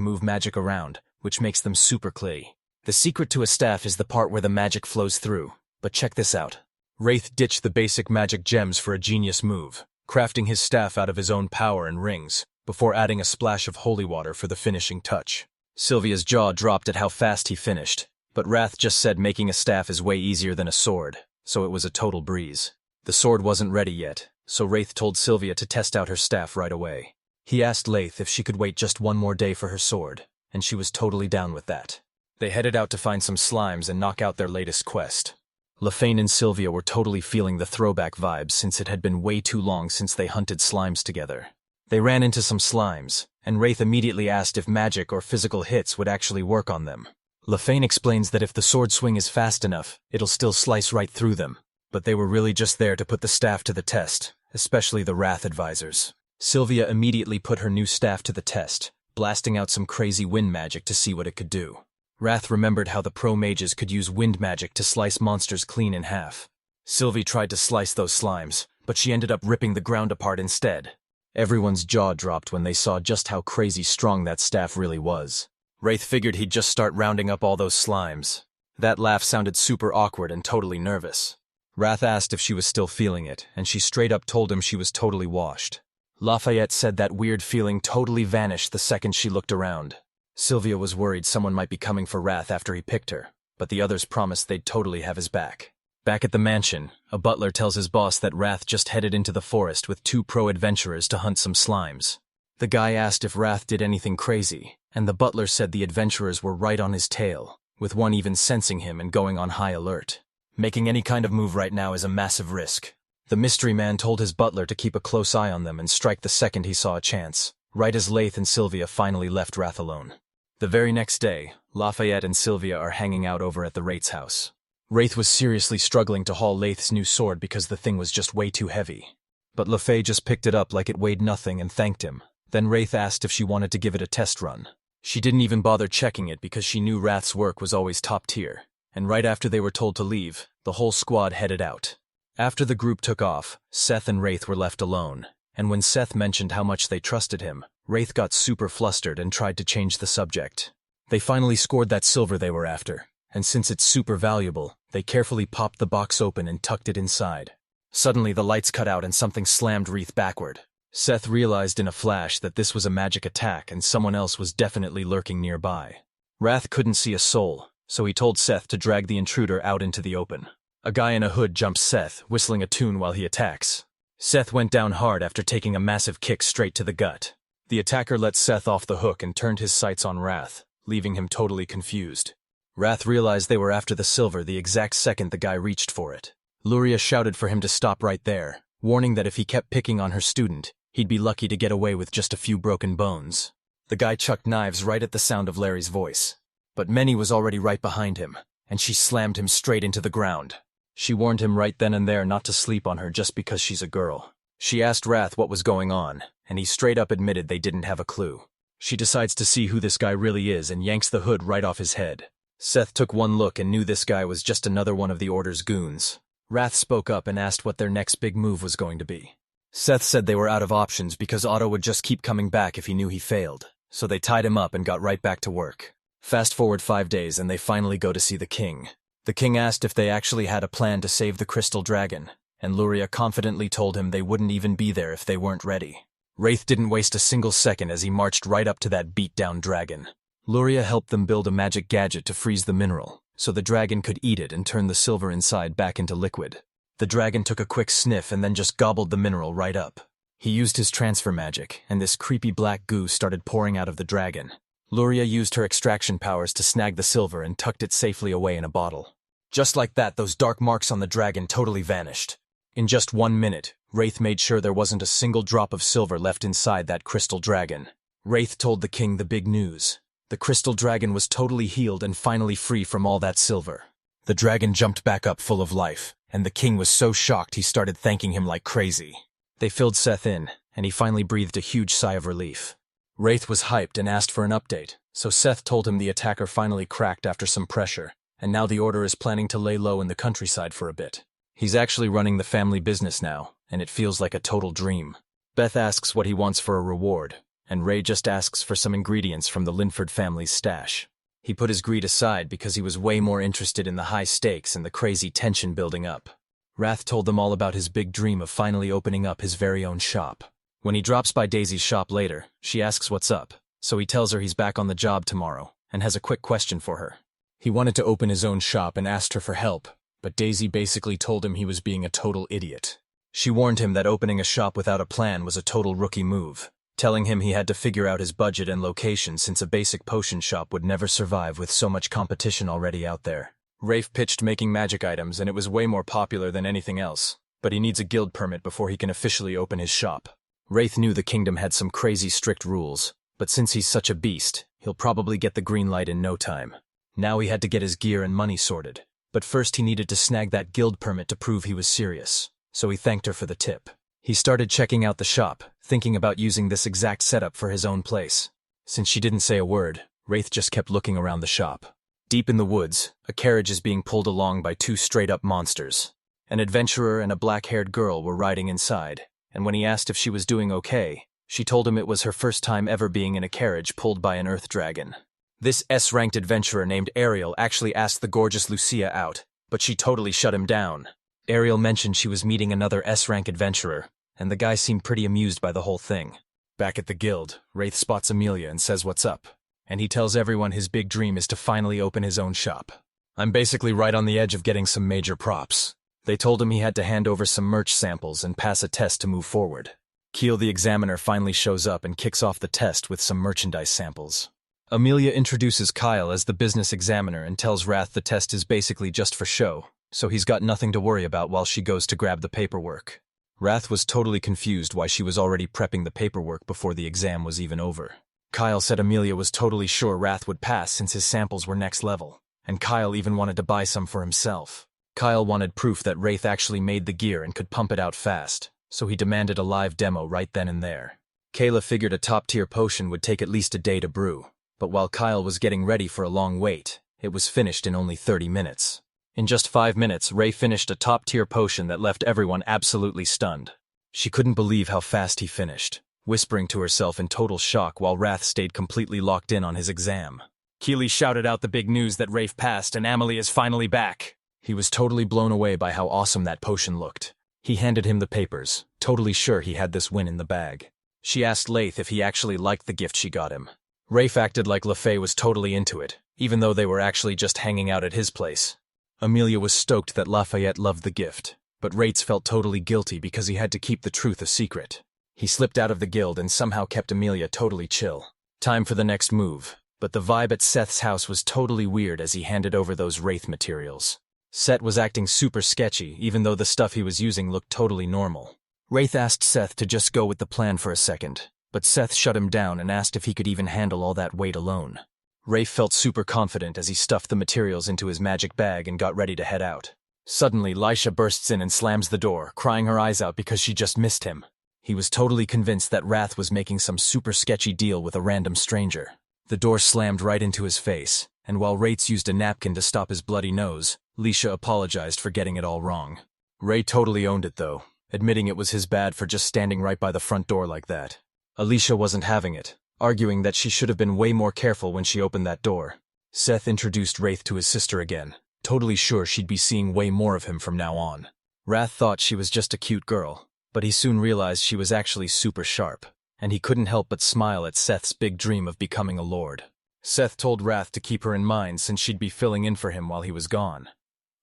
move magic around, which makes them super clayey. The secret to a staff is the part where the magic flows through, but check this out. Wraith ditched the basic magic gems for a genius move, crafting his staff out of his own power and rings, before adding a splash of holy water for the finishing touch. Sylvia's jaw dropped at how fast he finished, but Wrath just said making a staff is way easier than a sword, so it was a total breeze. The sword wasn't ready yet, so Wraith told Sylvia to test out her staff right away. He asked Laith if she could wait just one more day for her sword, and she was totally down with that. They headed out to find some slimes and knock out their latest quest. Lafane and Sylvia were totally feeling the throwback vibes since it had been way too long since they hunted slimes together. They ran into some slimes, and Wraith immediately asked if magic or physical hits would actually work on them. Lafane explains that if the sword swing is fast enough, it'll still slice right through them, but they were really just there to put the staff to the test, especially the Wrath advisors. Sylvia immediately put her new staff to the test, blasting out some crazy wind magic to see what it could do. Wrath remembered how the pro mages could use wind magic to slice monsters clean in half. Sylvie tried to slice those slimes, but she ended up ripping the ground apart instead. Everyone's jaw dropped when they saw just how crazy strong that staff really was. Wraith figured he'd just start rounding up all those slimes. That laugh sounded super awkward and totally nervous. Wrath asked if she was still feeling it, and she straight up told him she was totally washed. Lafayette said that weird feeling totally vanished the second she looked around. Sylvia was worried someone might be coming for Wrath after he picked her, but the others promised they'd totally have his back. Back at the mansion, a butler tells his boss that Wrath just headed into the forest with 2 pro-adventurers to hunt some slimes. The guy asked if Wrath did anything crazy, and the butler said the adventurers were right on his tail, with one even sensing him and going on high alert. Making any kind of move right now is a massive risk. The mystery man told his butler to keep a close eye on them and strike the second he saw a chance, right as Laith and Sylvia finally left Wrath alone. The very next day, Lafayette and Sylvia are hanging out over at the Wraith's house. Wraith was seriously struggling to haul Laith's new sword because the thing was just way too heavy. But LaFay just picked it up like it weighed nothing and thanked him. Then Wraith asked if she wanted to give it a test run. She didn't even bother checking it because she knew Wrath's work was always top tier. And right after they were told to leave, the whole squad headed out. After the group took off, Seth and Wraith were left alone. And when Seth mentioned how much they trusted him, Wraith got super flustered and tried to change the subject. They finally scored that silver they were after, and since it's super valuable, they carefully popped the box open and tucked it inside. Suddenly the lights cut out and something slammed Wraith backward. Seth realized in a flash that this was a magic attack and someone else was definitely lurking nearby. Wrath couldn't see a soul, so he told Seth to drag the intruder out into the open. A guy in a hood jumps Seth, whistling a tune while he attacks. Seth went down hard after taking a massive kick straight to the gut. The attacker let Seth off the hook and turned his sights on Wrath, leaving him totally confused. Wrath realized they were after the silver the exact second the guy reached for it. Luria shouted for him to stop right there, warning that if he kept picking on her student, he'd be lucky to get away with just a few broken bones. The guy chucked knives right at the sound of Larry's voice. But Minnie was already right behind him, and she slammed him straight into the ground. She warned him right then and there not to sleep on her just because she's a girl. She asked Wrath what was going on, and he straight up admitted they didn't have a clue. She decides to see who this guy really is and yanks the hood right off his head. Seth took one look and knew this guy was just another one of the Order's goons. Wrath spoke up and asked what their next big move was going to be. Seth said they were out of options because Otto would just keep coming back if he knew he failed, so they tied him up and got right back to work. Fast forward 5 days and they finally go to see the king. The king asked if they actually had a plan to save the crystal dragon, and Luria confidently told him they wouldn't even be there if they weren't ready. Wraith didn't waste a single second as he marched right up to that beat-down dragon. Luria helped them build a magic gadget to freeze the mineral, so the dragon could eat it and turn the silver inside back into liquid. The dragon took a quick sniff and then just gobbled the mineral right up. He used his transfer magic, and this creepy black goo started pouring out of the dragon. Luria used her extraction powers to snag the silver and tucked it safely away in a bottle. Just like that, those dark marks on the dragon totally vanished. In just 1 minute, Wraith made sure there wasn't a single drop of silver left inside that crystal dragon. Wraith told the king the big news. The crystal dragon was totally healed and finally free from all that silver. The dragon jumped back up full of life, and the king was so shocked he started thanking him like crazy. They filled Seth in, and he finally breathed a huge sigh of relief. Wraith was hyped and asked for an update, so Seth told him the attacker finally cracked after some pressure, and now the Order is planning to lay low in the countryside for a bit. He's actually running the family business now, and it feels like a total dream. Beth asks what he wants for a reward, and Ray just asks for some ingredients from the Linford family's stash. He put his greed aside because he was way more interested in the high stakes and the crazy tension building up. Wrath told them all about his big dream of finally opening up his very own shop. When he drops by Daisy's shop later, she asks what's up, so he tells her he's back on the job tomorrow, and has a quick question for her. He wanted to open his own shop and asked her for help, but Daisy basically told him he was being a total idiot. She warned him that opening a shop without a plan was a total rookie move, telling him he had to figure out his budget and location since a basic potion shop would never survive with so much competition already out there. Rafe pitched making magic items and it was way more popular than anything else, but he needs a guild permit before he can officially open his shop. Wraith knew the kingdom had some crazy strict rules, but since he's such a beast, he'll probably get the green light in no time. Now he had to get his gear and money sorted, but first he needed to snag that guild permit to prove he was serious, so he thanked her for the tip. He started checking out the shop, thinking about using this exact setup for his own place. Since she didn't say a word, Wraith just kept looking around the shop. Deep in the woods, a carriage is being pulled along by two straight-up monsters. An adventurer and a black-haired girl were riding inside, and when he asked if she was doing okay, she told him it was her first time ever being in a carriage pulled by an earth dragon. This S-ranked adventurer named Ariel actually asked the gorgeous Lucia out, but she totally shut him down. Ariel mentioned she was meeting another S-rank adventurer, and the guy seemed pretty amused by the whole thing. Back at the guild, Wraith spots Amelia and says what's up, and he tells everyone his big dream is to finally open his own shop. I'm basically right on the edge of getting some major props. They told him he had to hand over some merch samples and pass a test to move forward. Keel the examiner finally shows up and kicks off the test with some merchandise samples. Amelia introduces Kyle as the business examiner and tells Wrath the test is basically just for show, so he's got nothing to worry about while she goes to grab the paperwork. Wrath was totally confused why she was already prepping the paperwork before the exam was even over. Kyle said Amelia was totally sure Wrath would pass since his samples were next level, and Kyle even wanted to buy some for himself. Kyle wanted proof that Wraith actually made the gear and could pump it out fast, so he demanded a live demo right then and there. Kayla figured a top-tier potion would take at least a day to brew, but while Kyle was getting ready for a long wait, it was finished in only 30 minutes. In just 5 minutes, Ray finished a top-tier potion that left everyone absolutely stunned. She couldn't believe how fast he finished, whispering to herself in total shock while Wrath stayed completely locked in on his exam. Keeley shouted out the big news that Rafe passed and Amelie is finally back. He was totally blown away by how awesome that potion looked. He handed him the papers, totally sure he had this win in the bag. She asked Laith if he actually liked the gift she got him. Rafe acted like LaFay was totally into it, even though they were actually just hanging out at his place. Amelia was stoked that Lafayette loved the gift, but Rates felt totally guilty because he had to keep the truth a secret. He slipped out of the guild and somehow kept Amelia totally chill. Time for the next move, but the vibe at Seth's house was totally weird as he handed over those wraith materials. Seth was acting super sketchy, even though the stuff he was using looked totally normal. Wraith asked Seth to just go with the plan for a second, but Seth shut him down and asked if he could even handle all that weight alone. Rafe felt super confident as he stuffed the materials into his magic bag and got ready to head out. Suddenly, Lisha bursts in and slams the door, crying her eyes out because she just missed him. He was totally convinced that Wrath was making some super sketchy deal with a random stranger. The door slammed right into his face, and while Rates used a napkin to stop his bloody nose, Lisha apologized for getting it all wrong. Ray totally owned it though, admitting it was his bad for just standing right by the front door like that. Alicia wasn't having it, arguing that she should have been way more careful when she opened that door. Seth introduced Wraith to his sister again, totally sure she'd be seeing way more of him from now on. Wrath thought she was just a cute girl, but he soon realized she was actually super sharp, and he couldn't help but smile at Seth's big dream of becoming a lord. Seth told Wrath to keep her in mind since she'd be filling in for him while he was gone.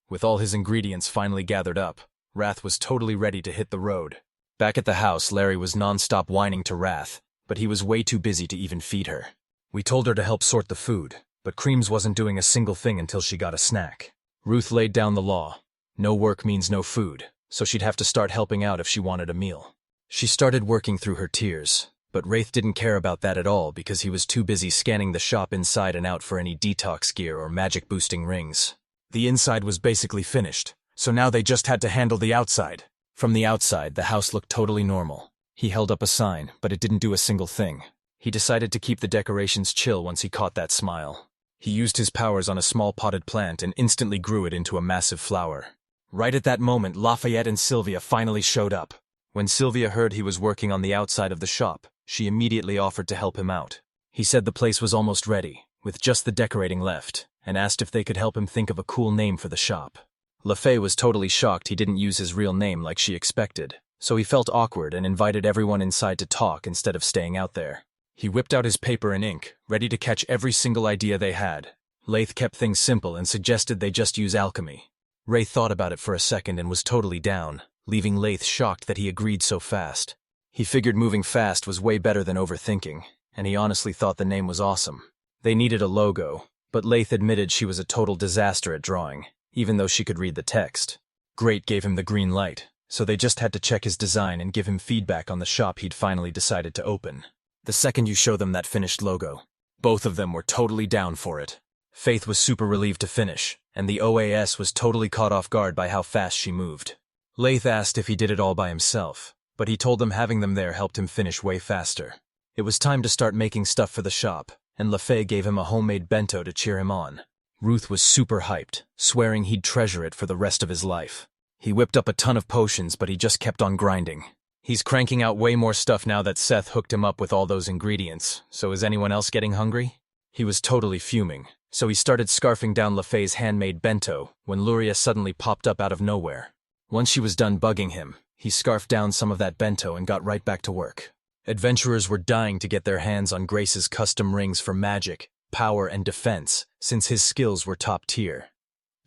With all his ingredients finally gathered up, Wrath was totally ready to hit the road. Back at the house, Larry was non-stop whining to Wrath, but he was way too busy to even feed her. We told her to help sort the food, but Creams wasn't doing a single thing until she got a snack. Ruth laid down the law. No work means no food, so she'd have to start helping out if she wanted a meal. She started working through her tears, but Wraith didn't care about that at all because he was too busy scanning the shop inside and out for any detox gear or magic-boosting rings. The inside was basically finished, so now they just had to handle the outside. From the outside, the house looked totally normal. He held up a sign, but it didn't do a single thing. He decided to keep the decorations chill once he caught that smile. He used his powers on a small potted plant and instantly grew it into a massive flower. Right at that moment, Lafayette and Sylvia finally showed up. When Sylvia heard he was working on the outside of the shop, she immediately offered to help him out. He said the place was almost ready, with just the decorating left, and asked if they could help him think of a cool name for the shop. LaFay was totally shocked he didn't use his real name like she expected, so he felt awkward and invited everyone inside to talk instead of staying out there. He whipped out his paper and ink, ready to catch every single idea they had. Lath kept things simple and suggested they just use alchemy. Ray thought about it for a second and was totally down, leaving Lath shocked that he agreed so fast. He figured moving fast was way better than overthinking, and he honestly thought the name was awesome. They needed a logo, but Lath admitted she was a total disaster at drawing, even though she could read the text. Great gave him the green light, so they just had to check his design and give him feedback on the shop he'd finally decided to open. The second you show them that finished logo, both of them were totally down for it. Faith was super relieved to finish, and the OAS was totally caught off guard by how fast she moved. Lath asked if he did it all by himself, but he told them having them there helped him finish way faster. It was time to start making stuff for the shop, and LaFay gave him a homemade bento to cheer him on. Ruth was super hyped, swearing he'd treasure it for the rest of his life. He whipped up a ton of potions, but he just kept on grinding. He's cranking out way more stuff now that Seth hooked him up with all those ingredients, so is anyone else getting hungry? He was totally fuming, so he started scarfing down LaFay's handmade bento when Luria suddenly popped up out of nowhere. Once she was done bugging him, he scarfed down some of that bento and got right back to work. Adventurers were dying to get their hands on Grace's custom rings for magic, power, and defense, since his skills were top tier.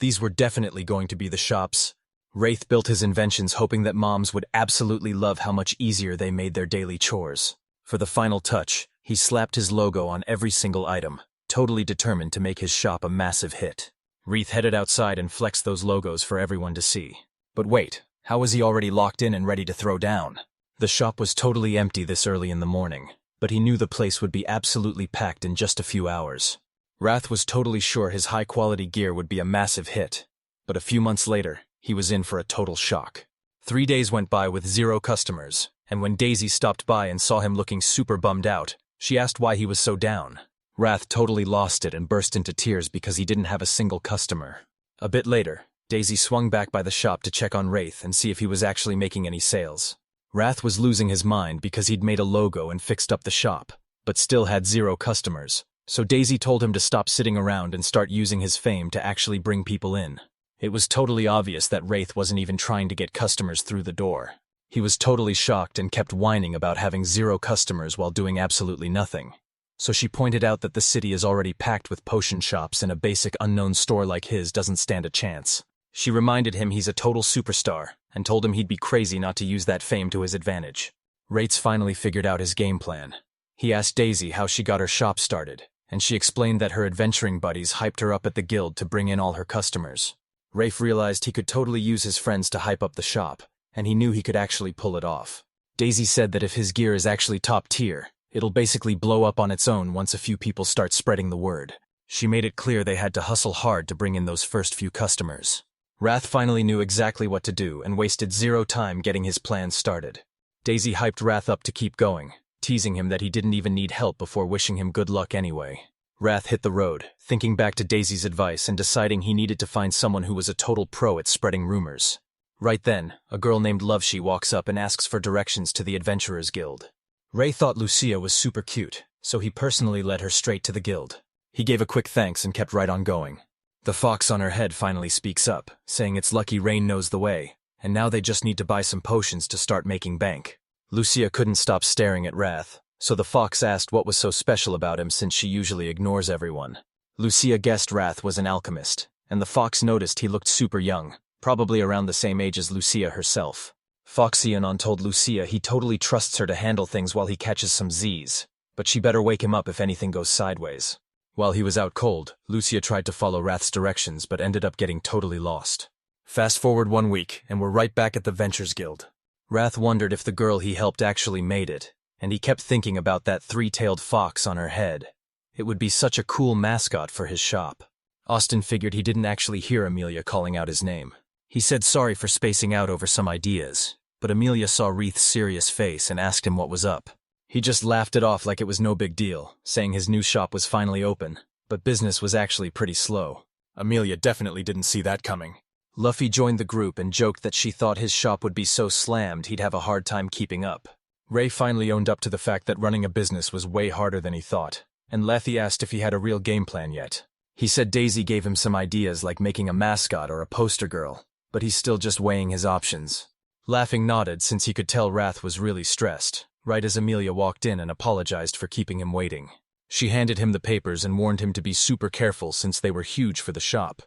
These were definitely going to be the shop's. Wraith built his inventions hoping that moms would absolutely love how much easier they made their daily chores. For the final touch, he slapped his logo on every single item, totally determined to make his shop a massive hit. Wraith headed outside and flexed those logos for everyone to see. But wait, how was he already locked in and ready to throw down? The shop was totally empty this early in the morning, but he knew the place would be absolutely packed in just a few hours. Wrath was totally sure his high-quality gear would be a massive hit, but a few months later, he was in for a total shock. 3 days went by with 0 customers, and when Daisy stopped by and saw him looking super bummed out, she asked why he was so down. Wrath totally lost it and burst into tears because he didn't have a single customer. A bit later, Daisy swung back by the shop to check on Wraith and see if he was actually making any sales. Wrath was losing his mind because he'd made a logo and fixed up the shop, but still had 0 customers, so Daisy told him to stop sitting around and start using his fame to actually bring people in. It was totally obvious that Wraith wasn't even trying to get customers through the door. He was totally shocked and kept whining about having 0 customers while doing absolutely nothing. So she pointed out that the city is already packed with potion shops and a basic unknown store like his doesn't stand a chance. She reminded him he's a total superstar and told him he'd be crazy not to use that fame to his advantage. Rates finally figured out his game plan. He asked Daisy how she got her shop started, and she explained that her adventuring buddies hyped her up at the guild to bring in all her customers. Rafe realized he could totally use his friends to hype up the shop, and he knew he could actually pull it off. Daisy said that if his gear is actually top tier, it'll basically blow up on its own once a few people start spreading the word. She made it clear they had to hustle hard to bring in those first few customers. Wrath finally knew exactly what to do and wasted zero time getting his plan started. Daisy hyped Wrath up to keep going, teasing him that he didn't even need help before wishing him good luck anyway. Wrath hit the road, thinking back to Daisy's advice and deciding he needed to find someone who was a total pro at spreading rumors. Right then, a girl named Loveshe walks up and asks for directions to the Adventurers Guild. Ray thought Lucia was super cute, so he personally led her straight to the guild. He gave a quick thanks and kept right on going. The fox on her head finally speaks up, saying it's lucky Rain knows the way, and now they just need to buy some potions to start making bank. Lucia couldn't stop staring at Wrath, so the fox asked what was so special about him since she usually ignores everyone. Lucia guessed Wrath was an alchemist, and the fox noticed he looked super young, probably around the same age as Lucia herself. Foxy Anon told Lucia he totally trusts her to handle things while he catches some Z's, but she better wake him up if anything goes sideways. While he was out cold, Lucia tried to follow Wrath's directions but ended up getting totally lost. Fast forward 1 week, and we're right back at the Ventures Guild. Wrath wondered if the girl he helped actually made it, and he kept thinking about that three-tailed fox on her head. It would be such a cool mascot for his shop. Austin figured he didn't actually hear Amelia calling out his name. He said sorry for spacing out over some ideas, but Amelia saw Wreath's serious face and asked him what was up. He just laughed it off like it was no big deal, saying his new shop was finally open, but business was actually pretty slow. Amelia definitely didn't see that coming. Luffy joined the group and joked that she thought his shop would be so slammed he'd have a hard time keeping up. Ray finally owned up to the fact that running a business was way harder than he thought, and Laffy asked if he had a real game plan yet. He said Daisy gave him some ideas like making a mascot or a poster girl, but he's still just weighing his options. Laughing nodded since he could tell Wrath was really stressed, right as Amelia walked in and apologized for keeping him waiting. She handed him the papers and warned him to be super careful since they were huge for the shop.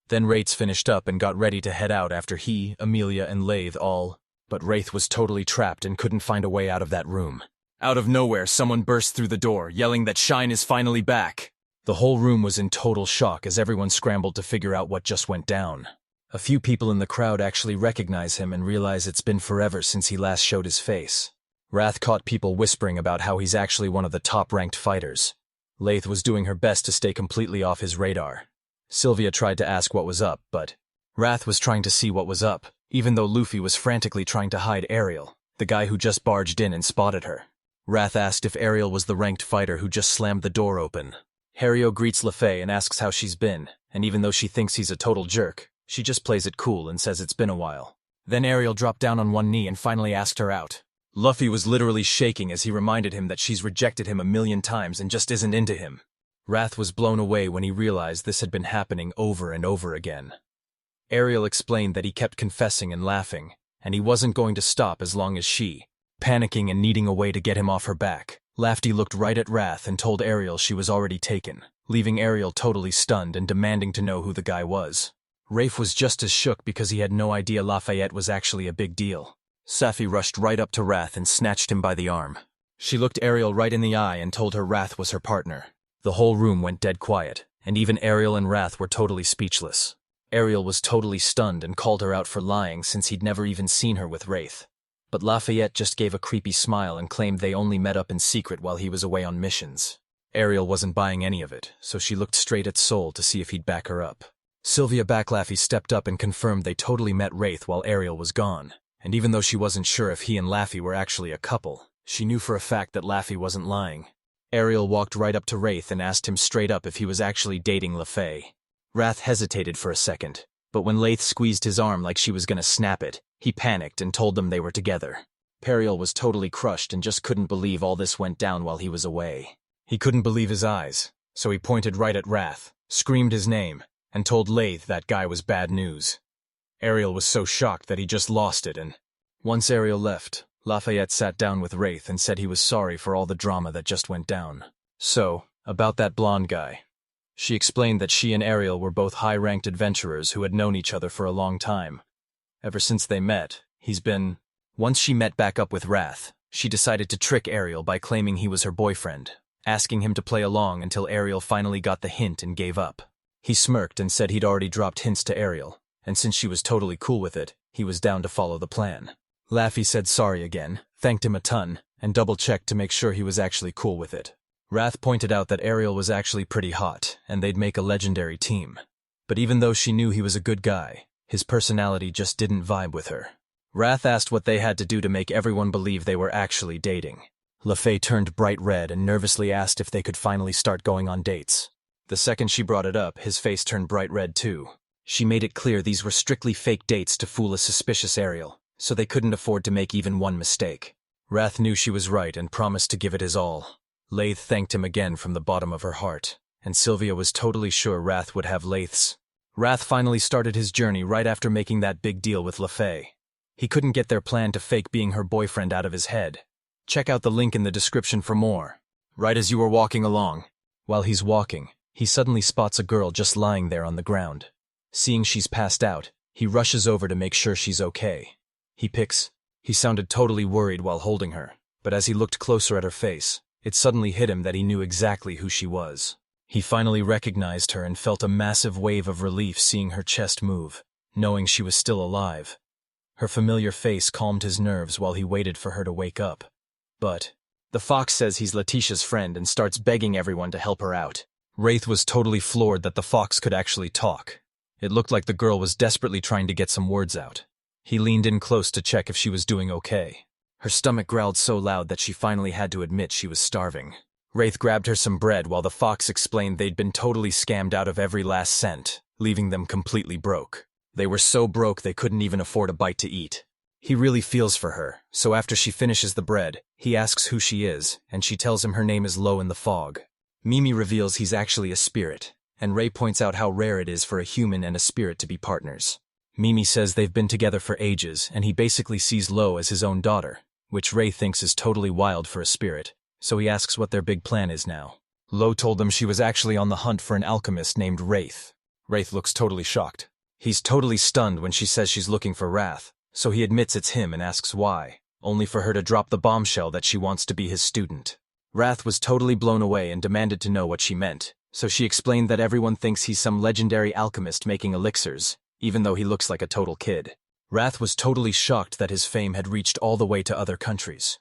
Then Wraith finished up and got ready to head out after he, Amelia, and Lathe all... But Wraith was totally trapped and couldn't find a way out of that room. Out of nowhere, someone burst through the door, yelling that Shine is finally back. The whole room was in total shock as everyone scrambled to figure out what just went down. A few people in the crowd actually recognize him and realize it's been forever since he last showed his face. Wrath caught people whispering about how he's actually one of the top-ranked fighters. Lathe was doing her best to stay completely off his radar. Sylvia tried to ask what was up, but Wrath was trying to see what was up, even though Luffy was frantically trying to hide Ariel, the guy who just barged in and spotted her. Wrath asked if Ariel was the ranked fighter who just slammed the door open. Hario greets LaFay and asks how she's been, and even though she thinks he's a total jerk, she just plays it cool and says it's been a while. Then Ariel dropped down on one knee and finally asked her out. Luffy was literally shaking as he reminded him that she's rejected him 1,000,000 times and just isn't into him. Wrath was blown away when he realized this had been happening over and over again. Ariel explained that he kept confessing and laughing, and he wasn't going to stop as long as she, panicking and needing a way to get him off her back. Lafty looked right at Wrath and told Ariel she was already taken, leaving Ariel totally stunned and demanding to know who the guy was. Rafe was just as shook because he had no idea Lafayette was actually a big deal. Safi rushed right up to Wrath and snatched him by the arm. She looked Ariel right in the eye and told her Wrath was her partner. The whole room went dead quiet, and even Ariel and Wrath were totally speechless. Ariel was totally stunned and called her out for lying since he'd never even seen her with Wraith. But Lafayette just gave a creepy smile and claimed they only met up in secret while he was away on missions. Ariel wasn't buying any of it, so she looked straight at Soul to see if he'd back her up. Sylvia Backlaffy stepped up and confirmed they totally met Wraith while Ariel was gone, and even though she wasn't sure if he and Laffy were actually a couple, she knew for a fact that Laffy wasn't lying. Ariel walked right up to Wraith and asked him straight up if he was actually dating LaFay. Wrath hesitated for a second, but when Lathe squeezed his arm like she was gonna snap it, he panicked and told them they were together. Periel was totally crushed and just couldn't believe all this went down while he was away. He couldn't believe his eyes, so he pointed right at Wrath, screamed his name, and told Lathe that guy was bad news. Ariel was so shocked that he just lost it, and once Ariel left, Lafayette sat down with Wraith and said he was sorry for all the drama that just went down. So, about that blonde guy. She explained that she and Ariel were both high-ranked adventurers who had known each other for a long time. Ever since they met, he's been... Once she met back up with Wrath, she decided to trick Ariel by claiming he was her boyfriend, asking him to play along until Ariel finally got the hint and gave up. He smirked and said he'd already dropped hints to Ariel, and since she was totally cool with it, he was down to follow the plan. Laffy said sorry again, thanked him a ton, and double-checked to make sure he was actually cool with it. Wrath pointed out that Ariel was actually pretty hot, and they'd make a legendary team. But even though she knew he was a good guy, his personality just didn't vibe with her. Wrath asked what they had to do to make everyone believe they were actually dating. LaFay turned bright red and nervously asked if they could finally start going on dates. The second she brought it up, his face turned bright red too. She made it clear these were strictly fake dates to fool a suspicious Ariel, so they couldn't afford to make even one mistake. Wrath knew she was right and promised to give it his all. Laith thanked him again from the bottom of her heart, and Sylvia was totally sure Wrath would have Laith's. Wrath finally started his journey right after making that big deal with LaFay. He couldn't get their plan to fake being her boyfriend out of his head. Check out the link in the description for more. Right as you were walking along. While he's walking, he suddenly spots a girl just lying there on the ground. Seeing she's passed out, he rushes over to make sure she's okay. He sounded totally worried while holding her, but as he looked closer at her face, it suddenly hit him that he knew exactly who she was. He finally recognized her and felt a massive wave of relief seeing her chest move, knowing she was still alive. Her familiar face calmed his nerves while he waited for her to wake up. But the fox says he's Letitia's friend and starts begging everyone to help her out. Wraith was totally floored that the fox could actually talk. It looked like the girl was desperately trying to get some words out. He leaned in close to check if she was doing okay. Her stomach growled so loud that she finally had to admit she was starving. Wraith grabbed her some bread while the fox explained they'd been totally scammed out of every last cent, leaving them completely broke. They were so broke they couldn't even afford a bite to eat. He really feels for her, so after she finishes the bread, he asks who she is, and she tells him her name is Low in the Fog. Mimi reveals he's actually a spirit, and Ray points out how rare it is for a human and a spirit to be partners. Mimi says they've been together for ages, and he basically sees Low as his own daughter, which Ray thinks is totally wild for a spirit, so he asks what their big plan is now. Low told them she was actually on the hunt for an alchemist named Wraith. Wraith looks totally shocked. He's totally stunned when she says she's looking for Wrath, so he admits it's him and asks why, only for her to drop the bombshell that she wants to be his student. Wrath was totally blown away and demanded to know what she meant, so she explained that everyone thinks he's some legendary alchemist making elixirs, even though he looks like a total kid. Wrath was totally shocked that his fame had reached all the way to other countries.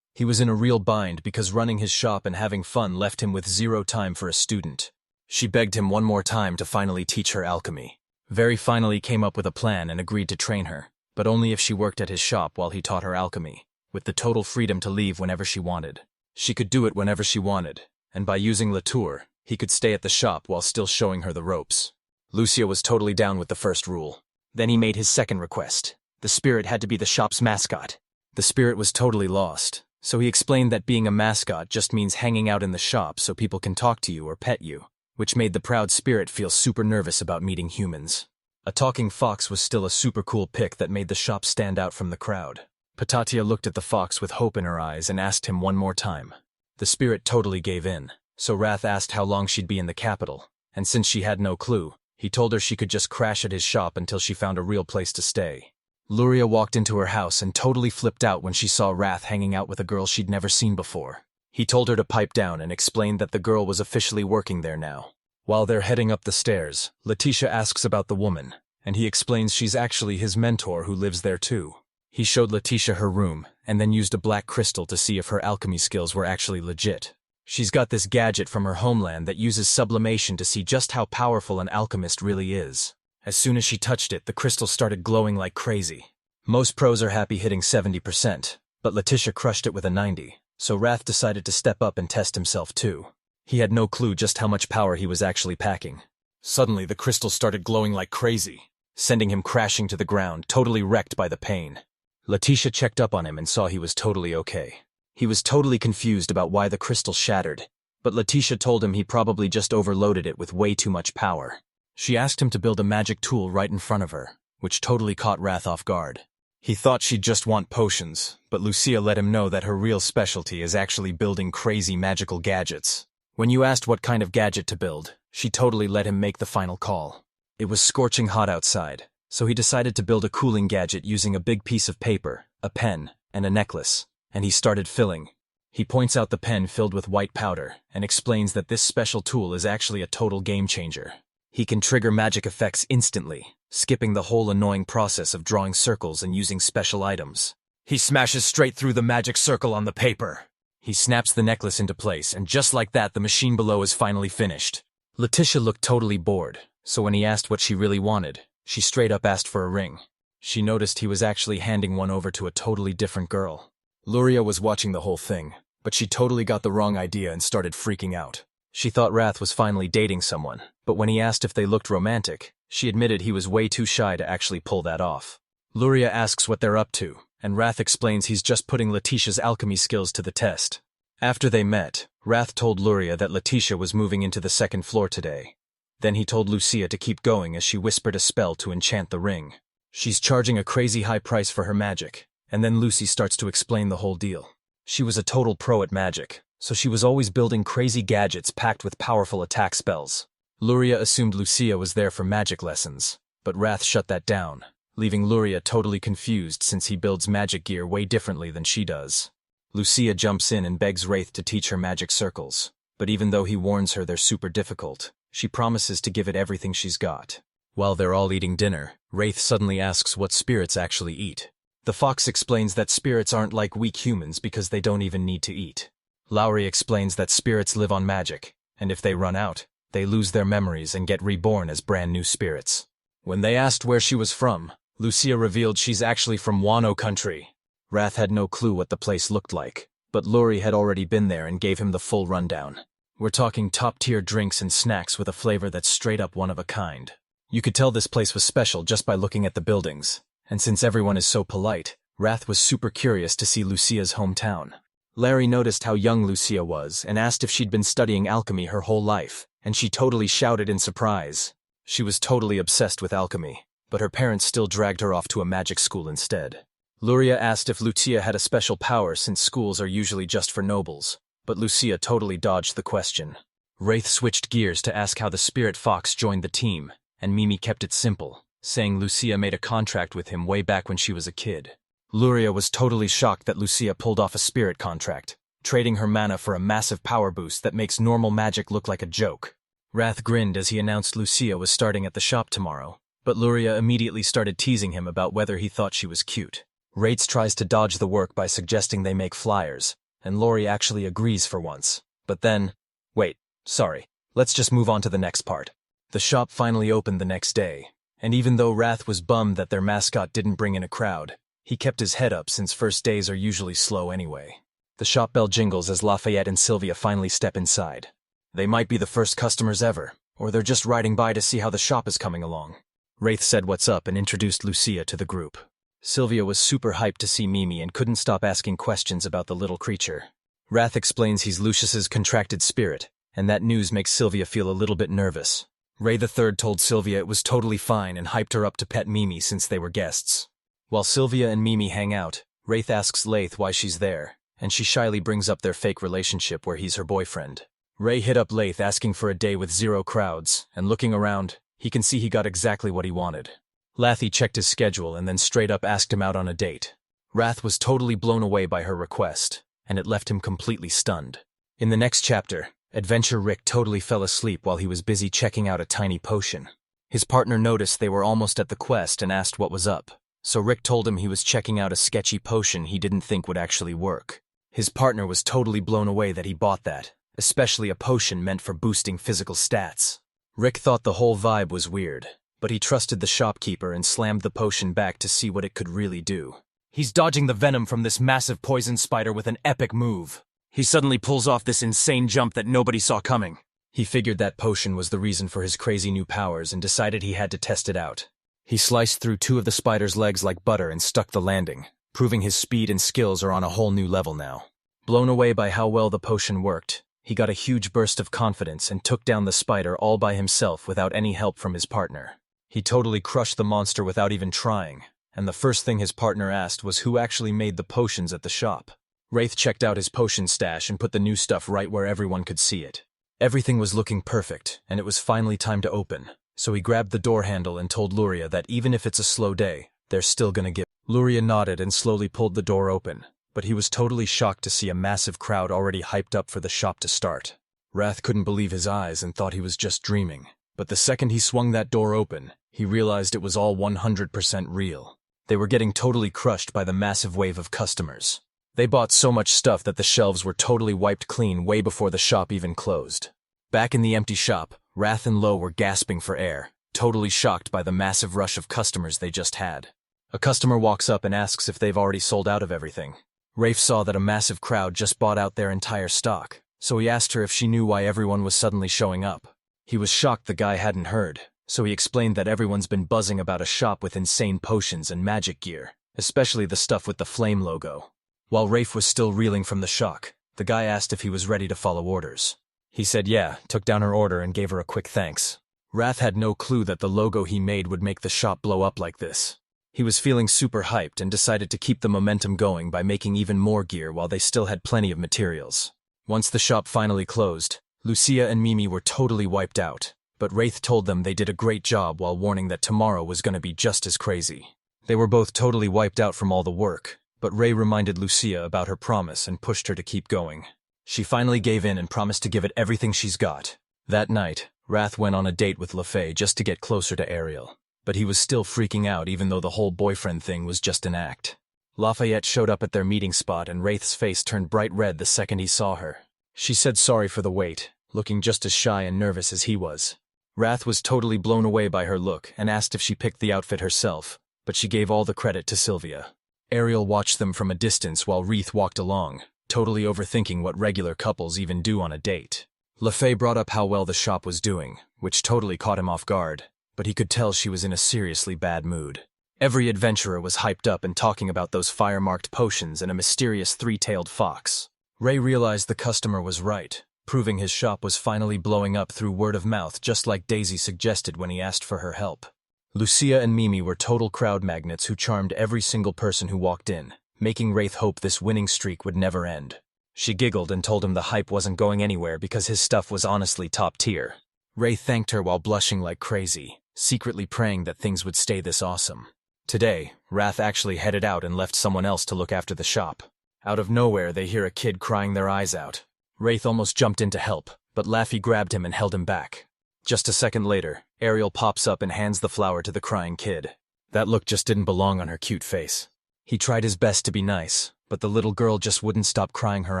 He was in a real bind because running his shop and having fun left him with zero time for a student. She begged him one more time to finally teach her alchemy. Very finally came up with a plan and agreed to train her, but only if she worked at his shop while he taught her alchemy, with the total freedom to leave whenever she wanted. She could do it whenever she wanted, and by using Latour, he could stay at the shop while still showing her the ropes. Lucia was totally down with the first rule. Then he made his second request. The spirit had to be the shop's mascot. The spirit was totally lost, so he explained that being a mascot just means hanging out in the shop so people can talk to you or pet you, which made the proud spirit feel super nervous about meeting humans. A talking fox was still a super cool pick that made the shop stand out from the crowd. Patatia looked at the fox with hope in her eyes and asked him one more time. The spirit totally gave in, so Wrath asked how long she'd be in the capital, and since she had no clue, he told her she could just crash at his shop until she found a real place to stay. Luria walked into her house and totally flipped out when she saw Wrath hanging out with a girl she'd never seen before. He told her to pipe down and explained that the girl was officially working there now. While they're heading up the stairs, Letitia asks about the woman, and he explains she's actually his mentor who lives there too. He showed Letitia her room, and then used a black crystal to see if her alchemy skills were actually legit. She's got this gadget from her homeland that uses sublimation to see just how powerful an alchemist really is. As soon as she touched it, the crystal started glowing like crazy. Most pros are happy hitting 70%, but Letitia crushed it with a 90, so Wrath decided to step up and test himself too. He had no clue just how much power he was actually packing. Suddenly, the crystal started glowing like crazy, sending him crashing to the ground, totally wrecked by the pain. Letitia checked up on him and saw he was totally okay. He was totally confused about why the crystal shattered, but Letitia told him he probably just overloaded it with way too much power. She asked him to build a magic tool right in front of her, which totally caught Wrath off guard. He thought she'd just want potions, but Lucia let him know that her real specialty is actually building crazy magical gadgets, When you asked what kind of gadget to build, she totally let him make the final call. It was scorching hot outside, so he decided to build a cooling gadget using a big piece of paper, a pen, and a necklace, and he started filling. He points out the pen filled with white powder and explains that this special tool is actually a total game changer. He can trigger magic effects instantly, skipping the whole annoying process of drawing circles and using special items. He smashes straight through the magic circle on the paper. He snaps the necklace into place, and just like that, the machine below is finally finished. Letitia looked totally bored, so when he asked what she really wanted, she straight up asked for a ring. She noticed he was actually handing one over to a totally different girl. Luria was watching the whole thing, but she totally got the wrong idea and started freaking out. She thought Wrath was finally dating someone, but when he asked if they looked romantic, she admitted he was way too shy to actually pull that off. Luria asks what they're up to, and Wrath explains he's just putting Letitia's alchemy skills to the test. After they met, Wrath told Luria that Letitia was moving into the second floor today. Then he told Lucia to keep going as she whispered a spell to enchant the ring. She's charging a crazy high price for her magic, and then Lucy starts to explain the whole deal. She was a total pro at magic, so she was always building crazy gadgets packed with powerful attack spells. Luria assumed Lucia was there for magic lessons, but Wrath shut that down, leaving Luria totally confused since he builds magic gear way differently than she does. Lucia jumps in and begs Wraith to teach her magic circles, but even though he warns her they're super difficult, she promises to give it everything she's got. While they're all eating dinner, Wraith suddenly asks what spirits actually eat. The fox explains that spirits aren't like weak humans because they don't even need to eat. Lowry explains that spirits live on magic, and if they run out, they lose their memories and get reborn as brand new spirits. When they asked where she was from, Lucia revealed she's actually from Wano country. Wrath had no clue what the place looked like, but Lori had already been there and gave him the full rundown. We're talking top-tier drinks and snacks with a flavor that's straight up one of a kind. You could tell this place was special just by looking at the buildings, and since everyone is so polite, Wrath was super curious to see Lucia's hometown. Larry noticed how young Lucia was and asked if she'd been studying alchemy her whole life, and she totally shouted in surprise. She was totally obsessed with alchemy, but her parents still dragged her off to a magic school instead. Luria asked if Lucia had a special power since schools are usually just for nobles, but Lucia totally dodged the question. Wraith switched gears to ask how the spirit fox joined the team, and Mimi kept it simple, saying Lucia made a contract with him way back when she was a kid. Luria was totally shocked that Lucia pulled off a spirit contract, trading her mana for a massive power boost that makes normal magic look like a joke. Wrath grinned as he announced Lucia was starting at the shop tomorrow, but Luria immediately started teasing him about whether he thought she was cute. Rates tries to dodge the work by suggesting they make flyers, and Lori actually agrees for once. But then, wait, sorry, let's just move on to the next part. The shop finally opened the next day, and even though Wrath was bummed that their mascot didn't bring in a crowd, he kept his head up since first days are usually slow anyway. The shop bell jingles as Lafayette and Sylvia finally step inside. They might be the first customers ever, or they're just riding by to see how the shop is coming along. Wraith said what's up and introduced Lucia to the group. Sylvia was super hyped to see Mimi and couldn't stop asking questions about the little creature. Wrath explains he's Lucius's contracted spirit, and that news makes Sylvia feel a little bit nervous. Ray III told Sylvia it was totally fine and hyped her up to pet Mimi since they were guests. While Sylvia and Mimi hang out, Wraith asks Laith why she's there, and she shyly brings up their fake relationship where he's her boyfriend. Ray hit up Laith asking for a day with 0 crowds, and looking around, he can see he got exactly what he wanted. Lathy checked his schedule and then straight up asked him out on a date. Wrath was totally blown away by her request, and it left him completely stunned. In the next chapter, Adventure Rick totally fell asleep while he was busy checking out a tiny potion. His partner noticed they were almost at the quest and asked what was up, so Rick told him he was checking out a sketchy potion he didn't think would actually work. His partner was totally blown away that he bought that, especially a potion meant for boosting physical stats. Rick thought the whole vibe was weird, but he trusted the shopkeeper and slammed the potion back to see what it could really do. He's dodging the venom from this massive poison spider with an epic move. He suddenly pulls off this insane jump that nobody saw coming. He figured that potion was the reason for his crazy new powers and decided he had to test it out. He sliced through 2 of the spider's legs like butter and stuck the landing, proving his speed and skills are on a whole new level now. Blown away by how well the potion worked, he got a huge burst of confidence and took down the spider all by himself without any help from his partner. He totally crushed the monster without even trying, and the first thing his partner asked was who actually made the potions at the shop. Wraith checked out his potion stash and put the new stuff right where everyone could see it. Everything was looking perfect, and it was finally time to open. So he grabbed the door handle and told Luria that even if it's a slow day, they're still gonna give. Luria nodded and slowly pulled the door open, but he was totally shocked to see a massive crowd already hyped up for the shop to start. Wrath couldn't believe his eyes and thought he was just dreaming. But the second he swung that door open, he realized it was all 100% real. They were getting totally crushed by the massive wave of customers. They bought so much stuff that the shelves were totally wiped clean way before the shop even closed. Back in the empty shop, Wrath and Lo were gasping for air, totally shocked by the massive rush of customers they just had. A customer walks up and asks if they've already sold out of everything. Rafe saw that a massive crowd just bought out their entire stock, so he asked her if she knew why everyone was suddenly showing up. He was shocked the guy hadn't heard, so he explained that everyone's been buzzing about a shop with insane potions and magic gear, especially the stuff with the flame logo. While Rafe was still reeling from the shock, the guy asked if he was ready to follow orders. He said yeah, took down her order and gave her a quick thanks. Wrath had no clue that the logo he made would make the shop blow up like this. He was feeling super hyped and decided to keep the momentum going by making even more gear while they still had plenty of materials. Once the shop finally closed, Lucia and Mimi were totally wiped out, but Wraith told them they did a great job while warning that tomorrow was going to be just as crazy. They were both totally wiped out from all the work, but Ray reminded Lucia about her promise and pushed her to keep going. She finally gave in and promised to give it everything she's got. That night, Wrath went on a date with LaFay just to get closer to Ariel, but he was still freaking out even though the whole boyfriend thing was just an act. Lafayette showed up at their meeting spot and Wraith's face turned bright red the second he saw her. She said sorry for the wait, looking just as shy and nervous as he was. Wrath was totally blown away by her look and asked if she picked the outfit herself, but she gave all the credit to Sylvia. Ariel watched them from a distance while Wreath walked along, totally overthinking what regular couples even do on a date. LaFay brought up how well the shop was doing, which totally caught him off guard, but he could tell she was in a seriously bad mood. Every adventurer was hyped up and talking about those fire-marked potions and a mysterious three-tailed fox. Ray realized the customer was right, proving his shop was finally blowing up through word of mouth just like Daisy suggested when he asked for her help. Lucia and Mimi were total crowd magnets who charmed every single person who walked in, making Wraith hope this winning streak would never end. She giggled and told him the hype wasn't going anywhere because his stuff was honestly top tier. Wraith thanked her while blushing like crazy, secretly praying that things would stay this awesome. Today, Wrath actually headed out and left someone else to look after the shop. Out of nowhere, they hear a kid crying their eyes out. Wraith almost jumped in to help, but Laffy grabbed him and held him back. Just a second later, Ariel pops up and hands the flower to the crying kid. That look just didn't belong on her cute face. He tried his best to be nice, but the little girl just wouldn't stop crying her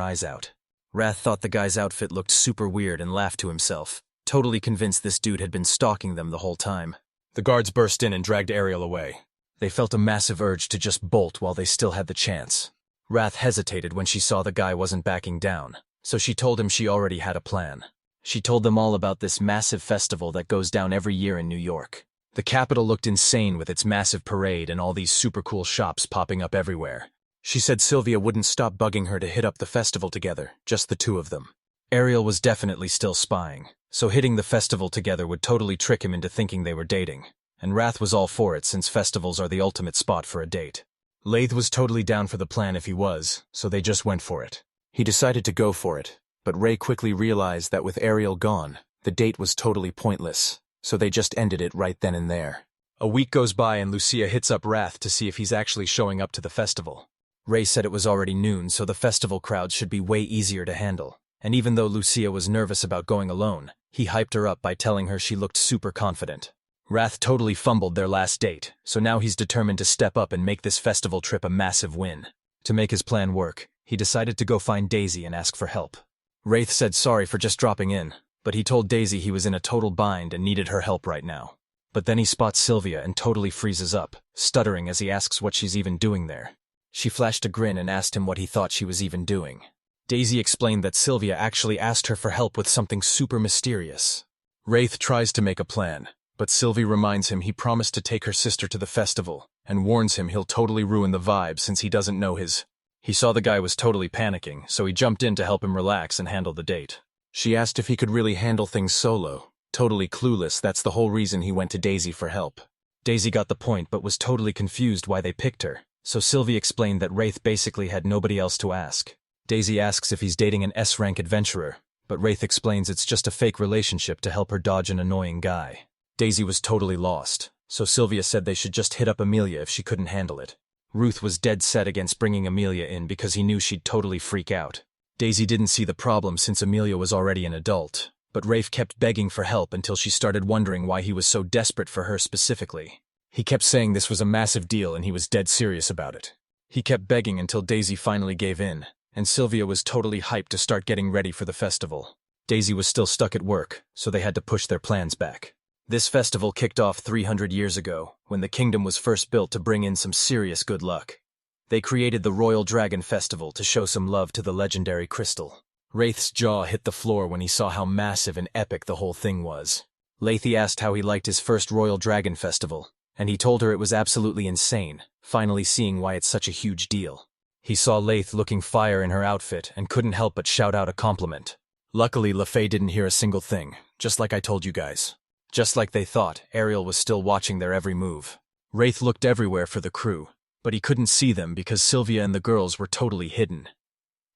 eyes out. Wrath thought the guy's outfit looked super weird and laughed to himself, totally convinced this dude had been stalking them the whole time. The guards burst in and dragged Ariel away. They felt a massive urge to just bolt while they still had the chance. Wrath hesitated when she saw the guy wasn't backing down, so she told him she already had a plan. She told them all about this massive festival that goes down every year in New York. The capital looked insane with its massive parade and all these super cool shops popping up everywhere. She said Sylvia wouldn't stop bugging her to hit up the festival together, just the two of them. Ariel was definitely still spying, so hitting the festival together would totally trick him into thinking they were dating. And Wrath was all for it since festivals are the ultimate spot for a date. Lathe was totally down for the plan if he was, so they just went for it. He decided to go for it, but Ray quickly realized that with Ariel gone, the date was totally pointless, so they just ended it right then and there. A week goes by and Lucia hits up Wrath to see if he's actually showing up to the festival. Ray said it was already noon, so the festival crowd should be way easier to handle, and even though Lucia was nervous about going alone, he hyped her up by telling her she looked super confident. Wrath totally fumbled their last date, so now he's determined to step up and make this festival trip a massive win. To make his plan work, he decided to go find Daisy and ask for help. Wraith said sorry for just dropping in, but he told Daisy he was in a total bind and needed her help right now. But then he spots Sylvia and totally freezes up, stuttering as he asks what she's even doing there. She flashed a grin and asked him what he thought she was even doing. Daisy explained that Sylvia actually asked her for help with something super mysterious. Wraith tries to make a plan, but Sylvie reminds him he promised to take her sister to the festival, and warns him he'll totally ruin the vibe since he doesn't know his. He saw the guy was totally panicking, so he jumped in to help him relax and handle the date. She asked if he could really handle things solo. Totally clueless, that's the whole reason he went to Daisy for help. Daisy got the point but was totally confused why they picked her, so Sylvie explained that Wraith basically had nobody else to ask. Daisy asks if he's dating an S-rank adventurer, but Wraith explains it's just a fake relationship to help her dodge an annoying guy. Daisy was totally lost, so Sylvia said they should just hit up Amelia if she couldn't handle it. Ruth was dead set against bringing Amelia in because he knew she'd totally freak out. Daisy didn't see the problem since Amelia was already an adult, but Rafe kept begging for help until she started wondering why he was so desperate for her specifically. He kept saying this was a massive deal and he was dead serious about it. He kept begging until Daisy finally gave in, and Sylvia was totally hyped to start getting ready for the festival. Daisy was still stuck at work, so they had to push their plans back. This festival kicked off 300 years ago, when the kingdom was first built to bring in some serious good luck. They created the Royal Dragon Festival to show some love to the legendary crystal. Wraith's jaw hit the floor when he saw how massive and epic the whole thing was. Lathy asked how he liked his first Royal Dragon Festival, and he told her it was absolutely insane, finally seeing why it's such a huge deal. He saw Lath looking fire in her outfit and couldn't help but shout out a compliment. Luckily, LaFay didn't hear a single thing, just like I told you guys. Just like they thought, Ariel was still watching their every move. Wraith looked everywhere for the crew, but he couldn't see them because Sylvia and the girls were totally hidden.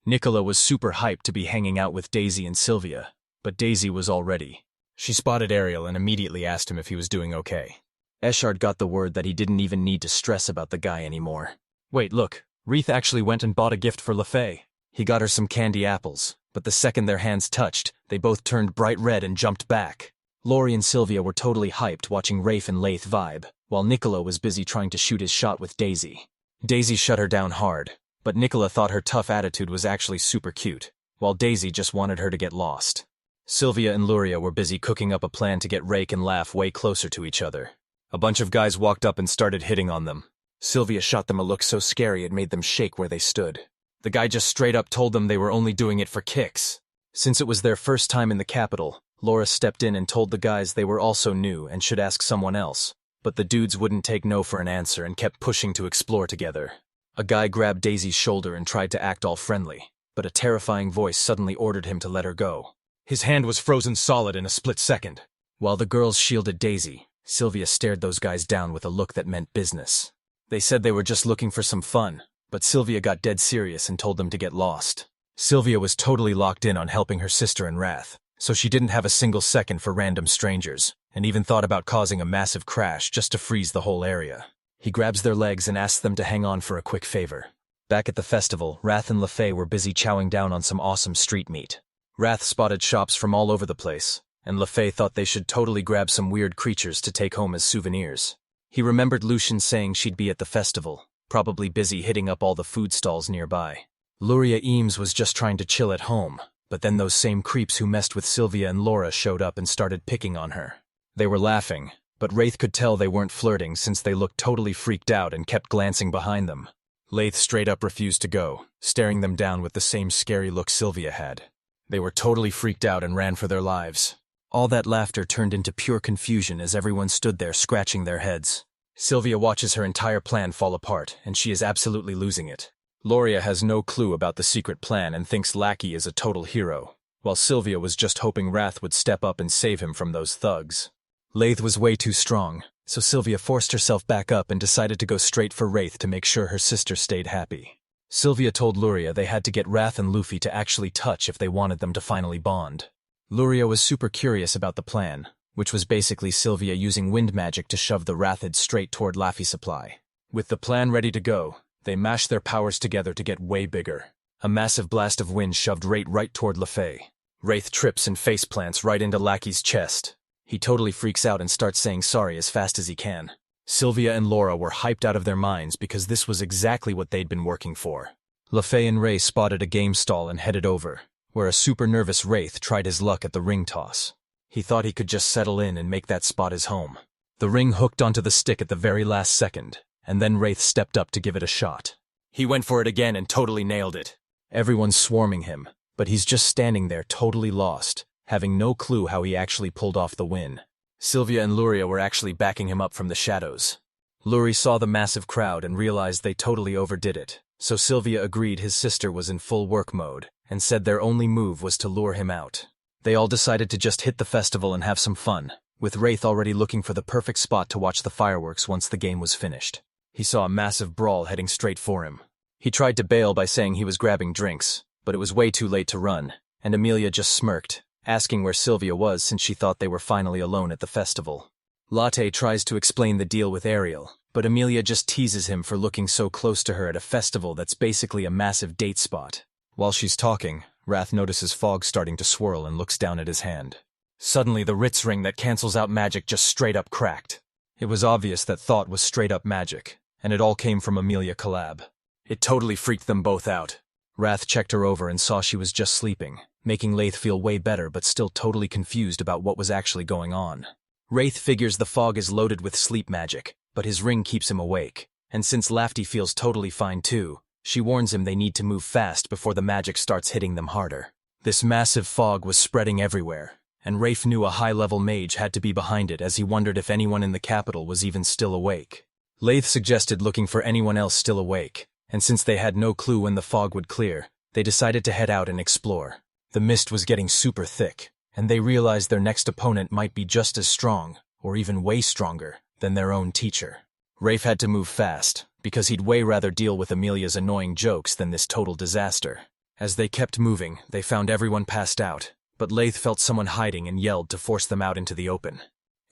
Nicola was super hyped to be hanging out with Daisy and Sylvia, but Daisy was all ready. She spotted Ariel and immediately asked him if he was doing okay. Eshard got the word that he didn't even need to stress about the guy anymore. Wait, look, Wreath actually went and bought a gift for LaFay. He got her some candy apples, but the second their hands touched, they both turned bright red and jumped back. Lori and Sylvia were totally hyped watching Rafe and Lath vibe, while Nicola was busy trying to shoot his shot with Daisy. Daisy shut her down hard, but Nicola thought her tough attitude was actually super cute, while Daisy just wanted her to get lost. Sylvia and Luria were busy cooking up a plan to get Rake and Laugh way closer to each other. A bunch of guys walked up and started hitting on them. Sylvia shot them a look so scary it made them shake where they stood. The guy just straight up told them they were only doing it for kicks. Since it was their first time in the capital, Laura stepped in and told the guys they were also new and should ask someone else, but the dudes wouldn't take no for an answer and kept pushing to explore together. A guy grabbed Daisy's shoulder and tried to act all friendly, but a terrifying voice suddenly ordered him to let her go. His hand was frozen solid in a split second. While the girls shielded Daisy, Sylvia stared those guys down with a look that meant business. They said they were just looking for some fun, but Sylvia got dead serious and told them to get lost. Sylvia was totally locked in on helping her sister in Wrath, so she didn't have a single second for random strangers, and even thought about causing a massive crash just to freeze the whole area. He grabs their legs and asks them to hang on for a quick favor. Back at the festival, Wrath and LaFay were busy chowing down on some awesome street meat. Wrath spotted shops from all over the place, and LaFay thought they should totally grab some weird creatures to take home as souvenirs. He remembered Lucian saying she'd be at the festival, probably busy hitting up all the food stalls nearby. Luria Eames was just trying to chill at home, but then those same creeps who messed with Sylvia and Laura showed up and started picking on her. They were laughing, but Wraith could tell they weren't flirting since they looked totally freaked out and kept glancing behind them. Lath straight up refused to go, staring them down with the same scary look Sylvia had. They were totally freaked out and ran for their lives. All that laughter turned into pure confusion as everyone stood there scratching their heads. Sylvia watches her entire plan fall apart, and she is absolutely losing it. Loria has no clue about the secret plan and thinks Lackey is a total hero, while Sylvia was just hoping Wrath would step up and save him from those thugs. Lath was way too strong, so Sylvia forced herself back up and decided to go straight for Wraith to make sure her sister stayed happy. Sylvia told Luria they had to get Wrath and Luffy to actually touch if they wanted them to finally bond. Luria was super curious about the plan, which was basically Sylvia using wind magic to shove the Wrathid straight toward Laffy Supply. With the plan ready to go, they mashed their powers together to get way bigger. A massive blast of wind shoved right toward LaFay. Wraith trips and face plants right into Lackey's chest. He totally freaks out and starts saying sorry as fast as he can. Sylvia and Laura were hyped out of their minds because this was exactly what they'd been working for. LaFay and Ray spotted a game stall and headed over, where a super nervous Wraith tried his luck at the ring toss. He thought he could just settle in and make that spot his home. The ring hooked onto the stick at the very last second, and then Wraith stepped up to give it a shot. He went for it again and totally nailed it. Everyone's swarming him, but he's just standing there totally lost, having no clue how he actually pulled off the win. Sylvia and Luria were actually backing him up from the shadows. Luri saw the massive crowd and realized they totally overdid it, so Sylvia agreed his sister was in full work mode, and said their only move was to lure him out. They all decided to just hit the festival and have some fun, with Wraith already looking for the perfect spot to watch the fireworks once the game was finished. He saw a massive brawl heading straight for him. He tried to bail by saying he was grabbing drinks, but it was way too late to run. and Amelia just smirked, asking where Sylvia was since she thought they were finally alone at the festival. Latte tries to explain the deal with Ariel, but Amelia just teases him for looking so close to her at a festival that's basically a massive date spot. While she's talking, Wrath notices fog starting to swirl and looks down at his hand. Suddenly, the Ritz ring that cancels out magic just straight up cracked. It was obvious that thought was straight up magic, and it all came from Amelia Collab. It totally freaked them both out. Wrath checked her over and saw she was just sleeping, making Lath feel way better but still totally confused about what was actually going on. Wraith figures the fog is loaded with sleep magic, but his ring keeps him awake, and since Lafty feels totally fine too, she warns him they need to move fast before the magic starts hitting them harder. This massive fog was spreading everywhere, and Wraith knew a high-level mage had to be behind it as he wondered if anyone in the capital was even still awake. Lath suggested looking for anyone else still awake, and since they had no clue when the fog would clear, they decided to head out and explore. The mist was getting super thick, and they realized their next opponent might be just as strong, or even way stronger, than their own teacher. Rafe had to move fast, because he'd way rather deal with Amelia's annoying jokes than this total disaster. As they kept moving, they found everyone passed out, but Lath felt someone hiding and yelled to force them out into the open.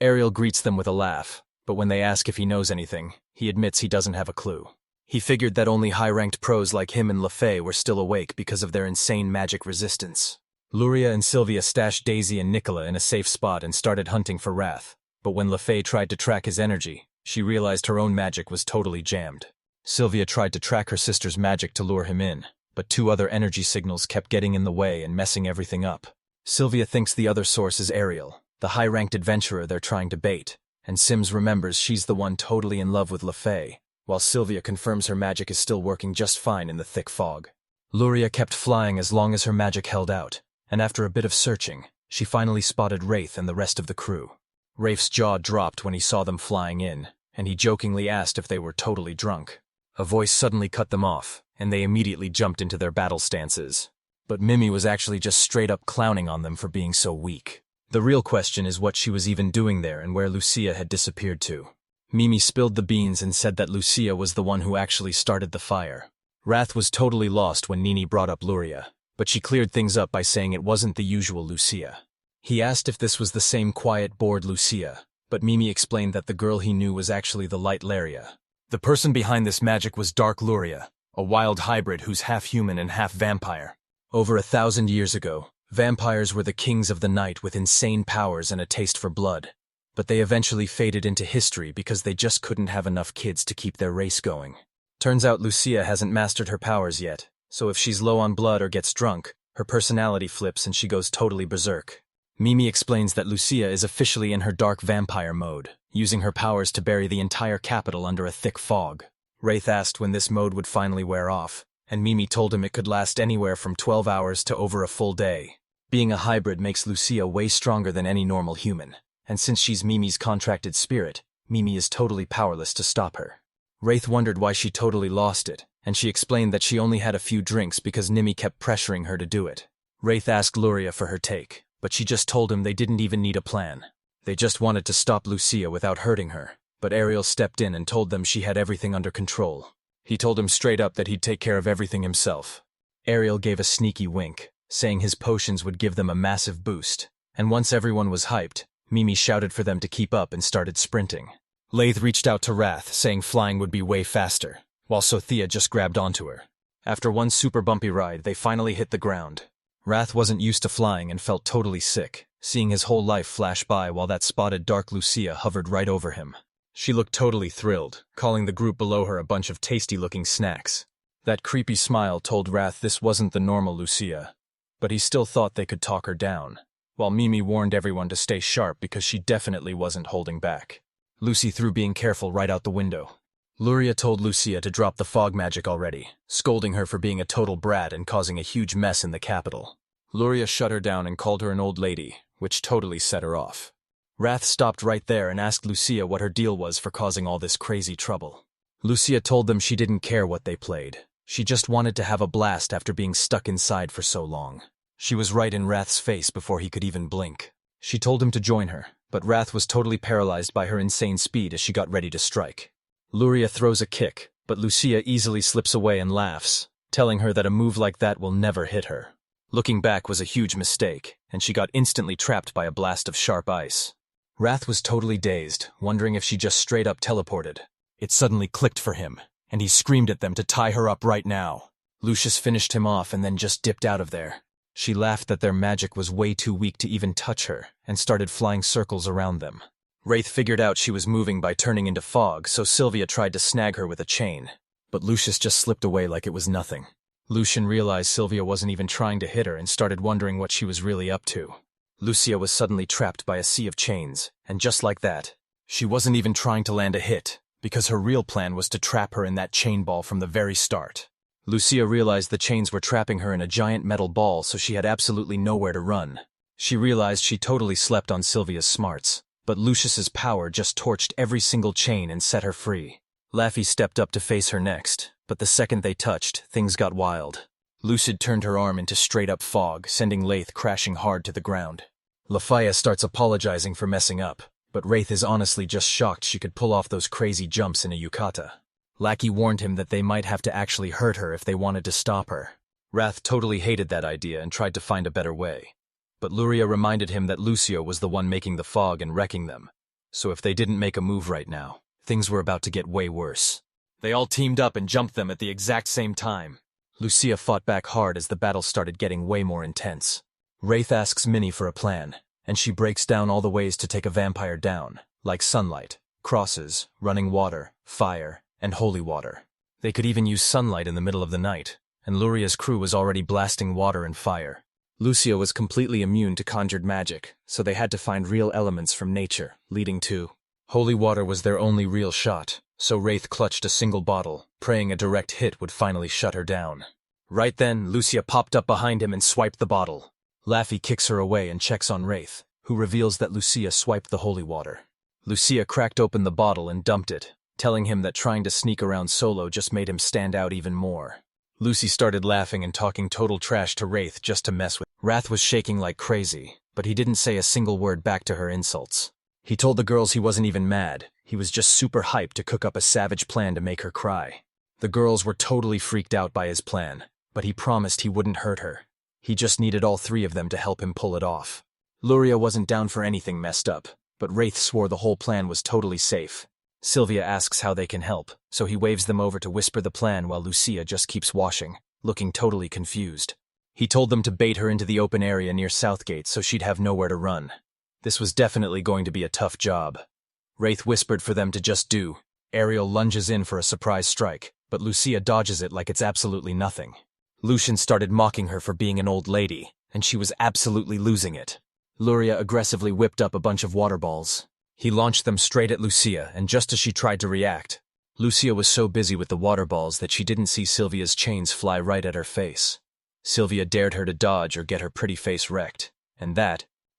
Ariel greets them with a laugh, but when they ask if he knows anything, he admits he doesn't have a clue. He figured that only high-ranked pros like him and LaFay were still awake because of their insane magic resistance. Luria and Sylvia stashed Daisy and Nicola in a safe spot and started hunting for Wrath, but when LaFay tried to track his energy, she realized her own magic was totally jammed. Sylvia tried to track her sister's magic to lure him in, but two other energy signals kept getting in the way and messing everything up. Sylvia thinks the other source is Ariel, the high-ranked adventurer they're trying to bait, and Sims remembers she's the one totally in love with LaFay, while Sylvia confirms her magic is still working just fine in the thick fog. Luria kept flying as long as her magic held out, and after a bit of searching, she finally spotted Wraith and the rest of the crew. Rafe's jaw dropped when he saw them flying in, and he jokingly asked if they were totally drunk. A voice suddenly cut them off, and they immediately jumped into their battle stances. But Mimi was actually just straight up clowning on them for being so weak. The real question is what she was even doing there and where Lucia had disappeared to. Mimi spilled the beans and said that Lucia was the one who actually started the fire. Wrath was totally lost when Nini brought up Luria, but she cleared things up by saying it wasn't the usual Lucia. He asked if this was the same quiet, bored Lucia, but Mimi explained that the girl he knew was actually the Light Laria. The person behind this magic was Dark Luria, a wild hybrid who's half human and half vampire. Over 1,000 years ago, vampires were the kings of the night with insane powers and a taste for blood, but they eventually faded into history because they just couldn't have enough kids to keep their race going. Turns out Lucia hasn't mastered her powers yet, so if she's low on blood or gets drunk, her personality flips and she goes totally berserk. Mimi explains that Lucia is officially in her dark vampire mode, using her powers to bury the entire capital under a thick fog. Wraith asked when this mode would finally wear off, and Mimi told him it could last anywhere from 12 hours to over a full day. Being a hybrid makes Lucia way stronger than any normal human, and since she's Mimi's contracted spirit, Mimi is totally powerless to stop her. Wraith wondered why she totally lost it, and she explained that she only had a few drinks because Nimi kept pressuring her to do it. Wraith asked Luria for her take, but she just told him they didn't even need a plan. They just wanted to stop Lucia without hurting her, but Ariel stepped in and told them she had everything under control. He told him straight up that he'd take care of everything himself. Ariel gave a sneaky wink, saying his potions would give them a massive boost, and once everyone was hyped, Mimi shouted for them to keep up and started sprinting. Lath reached out to Wrath, saying flying would be way faster, while Sothia just grabbed onto her. After one super bumpy ride, they finally hit the ground. Wrath wasn't used to flying and felt totally sick, seeing his whole life flash by while that spotted dark Lucia hovered right over him. She looked totally thrilled, calling the group below her a bunch of tasty-looking snacks. That creepy smile told Wrath this wasn't the normal Lucia, but he still thought they could talk her down, while Mimi warned everyone to stay sharp because she definitely wasn't holding back. Lucy threw being careful right out the window. Luria told Lucia to drop the fog magic already, scolding her for being a total brat and causing a huge mess in the capital. Luria shut her down and called her an old lady, which totally set her off. Wrath stopped right there and asked Lucia what her deal was for causing all this crazy trouble. Lucia told them she didn't care what they played. She just wanted to have a blast after being stuck inside for so long. She was right in Wrath's face before he could even blink. She told him to join her, but Wrath was totally paralyzed by her insane speed as she got ready to strike. Luria throws a kick, but Lucia easily slips away and laughs, telling her that a move like that will never hit her. Looking back was a huge mistake, and she got instantly trapped by a blast of sharp ice. Wrath was totally dazed, wondering if she just straight up teleported. It suddenly clicked for him, and he screamed at them to tie her up right now. Lucius finished him off and then just dipped out of there. She laughed that their magic was way too weak to even touch her, and started flying circles around them. Wraith figured out she was moving by turning into fog, so Sylvia tried to snag her with a chain. But Lucius just slipped away like it was nothing. Lucian realized Sylvia wasn't even trying to hit her and started wondering what she was really up to. Lucia was suddenly trapped by a sea of chains, and just like that, she wasn't even trying to land a hit, because her real plan was to trap her in that chain ball from the very start. Lucia realized the chains were trapping her in a giant metal ball, so she had absolutely nowhere to run. She realized she totally slept on Sylvia's smarts, but Lucius's power just torched every single chain and set her free. Laffy stepped up to face her next, but the second they touched, things got wild. Lucid turned her arm into straight-up fog, sending Laith crashing hard to the ground. Lafaya starts apologizing for messing up, but Wraith is honestly just shocked she could pull off those crazy jumps in a yukata. Lackey warned him that they might have to actually hurt her if they wanted to stop her. Wrath totally hated that idea and tried to find a better way. But Luria reminded him that Lucio was the one making the fog and wrecking them, so if they didn't make a move right now, things were about to get way worse. They all teamed up and jumped them at the exact same time. Lucia fought back hard as the battle started getting way more intense. Wraith asks Minnie for a plan, and she breaks down all the ways to take a vampire down, like sunlight, crosses, running water, fire, and holy water. They could even use sunlight in the middle of the night, and Luria's crew was already blasting water and fire. Lucia was completely immune to conjured magic, so they had to find real elements from nature, leading to holy water was their only real shot, so Wraith clutched a single bottle, praying a direct hit would finally shut her down. Right then, Lucia popped up behind him and swiped the bottle. Laffy kicks her away and checks on Wraith, who reveals that Lucia swiped the holy water. Lucia cracked open the bottle and dumped it, telling him that trying to sneak around solo just made him stand out even more. Lucy started laughing and talking total trash to Wraith just to mess with. Wrath was shaking like crazy, but he didn't say a single word back to her insults. He told the girls he wasn't even mad, he was just super hyped to cook up a savage plan to make her cry. The girls were totally freaked out by his plan, but he promised he wouldn't hurt her. He just needed all three of them to help him pull it off. Luria wasn't down for anything messed up, but Wraith swore the whole plan was totally safe. Sylvia asks how they can help, so he waves them over to whisper the plan while Lucia just keeps washing, looking totally confused. He told them to bait her into the open area near Southgate so she'd have nowhere to run. This was definitely going to be a tough job. Wraith whispered for them to just do. Ariel lunges in for a surprise strike, but Lucia dodges it like it's absolutely nothing. Lucian started mocking her for being an old lady, and she was absolutely losing it. Luria aggressively whipped up a bunch of water balls. He launched them straight at Lucia, and just as she tried to react, Lucia was so busy with the water balls that she didn't see Sylvia's chains fly right at her face. Sylvia dared her to dodge or get her pretty face wrecked,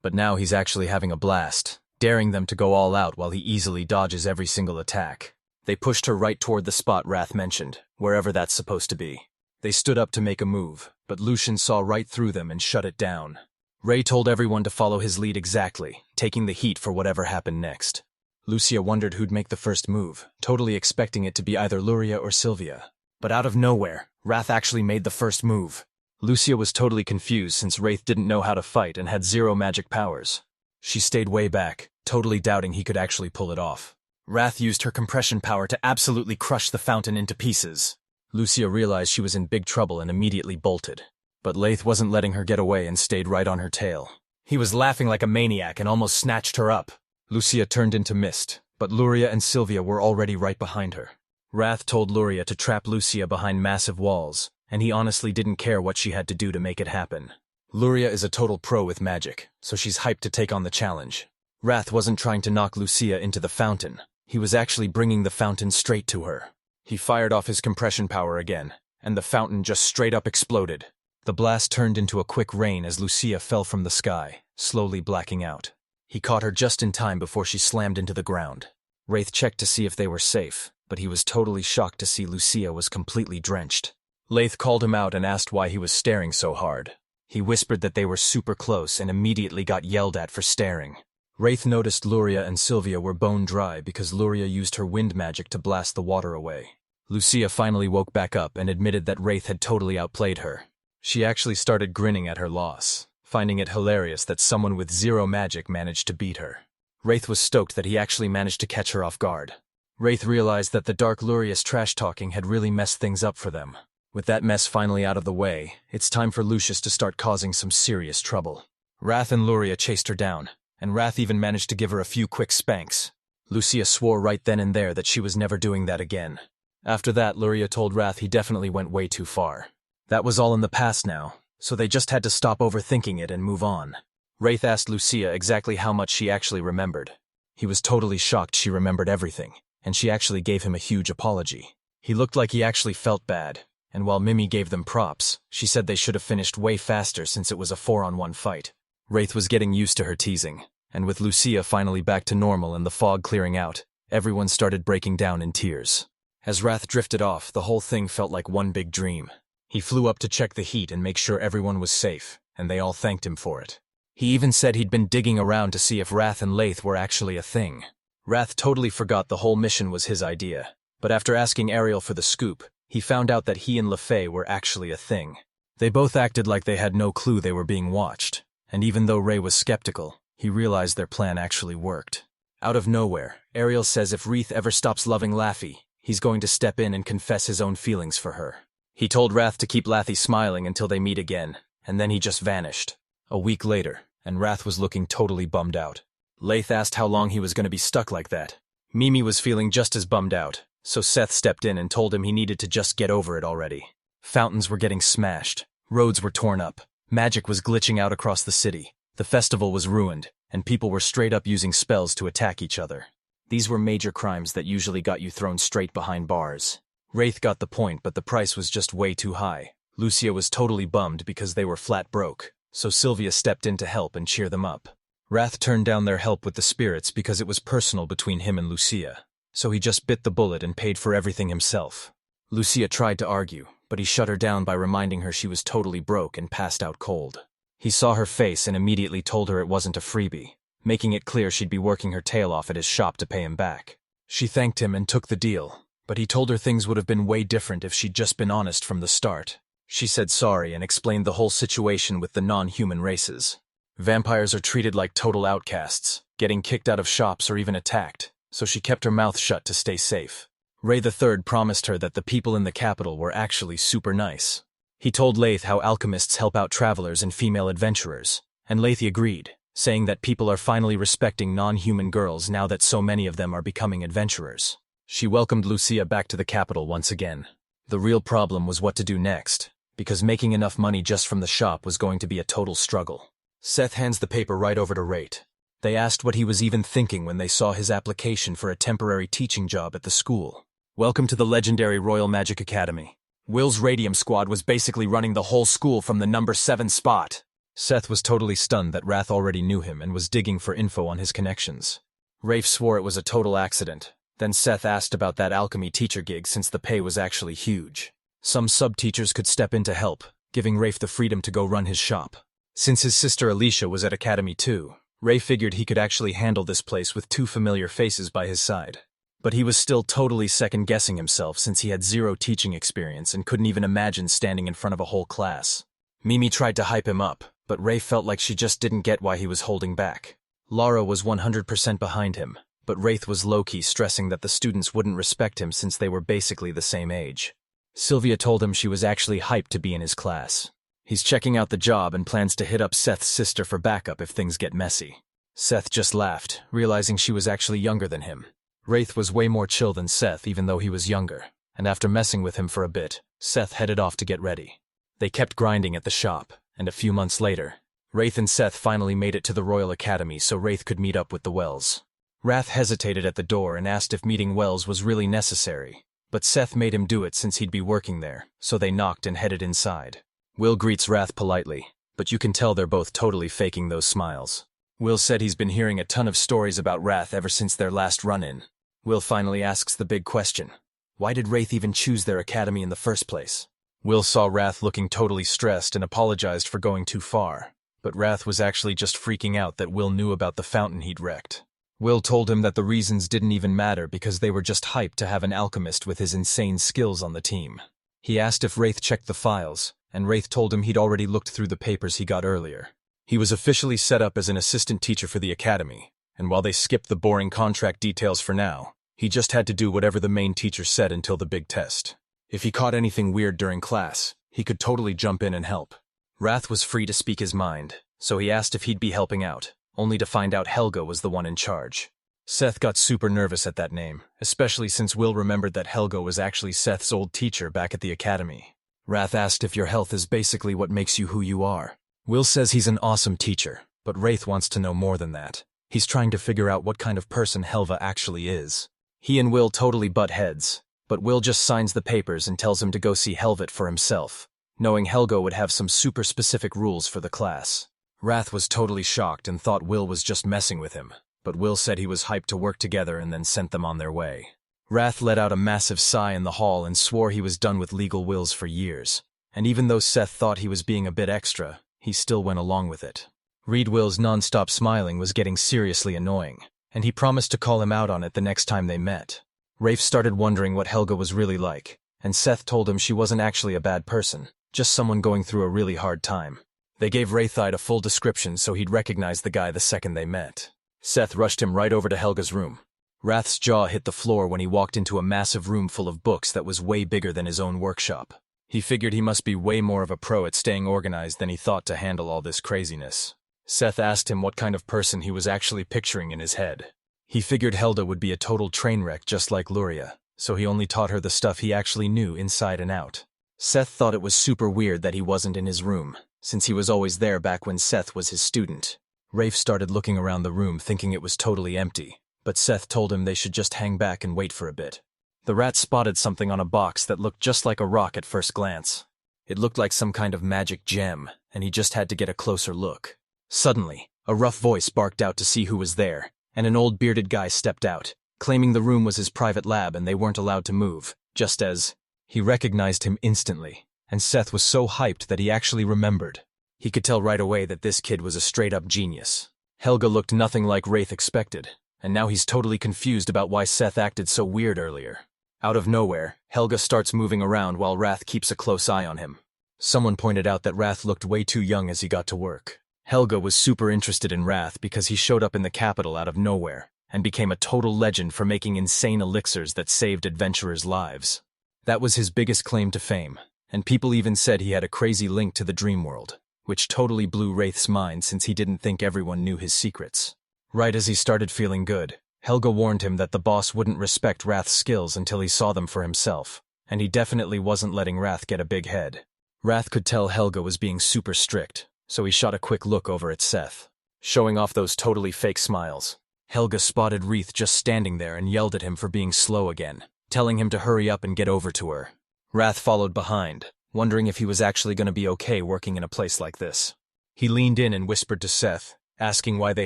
but now he's actually having a blast, daring them to go all out while he easily dodges every single attack. They pushed her right toward the spot Wrath mentioned, wherever that's supposed to be. They stood up to make a move, but Lucian saw right through them and shut it down. Ray told everyone to follow his lead exactly, taking the heat for whatever happened next. Lucia wondered who'd make the first move, totally expecting it to be either Luria or Sylvia. But out of nowhere, Wrath actually made the first move. Lucia was totally confused since Wraith didn't know how to fight and had zero magic powers. She stayed way back, totally doubting he could actually pull it off. Wrath used her compression power to absolutely crush the fountain into pieces. Lucia realized she was in big trouble and immediately bolted. But Laith wasn't letting her get away and stayed right on her tail. He was laughing like a maniac and almost snatched her up. Lucia turned into mist, but Luria and Sylvia were already right behind her. Wrath told Luria to trap Lucia behind massive walls, and he honestly didn't care what she had to do to make it happen. Luria is a total pro with magic, so she's hyped to take on the challenge. Wrath wasn't trying to knock Lucia into the fountain. He was actually bringing the fountain straight to her. He fired off his compression power again, and the fountain just straight up exploded. The blast turned into a quick rain as Lucia fell from the sky, slowly blacking out. He caught her just in time before she slammed into the ground. Wraith checked to see if they were safe, but he was totally shocked to see Lucia was completely drenched. Laith called him out and asked why he was staring so hard. He whispered that they were super close and immediately got yelled at for staring. Wraith noticed Luria and Sylvia were bone dry because Luria used her wind magic to blast the water away. Lucia finally woke back up and admitted that Wraith had totally outplayed her. She actually started grinning at her loss, finding it hilarious that someone with zero magic managed to beat her. Wraith was stoked that he actually managed to catch her off guard. Wraith realized that the Dark Luria's trash-talking had really messed things up for them. With that mess finally out of the way, it's time for Lucius to start causing some serious trouble. Wrath and Luria chased her down, and Wrath even managed to give her a few quick spanks. Lucia swore right then and there that she was never doing that again. After that, Luria told Wrath he definitely went way too far. That was all in the past now, so they just had to stop overthinking it and move on. Wraith asked Lucia exactly how much she actually remembered. He was totally shocked she remembered everything, and she actually gave him a huge apology. He looked like he actually felt bad, and while Mimi gave them props, she said they should have finished way faster since it was a 4-on-1 fight. Wraith was getting used to her teasing, and with Lucia finally back to normal and the fog clearing out, everyone started breaking down in tears. As Wrath drifted off, the whole thing felt like one big dream. He flew up to check the heat and make sure everyone was safe, and they all thanked him for it. He even said he'd been digging around to see if Wrath and Lathe were actually a thing. Wrath totally forgot the whole mission was his idea, but after asking Ariel for the scoop, he found out that he and LeFay were actually a thing. They both acted like they had no clue they were being watched, and even though Ray was skeptical, he realized their plan actually worked. Out of nowhere, Ariel says if Wreath ever stops loving Laffy, he's going to step in and confess his own feelings for her. He told Wrath to keep Laffy smiling until they meet again, and then he just vanished. A week later, and Wrath was looking totally bummed out. Lathe asked how long he was going to be stuck like that. Mimi was feeling just as bummed out, so Seth stepped in and told him he needed to just get over it already. Fountains were getting smashed, roads were torn up, magic was glitching out across the city, the festival was ruined, and people were straight up using spells to attack each other. These were major crimes that usually got you thrown straight behind bars. Wraith got the point, but the price was just way too high. Lucia was totally bummed because they were flat broke, so Sylvia stepped in to help and cheer them up. Wrath turned down their help with the spirits because it was personal between him and Lucia, so he just bit the bullet and paid for everything himself. Lucia tried to argue, but he shut her down by reminding her she was totally broke and passed out cold. He saw her face and immediately told her it wasn't a freebie, making it clear she'd be working her tail off at his shop to pay him back. She thanked him and took the deal, but he told her things would have been way different if she'd just been honest from the start. She said sorry and explained the whole situation with the non-human races. Vampires are treated like total outcasts, getting kicked out of shops or even attacked, so she kept her mouth shut to stay safe. Ray III promised her that the people in the capital were actually super nice. He told Lathe how alchemists help out travelers and female adventurers, and Lathe agreed, saying that people are finally respecting non-human girls now that so many of them are becoming adventurers. She welcomed Lucia back to the capital once again. The real problem was what to do next, because making enough money just from the shop was going to be a total struggle. Seth hands the paper right over to Rate. They asked what he was even thinking when they saw his application for a temporary teaching job at the school. Welcome to the legendary Royal Magic Academy. Will's Radium Squad was basically running the whole school from the number 7 spot. Seth was totally stunned that Wrath already knew him and was digging for info on his connections. Rafe swore it was a total accident. Then Seth asked about that alchemy teacher gig since the pay was actually huge. Some sub-teachers could step in to help, giving Rafe the freedom to go run his shop. Since his sister Alicia was at Academy too, Ray figured he could actually handle this place with 2 familiar faces by his side. But he was still totally second-guessing himself since he had 0 teaching experience and couldn't even imagine standing in front of a whole class. Mimi tried to hype him up, but Ray felt like she just didn't get why he was holding back. Lara was 100% behind him, but Wraith was low-key stressing that the students wouldn't respect him since they were basically the same age. Sylvia told him she was actually hyped to be in his class. He's checking out the job and plans to hit up Seth's sister for backup if things get messy. Seth just laughed, realizing she was actually younger than him. Wraith was way more chill than Seth even though he was younger, and after messing with him for a bit, Seth headed off to get ready. They kept grinding at the shop, and a few months later, Wraith and Seth finally made it to the Royal Academy so Wraith could meet up with the Wells. Wrath hesitated at the door and asked if meeting Wells was really necessary, but Seth made him do it since he'd be working there, so they knocked and headed inside. Will greets Wrath politely, but you can tell they're both totally faking those smiles. Will said he's been hearing a ton of stories about Wrath ever since their last run-in. Will finally asks the big question. Why did Wraith even choose their academy in the first place? Will saw Wrath looking totally stressed and apologized for going too far, but Wrath was actually just freaking out that Will knew about the fountain he'd wrecked. Will told him that the reasons didn't even matter because they were just hyped to have an alchemist with his insane skills on the team. He asked if Wraith checked the files, and Wraith told him he'd already looked through the papers he got earlier. He was officially set up as an assistant teacher for the academy, and while they skipped the boring contract details for now, he just had to do whatever the main teacher said until the big test. If he caught anything weird during class, he could totally jump in and help. Wrath was free to speak his mind, so he asked if he'd be helping out, only to find out Helga was the one in charge. Seth got super nervous at that name, especially since Will remembered that Helga was actually Seth's old teacher back at the academy. Wrath asked if your health is basically what makes you who you are. Will says he's an awesome teacher, but Wraith wants to know more than that. He's trying to figure out what kind of person Helga actually is. He and Will totally butt heads, but Will just signs the papers and tells him to go see Helvet for himself, knowing Helga would have some super specific rules for the class. Wrath was totally shocked and thought Will was just messing with him, but Will said he was hyped to work together and then sent them on their way. Wrath let out a massive sigh in the hall and swore he was done with legal wills for years, and even though Seth thought he was being a bit extra, he still went along with it. Reed Will's non-stop smiling was getting seriously annoying, and he promised to call him out on it the next time they met. Rafe started wondering what Helga was really like, and Seth told him she wasn't actually a bad person, just someone going through a really hard time. They gave Wraithide a full description so he'd recognize the guy the second they met. Seth rushed him right over to Helga's room. Wrath's jaw hit the floor when he walked into a massive room full of books that was way bigger than his own workshop. He figured he must be way more of a pro at staying organized than he thought to handle all this craziness. Seth asked him what kind of person he was actually picturing in his head. He figured Helga would be a total train wreck just like Luria, so he only taught her the stuff he actually knew inside and out. Seth thought it was super weird that he wasn't in his room, since he was always there back when Seth was his student. Rafe started looking around the room thinking it was totally empty, but Seth told him they should just hang back and wait for a bit. The rat spotted something on a box that looked just like a rock at first glance. It looked like some kind of magic gem, and he just had to get a closer look. Suddenly, a rough voice barked out to see who was there, and an old bearded guy stepped out, claiming the room was his private lab and they weren't allowed to move, just as he recognized him instantly, and Seth was so hyped that he actually remembered. He could tell right away that this kid was a straight-up genius. Helga looked nothing like Wraith expected, and now he's totally confused about why Seth acted so weird earlier. Out of nowhere, Helga starts moving around while Wrath keeps a close eye on him. Someone pointed out that Wrath looked way too young as he got to work. Helga was super interested in Wrath because he showed up in the capital out of nowhere and became a total legend for making insane elixirs that saved adventurers' lives. That was his biggest claim to fame, and people even said he had a crazy link to the dream world, which totally blew Wraith's mind since he didn't think everyone knew his secrets. Right as he started feeling good, Helga warned him that the boss wouldn't respect Wrath's skills until he saw them for himself, and he definitely wasn't letting Wrath get a big head. Wrath could tell Helga was being super strict, so he shot a quick look over at Seth, showing off those totally fake smiles. Helga spotted Wraith just standing there and yelled at him for being slow again, telling him to hurry up and get over to her. Wrath followed behind, wondering if he was actually going to be okay working in a place like this. He leaned in and whispered to Seth, asking why they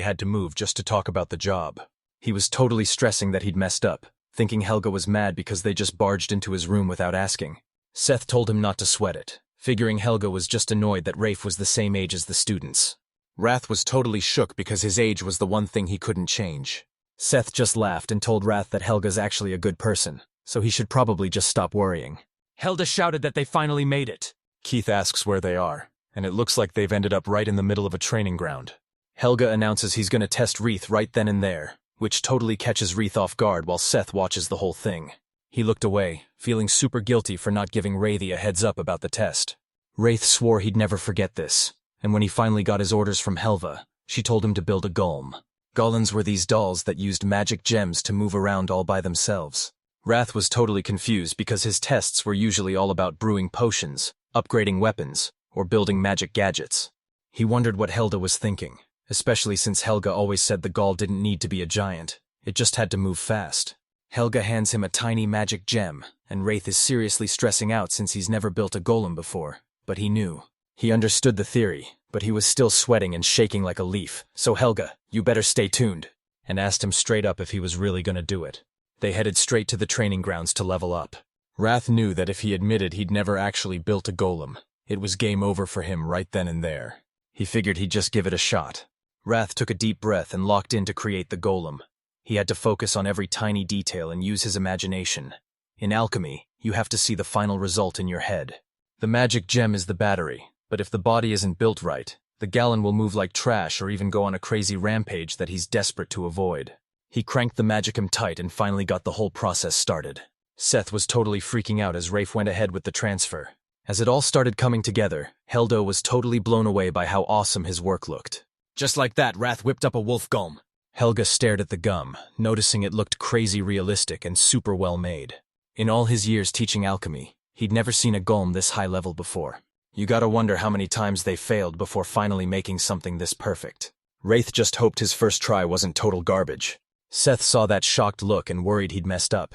had to move just to talk about the job. He was totally stressing that he'd messed up, thinking Helga was mad because they just barged into his room without asking. Seth told him not to sweat it, figuring Helga was just annoyed that Rafe was the same age as the students. Wrath was totally shook because his age was the one thing he couldn't change. Seth just laughed and told Wrath that Helga's actually a good person, so he should probably just stop worrying. Helga shouted that they finally made it. Keith asks where they are, and it looks like they've ended up right in the middle of a training ground. Helga announces he's going to test Wraith right then and there, which totally catches Wraith off guard while Seth watches the whole thing. He looked away, feeling super guilty for not giving Wraithy a heads up about the test. Wraith swore he'd never forget this, and when he finally got his orders from Helga, she told him to build a golem. Golems were these dolls that used magic gems to move around all by themselves. Wrath was totally confused because his tests were usually all about brewing potions, upgrading weapons, or building magic gadgets. He wondered what Helga was thinking, especially since Helga always said the Gaul didn't need to be a giant, it just had to move fast. Helga hands him a tiny magic gem, and Wraith is seriously stressing out since he's never built a golem before, but he knew. He understood the theory, but he was still sweating and shaking like a leaf, so Helga, you better stay tuned, and asked him straight up if he was really gonna do it. They headed straight to the training grounds to level up. Wrath knew that if he admitted he'd never actually built a golem, it was game over for him right then and there. He figured he'd just give it a shot. Wrath took a deep breath and locked in to create the golem. He had to focus on every tiny detail and use his imagination. In alchemy, you have to see the final result in your head. The magic gem is the battery, but if the body isn't built right, the gallon will move like trash or even go on a crazy rampage that he's desperate to avoid. He cranked the magicum tight and finally got the whole process started. Seth was totally freaking out as Rafe went ahead with the transfer. As it all started coming together, Heldo was totally blown away by how awesome his work looked. Just like that, Rath whipped up a wolf gum. Helga stared at the gum, noticing it looked crazy realistic and super well made. In all his years teaching alchemy, he'd never seen a golem this high level before. You gotta wonder how many times they failed before finally making something this perfect. Wraith just hoped his first try wasn't total garbage. Seth saw that shocked look and worried he'd messed up.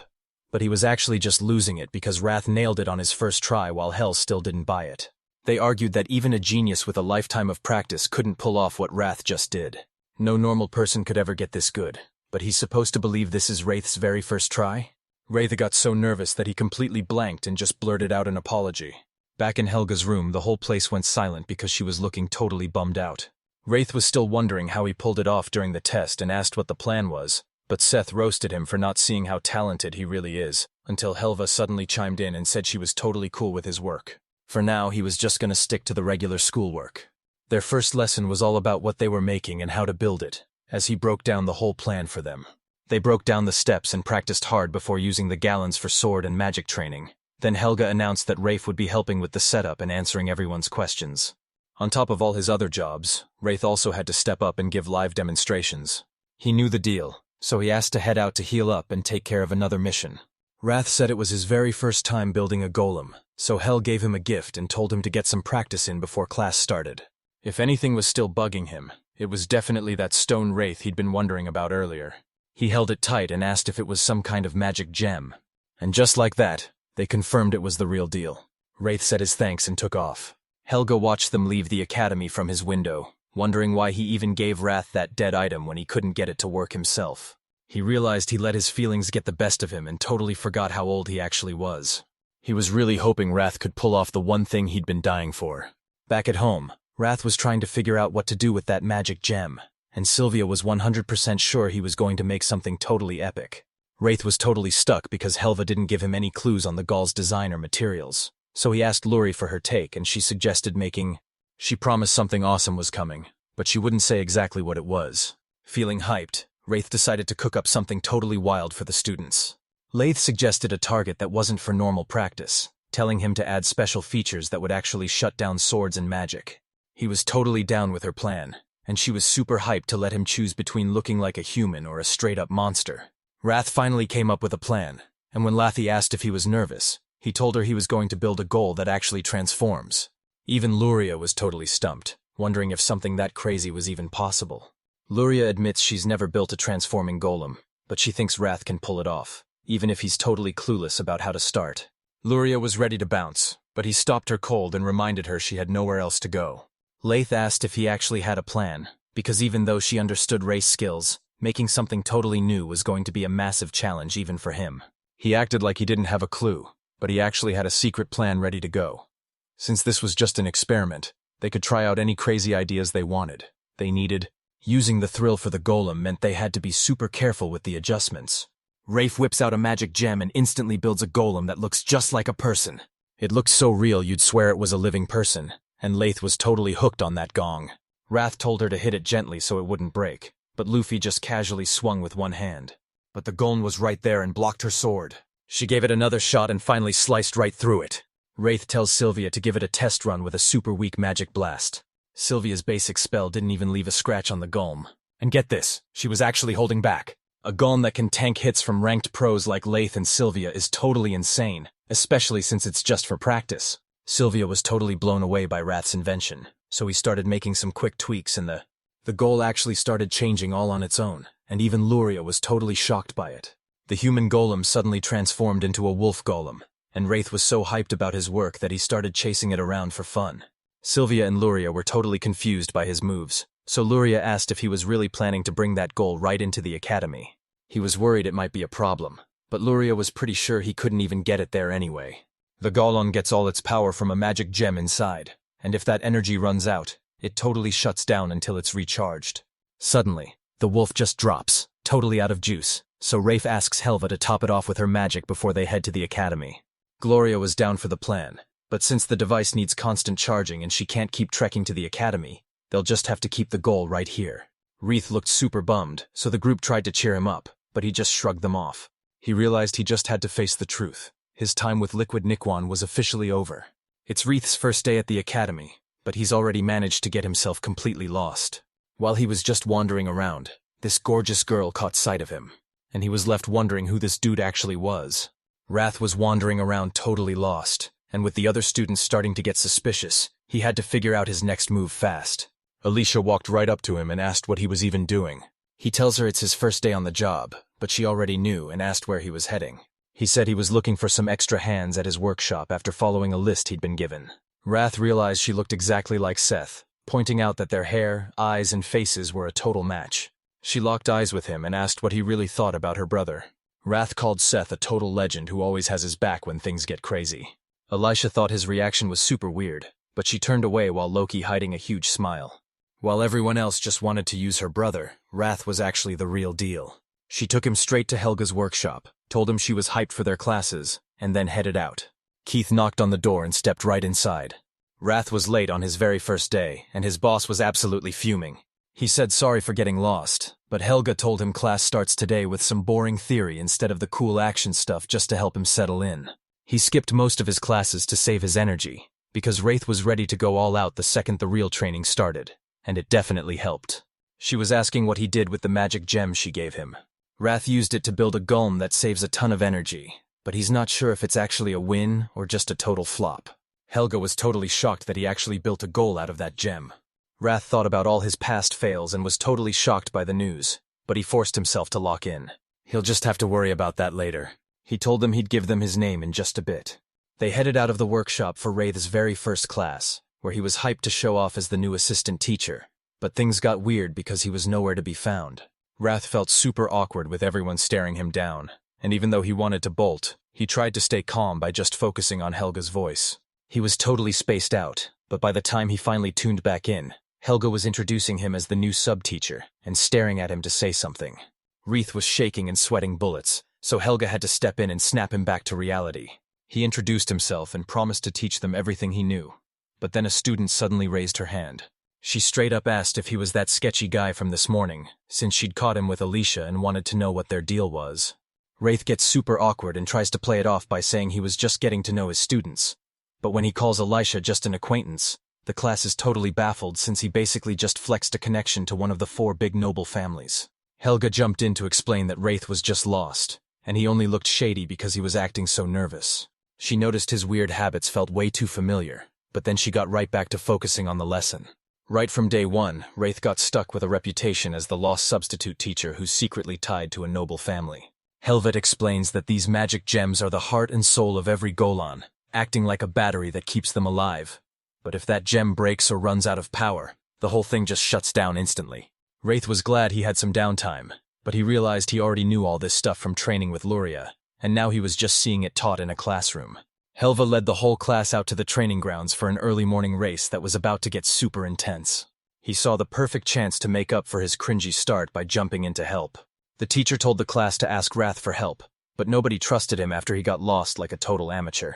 But he was actually just losing it because Rath nailed it on his first try while Hell still didn't buy it. They argued that even a genius with a lifetime of practice couldn't pull off what Rath just did. No normal person could ever get this good, but he's supposed to believe this is Wraith's very first try? Wraith got so nervous that he completely blanked and just blurted out an apology. Back in Helga's room, the whole place went silent because she was looking totally bummed out. Wraith was still wondering how he pulled it off during the test and asked what the plan was, but Seth roasted him for not seeing how talented he really is, until Helva suddenly chimed in and said she was totally cool with his work. For now, he was just gonna stick to the regular schoolwork. Their first lesson was all about what they were making and how to build it, as he broke down the whole plan for them. They broke down the steps and practiced hard before using the gallons for sword and magic training. Then Helga announced that Rafe would be helping with the setup and answering everyone's questions. On top of all his other jobs, Wraith also had to step up and give live demonstrations. He knew the deal, so he asked to head out to heal up and take care of another mission. Rath said it was his very first time building a golem, so Hel gave him a gift and told him to get some practice in before class started. If anything was still bugging him, it was definitely that stone wraith he'd been wondering about earlier. He held it tight and asked if it was some kind of magic gem. And just like that, they confirmed it was the real deal. Wraith said his thanks and took off. Helga watched them leave the academy from his window, wondering why he even gave Rath that dead item when he couldn't get it to work himself. He realized he let his feelings get the best of him and totally forgot how old he actually was. He was really hoping Rath could pull off the one thing he'd been dying for. Back at home, Rath was trying to figure out what to do with that magic gem, and Sylvia was 100% sure he was going to make something totally epic. Wraith was totally stuck because Helva didn't give him any clues on the Gaul's design or materials, so he asked Luri for her take and she suggested making... She promised something awesome was coming, but she wouldn't say exactly what it was. Feeling hyped, Wraith decided to cook up something totally wild for the students. Lath suggested a target that wasn't for normal practice, telling him to add special features that would actually shut down swords and magic. He was totally down with her plan, and she was super hyped to let him choose between looking like a human or a straight-up monster. Rath finally came up with a plan, and when Lathi asked if he was nervous, he told her he was going to build a goal that actually transforms. Even Luria was totally stumped, wondering if something that crazy was even possible. Luria admits she's never built a transforming golem, but she thinks Rath can pull it off, even if he's totally clueless about how to start. Luria was ready to bounce, but he stopped her cold and reminded her she had nowhere else to go. Lath asked if he actually had a plan, because even though she understood race skills, making something totally new was going to be a massive challenge even for him. He acted like he didn't have a clue, but he actually had a secret plan ready to go. Since this was just an experiment, they could try out any crazy ideas they wanted. They needed... Using the thrill for the golem meant they had to be super careful with the adjustments. Rafe whips out a magic gem and instantly builds a golem that looks just like a person. It looked so real you'd swear it was a living person, and Lath was totally hooked on that gong. Rath told her to hit it gently so it wouldn't break, but Luffy just casually swung with one hand. But the golem was right there and blocked her sword. She gave it another shot and finally sliced right through it. Wraith tells Sylvia to give it a test run with a super weak magic blast. Sylvia's basic spell didn't even leave a scratch on the golem. And get this, she was actually holding back. A golem that can tank hits from ranked pros like Lath and Sylvia is totally insane, especially since it's just for practice. Sylvia was totally blown away by Rath's invention, so he started making some quick tweaks and the goal actually started changing all on its own, and even Luria was totally shocked by it. The human golem suddenly transformed into a wolf golem, and Wraith was so hyped about his work that he started chasing it around for fun. Sylvia and Luria were totally confused by his moves, so Luria asked if he was really planning to bring that goal right into the academy. He was worried it might be a problem, but Luria was pretty sure he couldn't even get it there anyway. The Golem gets all its power from a magic gem inside, and if that energy runs out, it totally shuts down until it's recharged. Suddenly, the wolf just drops, totally out of juice, so Rafe asks Helva to top it off with her magic before they head to the academy. Gloria was down for the plan, But since the device needs constant charging and she can't keep trekking to the academy, they'll just have to keep the goal right here. Wreath looked super bummed, so the group tried to cheer him up, but he just shrugged them off. He realized he just had to face the truth. His time with Liquid Nikwan was officially over. It's Wreath's first day at the academy, but he's already managed to get himself completely lost. While he was just wandering around, this gorgeous girl caught sight of him, and he was left wondering who this dude actually was. Wrath was wandering around totally lost, and with the other students starting to get suspicious, he had to figure out his next move fast. Alicia walked right up to him and asked what he was even doing. He tells her it's his first day on the job, but she already knew and asked where he was heading. He said he was looking for some extra hands at his workshop after following a list he'd been given. Wrath realized she looked exactly like Seth, pointing out that their hair, eyes, and faces were a total match. She locked eyes with him and asked what he really thought about her brother. Wrath called Seth a total legend who always has his back when things get crazy. Alicia thought his reaction was super weird, but she turned away while Loki hiding a huge smile. While everyone else just wanted to use her brother, Wrath was actually the real deal. She took him straight to Helga's workshop, told him she was hyped for their classes, and then headed out. Keith knocked on the door and stepped right inside. Wrath was late on his very first day, and his boss was absolutely fuming. He said sorry for getting lost, but Helga told him class starts today with some boring theory instead of the cool action stuff just to help him settle in. He skipped most of his classes to save his energy, because Wraith was ready to go all out the second the real training started, and it definitely helped. She was asking what he did with the magic gem she gave him. Wrath used it to build a golem that saves a ton of energy, but he's not sure if it's actually a win or just a total flop. Helga was totally shocked that he actually built a goal out of that gem. Wrath thought about all his past fails and was totally shocked by the news, but he forced himself to lock in. He'll just have to worry about that later. He told them he'd give them his name in just a bit. They headed out of the workshop for Wraith's very first class, where he was hyped to show off as the new assistant teacher, but things got weird because he was nowhere to be found. Wrath felt super awkward with everyone staring him down, and even though he wanted to bolt, he tried to stay calm by just focusing on Helga's voice. He was totally spaced out, but by the time he finally tuned back in, Helga was introducing him as the new sub-teacher and staring at him to say something. Wreath was shaking and sweating bullets, so Helga had to step in and snap him back to reality. He introduced himself and promised to teach them everything he knew. But then a student suddenly raised her hand. She straight up asked if he was that sketchy guy from this morning, since she'd caught him with Alicia and wanted to know what their deal was. Wraith gets super awkward and tries to play it off by saying he was just getting to know his students. But when he calls Alicia just an acquaintance, the class is totally baffled since he basically just flexed a connection to one of the 4 big noble families. Helga jumped in to explain that Wraith was just lost, and he only looked shady because he was acting so nervous. She noticed his weird habits felt way too familiar, but then she got right back to focusing on the lesson. Right from day one, Wraith got stuck with a reputation as the lost substitute teacher who's secretly tied to a noble family. Helvet explains that these magic gems are the heart and soul of every Golan, acting like a battery that keeps them alive. But if that gem breaks or runs out of power, the whole thing just shuts down instantly. Wraith was glad he had some downtime, but he realized he already knew all this stuff from training with Luria, and now he was just seeing it taught in a classroom. Helva led the whole class out to the training grounds for an early morning race that was about to get super intense. He saw the perfect chance to make up for his cringy start by jumping in to help. The teacher told the class to ask Wrath for help, but nobody trusted him after he got lost like a total amateur.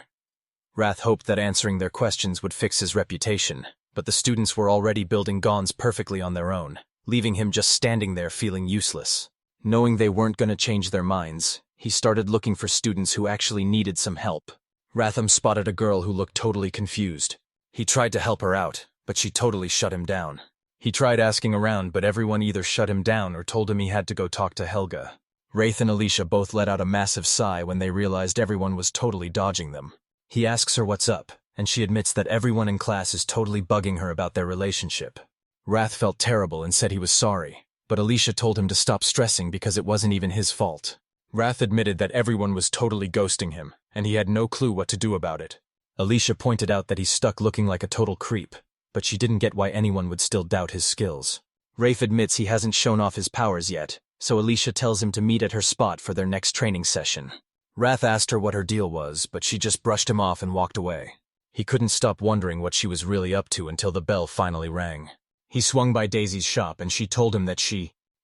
Wrath hoped that answering their questions would fix his reputation, but the students were already building Gons perfectly on their own, leaving him just standing there feeling useless. Knowing they weren't going to change their minds, he started looking for students who actually needed some help. Ratham spotted a girl who looked totally confused. He tried to help her out, but she totally shut him down. He tried asking around, but everyone either shut him down or told him he had to go talk to Helga. Wraith and Alicia both let out a massive sigh when they realized everyone was totally dodging them. He asks her what's up, and she admits that everyone in class is totally bugging her about their relationship. Wrath felt terrible and said he was sorry, but Alicia told him to stop stressing because it wasn't even his fault. Wrath admitted that everyone was totally ghosting him, and he had no clue what to do about it. Alicia pointed out that he's stuck looking like a total creep, but she didn't get why anyone would still doubt his skills. Rafe admits he hasn't shown off his powers yet, so Alicia tells him to meet at her spot for their next training session. Wrath asked her what her deal was, but she just brushed him off and walked away. He couldn't stop wondering what she was really up to until the bell finally rang. He swung by Daisy's shop and she told him that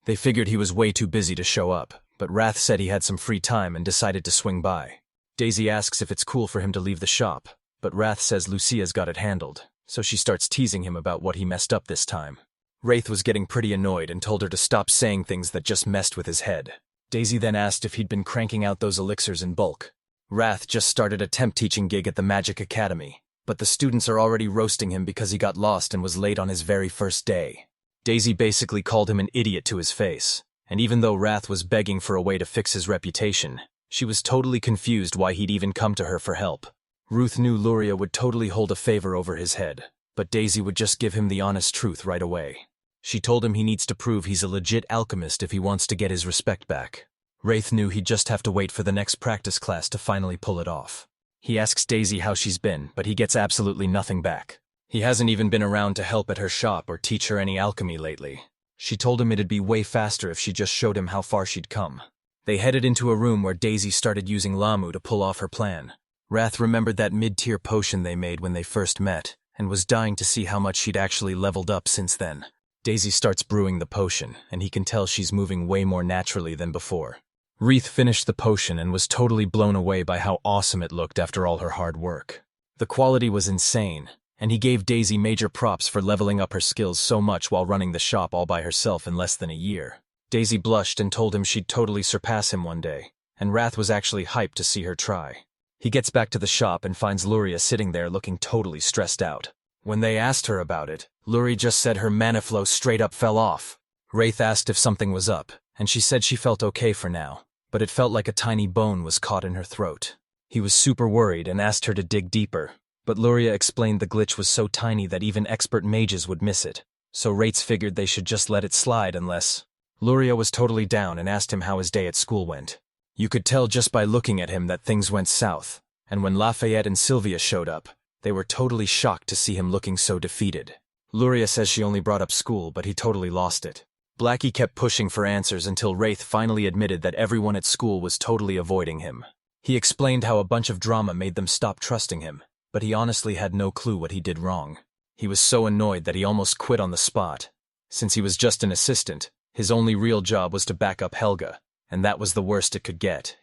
they figured he was way too busy to show up, but Wrath said he had some free time and decided to swing by. Daisy asks if it's cool for him to leave the shop, but Wrath says Lucia's got it handled, so she starts teasing him about what he messed up this time. Wraith was getting pretty annoyed and told her to stop saying things that just messed with his head. Daisy then asked if he'd been cranking out those elixirs in bulk. Wrath just started a temp teaching gig at the Magic Academy, but the students are already roasting him because he got lost and was late on his very first day. Daisy basically called him an idiot to his face, and even though Wrath was begging for a way to fix his reputation, she was totally confused why he'd even come to her for help. Ruth knew Luria would totally hold a favor over his head, but Daisy would just give him the honest truth right away. She told him he needs to prove he's a legit alchemist if he wants to get his respect back. Wraith knew he'd just have to wait for the next practice class to finally pull it off. He asks Daisy how she's been, but he gets absolutely nothing back. He hasn't even been around to help at her shop or teach her any alchemy lately. She told him it'd be way faster if she just showed him how far she'd come. They headed into a room where Daisy started using Lamu to pull off her plan. Wrath remembered that mid-tier potion they made when they first met, and was dying to see how much she'd actually leveled up since then. Daisy starts brewing the potion, and he can tell she's moving way more naturally than before. Wraith finished the potion and was totally blown away by how awesome it looked after all her hard work. The quality was insane, and he gave Daisy major props for leveling up her skills so much while running the shop all by herself in less than a year. Daisy blushed and told him she'd totally surpass him one day, and Wrath was actually hyped to see her try. He gets back to the shop and finds Luria sitting there looking totally stressed out. When they asked her about it, Luria just said her mana flow straight up fell off. Wraith asked if something was up, and she said she felt okay for now, but it felt like a tiny bone was caught in her throat. He was super worried and asked her to dig deeper, but Luria explained the glitch was so tiny that even expert mages would miss it, so Wraith figured they should just let it slide unless... Luria was totally down and asked him how his day at school went. You could tell just by looking at him that things went south, and when Lafayette and Sylvia showed up, they were totally shocked to see him looking so defeated. Luria says she only brought up school, but he totally lost it. Blackie kept pushing for answers until Wraith finally admitted that everyone at school was totally avoiding him. He explained how a bunch of drama made them stop trusting him, but he honestly had no clue what he did wrong. He was so annoyed that he almost quit on the spot. Since he was just an assistant, his only real job was to back up Helga, and that was the worst it could get.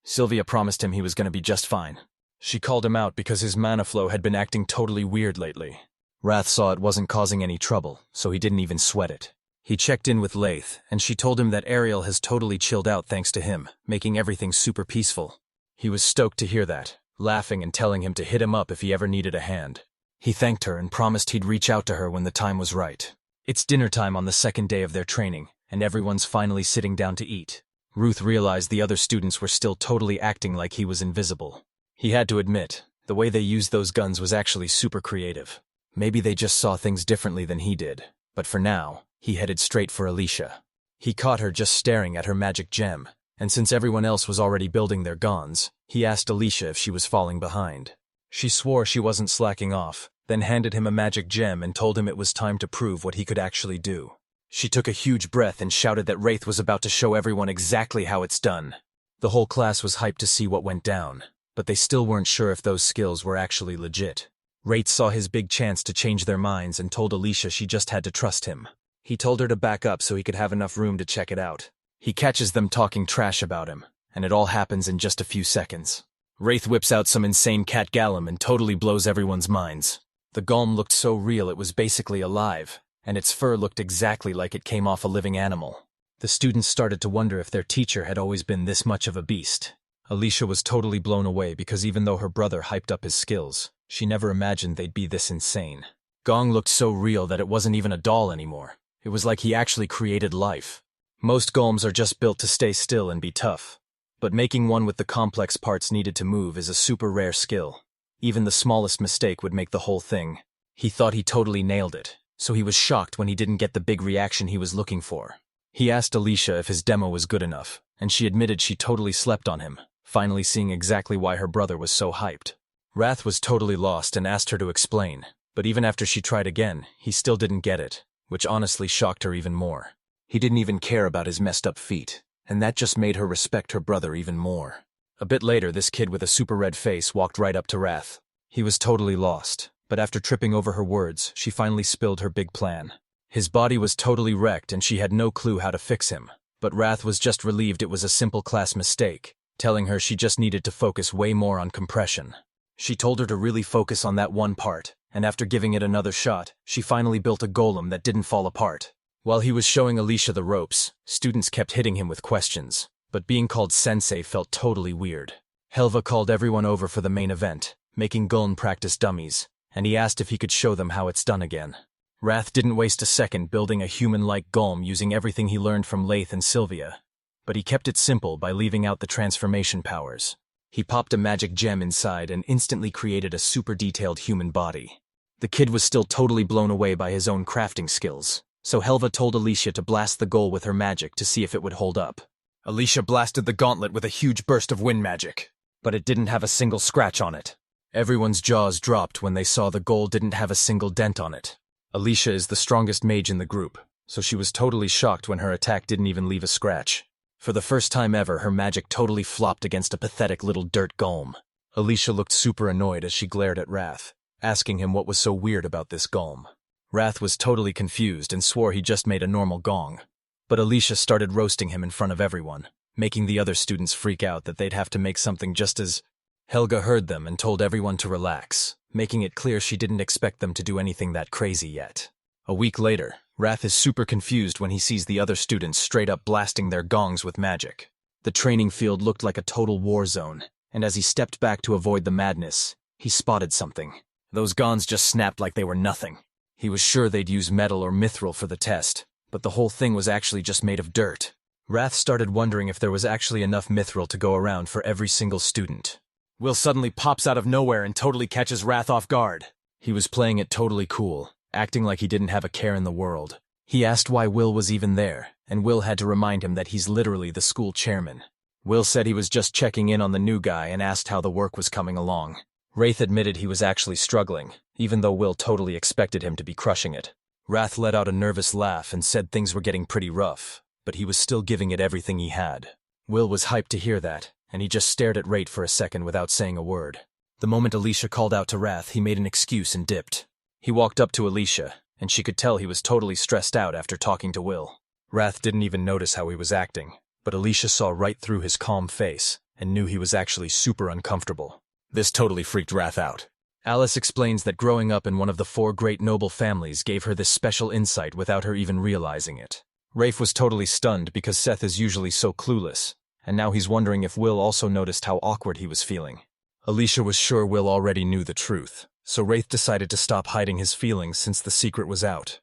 Sylvia promised him he was going to be just fine. She called him out because his mana flow had been acting totally weird lately. Wrath saw it wasn't causing any trouble, so he didn't even sweat it. He checked in with Laith, and she told him that Ariel has totally chilled out thanks to him, making everything super peaceful. He was stoked to hear that, laughing and telling him to hit him up if he ever needed a hand. He thanked her and promised he'd reach out to her when the time was right. It's dinner time on the second day of their training, and everyone's finally sitting down to eat. Ruth realized the other students were still totally acting like he was invisible. He had to admit, the way they used those guns was actually super creative. Maybe they just saw things differently than he did, but for now, he headed straight for Alicia. He caught her just staring at her magic gem, and since everyone else was already building their guns, he asked Alicia if she was falling behind. She swore she wasn't slacking off, then handed him a magic gem and told him it was time to prove what he could actually do. She took a huge breath and shouted that Wraith was about to show everyone exactly how it's done. The whole class was hyped to see what went down, but they still weren't sure if those skills were actually legit. Wraith saw his big chance to change their minds and told Alicia she just had to trust him. He told her to back up so he could have enough room to check it out. He catches them talking trash about him, and it all happens in just a few seconds. Wraith whips out some insane cat gallum and totally blows everyone's minds. The golem looked so real it was basically alive, and its fur looked exactly like it came off a living animal. The students started to wonder if their teacher had always been this much of a beast. Alicia was totally blown away because even though her brother hyped up his skills, she never imagined they'd be this insane. Gong looked so real that it wasn't even a doll anymore. It was like he actually created life. Most golems are just built to stay still and be tough, but making one with the complex parts needed to move is a super rare skill. Even the smallest mistake would make the whole thing. He thought he totally nailed it, so he was shocked when he didn't get the big reaction he was looking for. He asked Alicia if his demo was good enough, and she admitted she totally slept on him, finally seeing exactly why her brother was so hyped. Wrath was totally lost and asked her to explain, but even after she tried again, he still didn't get it, which honestly shocked her even more. He didn't even care about his messed up feet, and that just made her respect her brother even more. A bit later, this kid with a super red face walked right up to Wrath. He was totally lost, but after tripping over her words, she finally spilled her big plan. His body was totally wrecked and she had no clue how to fix him, but Wrath was just relieved it was a simple class mistake, telling her she just needed to focus way more on compression. She told her to really focus on that one part, and after giving it another shot, she finally built a golem that didn't fall apart. While he was showing Alicia the ropes, students kept hitting him with questions, but being called sensei felt totally weird. Helva called everyone over for the main event, making golem practice dummies, and he asked if he could show them how it's done again. Wrath didn't waste a second building a human-like golem using everything he learned from Laith and Sylvia, but he kept it simple by leaving out the transformation powers. He popped a magic gem inside and instantly created a super detailed human body. The kid was still totally blown away by his own crafting skills, so Helva told Alicia to blast the goal with her magic to see if it would hold up. Alicia blasted the gauntlet with a huge burst of wind magic, but it didn't have a single scratch on it. Everyone's jaws dropped when they saw the goal didn't have a single dent on it. Alicia is the strongest mage in the group, so she was totally shocked when her attack didn't even leave a scratch. For the first time ever, her magic totally flopped against a pathetic little dirt golem. Alicia looked super annoyed as she glared at Wrath, asking him what was so weird about this golem. Wrath was totally confused and swore he just made a normal gong. But Alicia started roasting him in front of everyone, making the other students freak out that they'd have to make something just as... Helga heard them and told everyone to relax, making it clear she didn't expect them to do anything that crazy yet. A week later, Wrath is super confused when he sees the other students straight up blasting their gongs with magic. The training field looked like a total war zone, and as he stepped back to avoid the madness, he spotted something. Those gongs just snapped like they were nothing. He was sure they'd use metal or mithril for the test, but the whole thing was actually just made of dirt. Wrath started wondering if there was actually enough mithril to go around for every single student. Will suddenly pops out of nowhere and totally catches Wrath off guard. He was playing it totally cool, acting like he didn't have a care in the world. He asked why Will was even there, and Will had to remind him that he's literally the school chairman. Will said he was just checking in on the new guy and asked how the work was coming along. Wraith admitted he was actually struggling, even though Will totally expected him to be crushing it. Wrath let out a nervous laugh and said things were getting pretty rough, but he was still giving it everything he had. Will was hyped to hear that, and he just stared at Wraith for a second without saying a word. The moment Alicia called out to Wrath, he made an excuse and dipped. He walked up to Alicia, and she could tell he was totally stressed out after talking to Will. Wrath didn't even notice how he was acting, but Alicia saw right through his calm face and knew he was actually super uncomfortable. This totally freaked Wrath out. Alice explains that growing up in one of the 4 great noble families gave her this special insight without her even realizing it. Rafe was totally stunned because Seth is usually so clueless, and now he's wondering if Will also noticed how awkward he was feeling. Alicia was sure Will already knew the truth, so Wraith decided to stop hiding his feelings since the secret was out.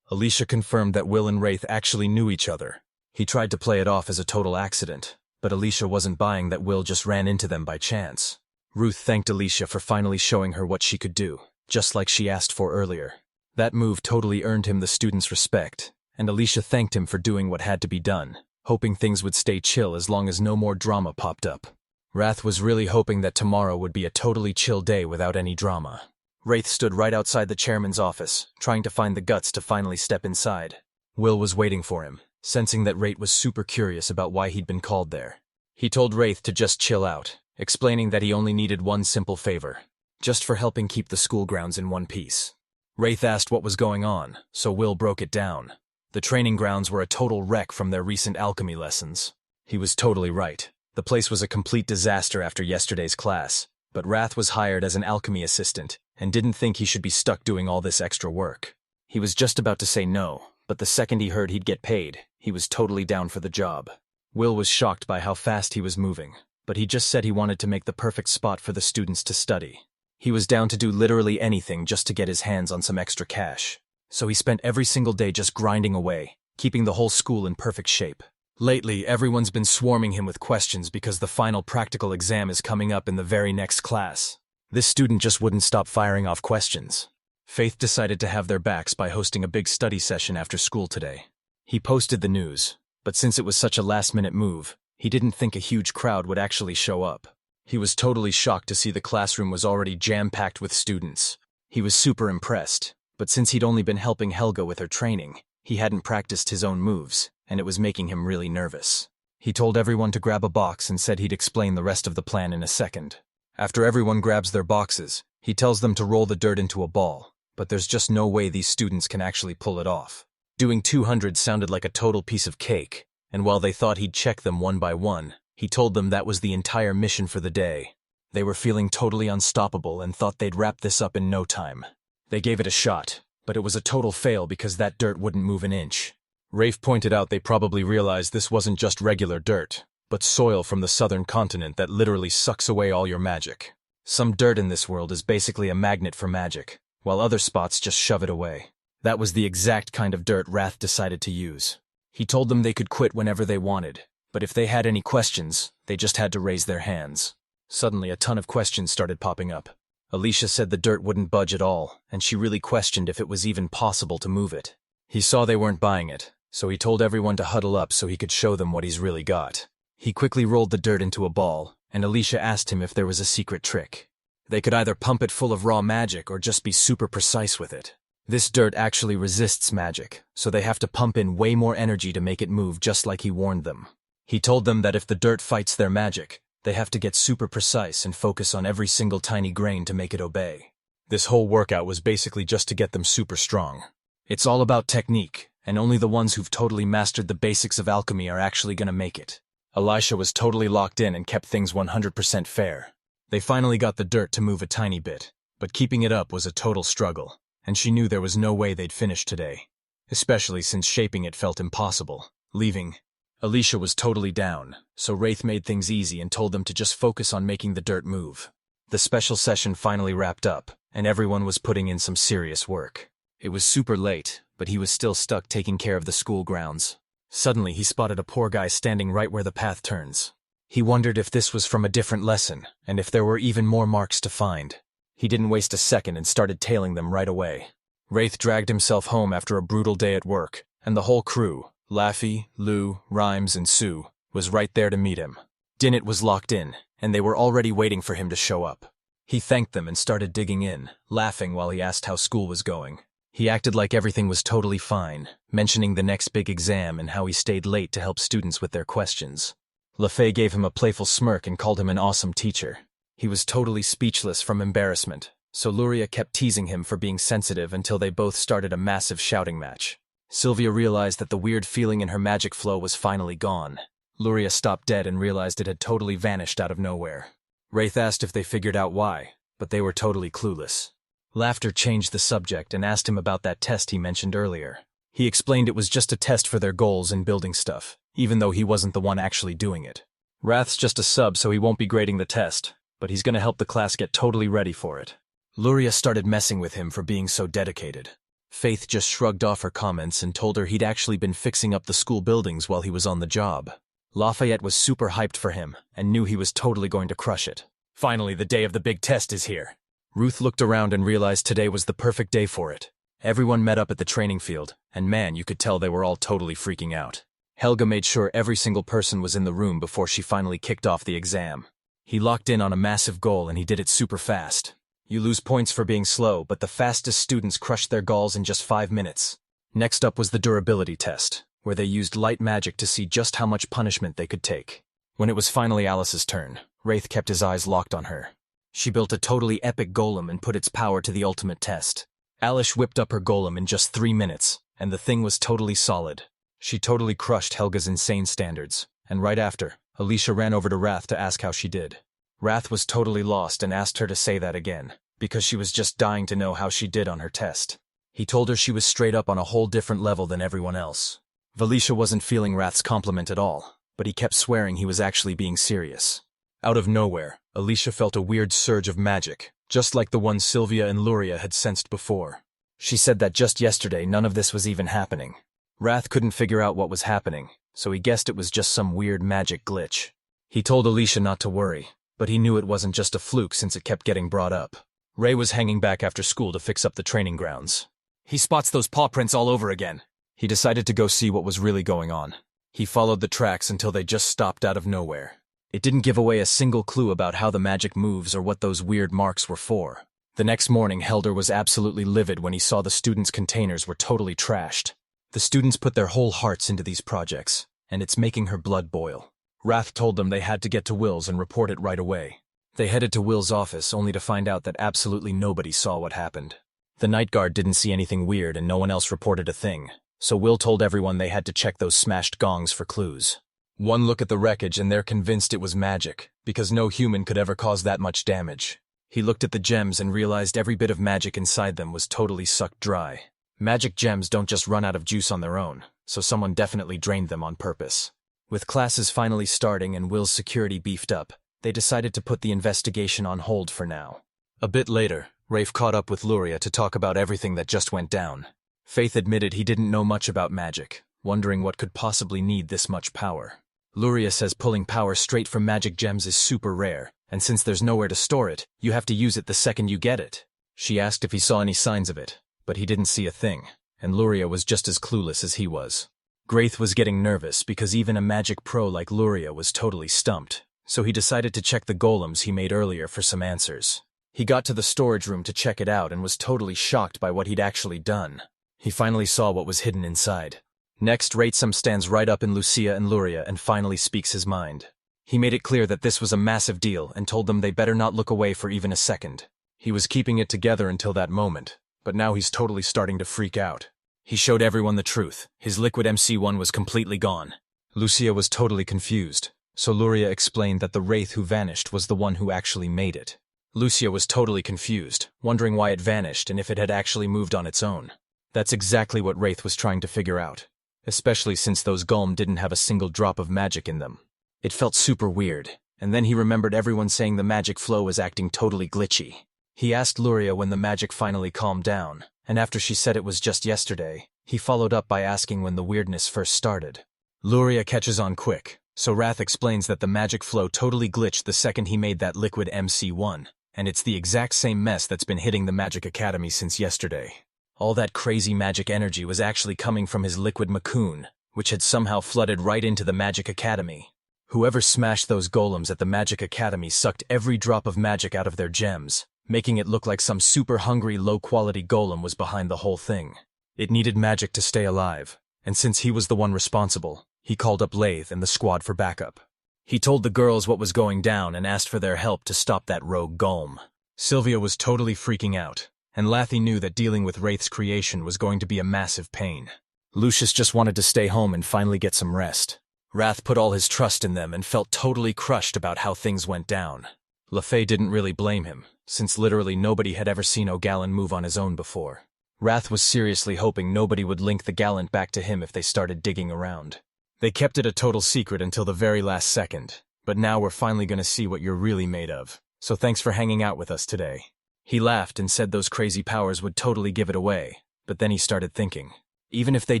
Alicia confirmed that Will and Wraith actually knew each other. He tried to play it off as a total accident, but Alicia wasn't buying that Will just ran into them by chance. Ruth thanked Alicia for finally showing her what she could do, just like she asked for earlier. That move totally earned him the students' respect, and Alicia thanked him for doing what had to be done, hoping things would stay chill as long as no more drama popped up. Wrath was really hoping that tomorrow would be a totally chill day without any drama. Wraith stood right outside the chairman's office, trying to find the guts to finally step inside. Will was waiting for him, sensing that Wraith was super curious about why he'd been called there. He told Wraith to just chill out, explaining that he only needed one simple favor, just for helping keep the school grounds in one piece. Wraith asked what was going on, so Will broke it down. The training grounds were a total wreck from their recent alchemy lessons. He was totally right. The place was a complete disaster after yesterday's class, but Wrath was hired as an alchemy assistant and didn't think he should be stuck doing all this extra work. He was just about to say no, but the second he heard he'd get paid, he was totally down for the job. Will was shocked by how fast he was moving, but he just said he wanted to make the perfect spot for the students to study. He was down to do literally anything just to get his hands on some extra cash. So he spent every single day just grinding away, keeping the whole school in perfect shape. Lately, everyone's been swarming him with questions because the final practical exam is coming up in the very next class. This student just wouldn't stop firing off questions. Faith decided to have their backs by hosting a big study session after school today. He posted the news, but since it was such a last-minute move, he didn't think a huge crowd would actually show up. He was totally shocked to see the classroom was already jam-packed with students. He was super impressed, but since he'd only been helping Helga with her training, he hadn't practiced his own moves, and it was making him really nervous. He told everyone to grab a box and said he'd explain the rest of the plan in a second. After everyone grabs their boxes, he tells them to roll the dirt into a ball, but there's just no way these students can actually pull it off. Doing 200 sounded like a total piece of cake, and while they thought he'd check them one by one, he told them that was the entire mission for the day. They were feeling totally unstoppable and thought they'd wrap this up in no time. They gave it a shot, but it was a total fail because that dirt wouldn't move an inch. Rafe pointed out they probably realized this wasn't just regular dirt, but soil from the southern continent that literally sucks away all your magic. Some dirt in this world is basically a magnet for magic, while other spots just shove it away. That was the exact kind of dirt Wrath decided to use. He told them they could quit whenever they wanted, but if they had any questions, they just had to raise their hands. Suddenly, a ton of questions started popping up. Alicia said the dirt wouldn't budge at all, and she really questioned if it was even possible to move it. He saw they weren't buying it, so he told everyone to huddle up so he could show them what he's really got. He quickly rolled the dirt into a ball, and Alicia asked him if there was a secret trick. They could either pump it full of raw magic or just be super precise with it. This dirt actually resists magic, so they have to pump in way more energy to make it move, just like he warned them. He told them that if the dirt fights their magic, they have to get super precise and focus on every single tiny grain to make it obey. This whole workout was basically just to get them super strong. It's all about technique, and only the ones who've totally mastered the basics of alchemy are actually gonna make it. Alicia was totally locked in and kept things 100% fair. They finally got the dirt to move a tiny bit, but keeping it up was a total struggle, and she knew there was no way they'd finish today, especially since shaping it felt impossible. Leaving, Alicia was totally down, so Wraith made things easy and told them to just focus on making the dirt move. The special session finally wrapped up, and everyone was putting in some serious work. It was super late, but he was still stuck taking care of the school grounds. Suddenly, he spotted a poor guy standing right where the path turns. He wondered if this was from a different lesson, and if there were even more marks to find. He didn't waste a second and started tailing them right away. Wraith dragged himself home after a brutal day at work, and the whole crew, Laffy, Lou, Rhymes, and Sue, was right there to meet him. Dinnet was locked in, and they were already waiting for him to show up. He thanked them and started digging in, laughing while he asked how school was going. He acted like everything was totally fine, mentioning the next big exam and how he stayed late to help students with their questions. LaFay gave him a playful smirk and called him an awesome teacher. He was totally speechless from embarrassment, so Luria kept teasing him for being sensitive until they both started a massive shouting match. Sylvia realized that the weird feeling in her magic flow was finally gone. Luria stopped dead and realized it had totally vanished out of nowhere. Wraith asked if they figured out why, but they were totally clueless. Laughter changed the subject and asked him about that test he mentioned earlier. He explained it was just a test for their goals in building stuff, even though he wasn't the one actually doing it. Wrath's just a sub, so he won't be grading the test, but he's gonna help the class get totally ready for it. Luria started messing with him for being so dedicated. Faith just shrugged off her comments and told her he'd actually been fixing up the school buildings while he was on the job. Lafayette was super hyped for him and knew he was totally going to crush it. Finally, the day of the big test is here. Ruth looked around and realized today was the perfect day for it. Everyone met up at the training field, and man, you could tell they were all totally freaking out. Helga made sure every single person was in the room before she finally kicked off the exam. He locked in on a massive goal and he did it super fast. You lose points for being slow, but the fastest students crushed their goals in just 5 minutes. Next up was the durability test, where they used light magic to see just how much punishment they could take. When it was finally Alice's turn, Wraith kept his eyes locked on her. She built a totally epic golem and put its power to the ultimate test. Alice whipped up her golem in just 3 minutes, and the thing was totally solid. She totally crushed Helga's insane standards, and right after, Alicia ran over to Wrath to ask how she did. Wrath was totally lost and asked her to say that again, because she was just dying to know how she did on her test. He told her she was straight up on a whole different level than everyone else. Valicia wasn't feeling Wrath's compliment at all, but he kept swearing he was actually being serious. Out of nowhere, Alicia felt a weird surge of magic, just like the one Sylvia and Luria had sensed before. She said that just yesterday none of this was even happening. Wrath couldn't figure out what was happening, so he guessed it was just some weird magic glitch. He told Alicia not to worry, but he knew it wasn't just a fluke since it kept getting brought up. Ray was hanging back after school to fix up the training grounds. He spots those paw prints all over again. He decided to go see what was really going on. He followed the tracks until they just stopped out of nowhere. It didn't give away a single clue about how the magic moves or what those weird marks were for. The next morning, Helder was absolutely livid when he saw the students' containers were totally trashed. The students put their whole hearts into these projects, and it's making her blood boil. Wrath told them they had to get to Will's and report it right away. They headed to Will's office only to find out that absolutely nobody saw what happened. The night guard didn't see anything weird and no one else reported a thing, so Will told everyone they had to check those smashed gongs for clues. One look at the wreckage and they're convinced it was magic, because no human could ever cause that much damage. He looked at the gems and realized every bit of magic inside them was totally sucked dry. Magic gems don't just run out of juice on their own, so someone definitely drained them on purpose. With classes finally starting and Will's security beefed up, they decided to put the investigation on hold for now. A bit later, Rafe caught up with Luria to talk about everything that just went down. Faith admitted he didn't know much about magic, wondering what could possibly need this much power. Luria says pulling power straight from magic gems is super rare, and since there's nowhere to store it, you have to use it the second you get it. She asked if he saw any signs of it, but he didn't see a thing, and Luria was just as clueless as he was. Graith was getting nervous because even a magic pro like Luria was totally stumped, so he decided to check the golems he made earlier for some answers. He got to the storage room to check it out and was totally shocked by what he'd actually done. He finally saw what was hidden inside. Next, Raitsum stands right up in Lucia and Luria and finally speaks his mind. He made it clear that this was a massive deal and told them they better not look away for even a second. He was keeping it together until that moment, but now he's totally starting to freak out. He showed everyone the truth. His liquid MC1 was completely gone. Lucia was totally confused, so Luria explained that the wraith who vanished was the one who actually made it. Lucia was totally confused, wondering why it vanished and if it had actually moved on its own. That's exactly what Wraith was trying to figure out, especially since those Golem didn't have a single drop of magic in them. It felt super weird, and then he remembered everyone saying the magic flow was acting totally glitchy. He asked Luria when the magic finally calmed down, and after she said it was just yesterday, he followed up by asking when the weirdness first started. Luria catches on quick, so Wrath explains that the magic flow totally glitched the second he made that liquid MC1, and it's the exact same mess that's been hitting the Magic Academy since yesterday. All that crazy magic energy was actually coming from his liquid Macoon, which had somehow flooded right into the Magic Academy. Whoever smashed those golems at the Magic Academy sucked every drop of magic out of their gems, making it look like some super hungry low-quality golem was behind the whole thing. It needed magic to stay alive, and since he was the one responsible, he called up Lathe and the squad for backup. He told the girls what was going down and asked for their help to stop that rogue golem. Sylvia was totally freaking out, and Lathy knew that dealing with Wraith's creation was going to be a massive pain. Lucius just wanted to stay home and finally get some rest. Wrath put all his trust in them and felt totally crushed about how things went down. LaFay didn't really blame him, since literally nobody had ever seen O'Gallan move on his own before. Wrath was seriously hoping nobody would link the Gallant back to him if they started digging around. They kept it a total secret until the very last second, but now we're finally going to see what you're really made of, so thanks for hanging out with us today. He laughed and said those crazy powers would totally give it away, but then he started thinking. Even if they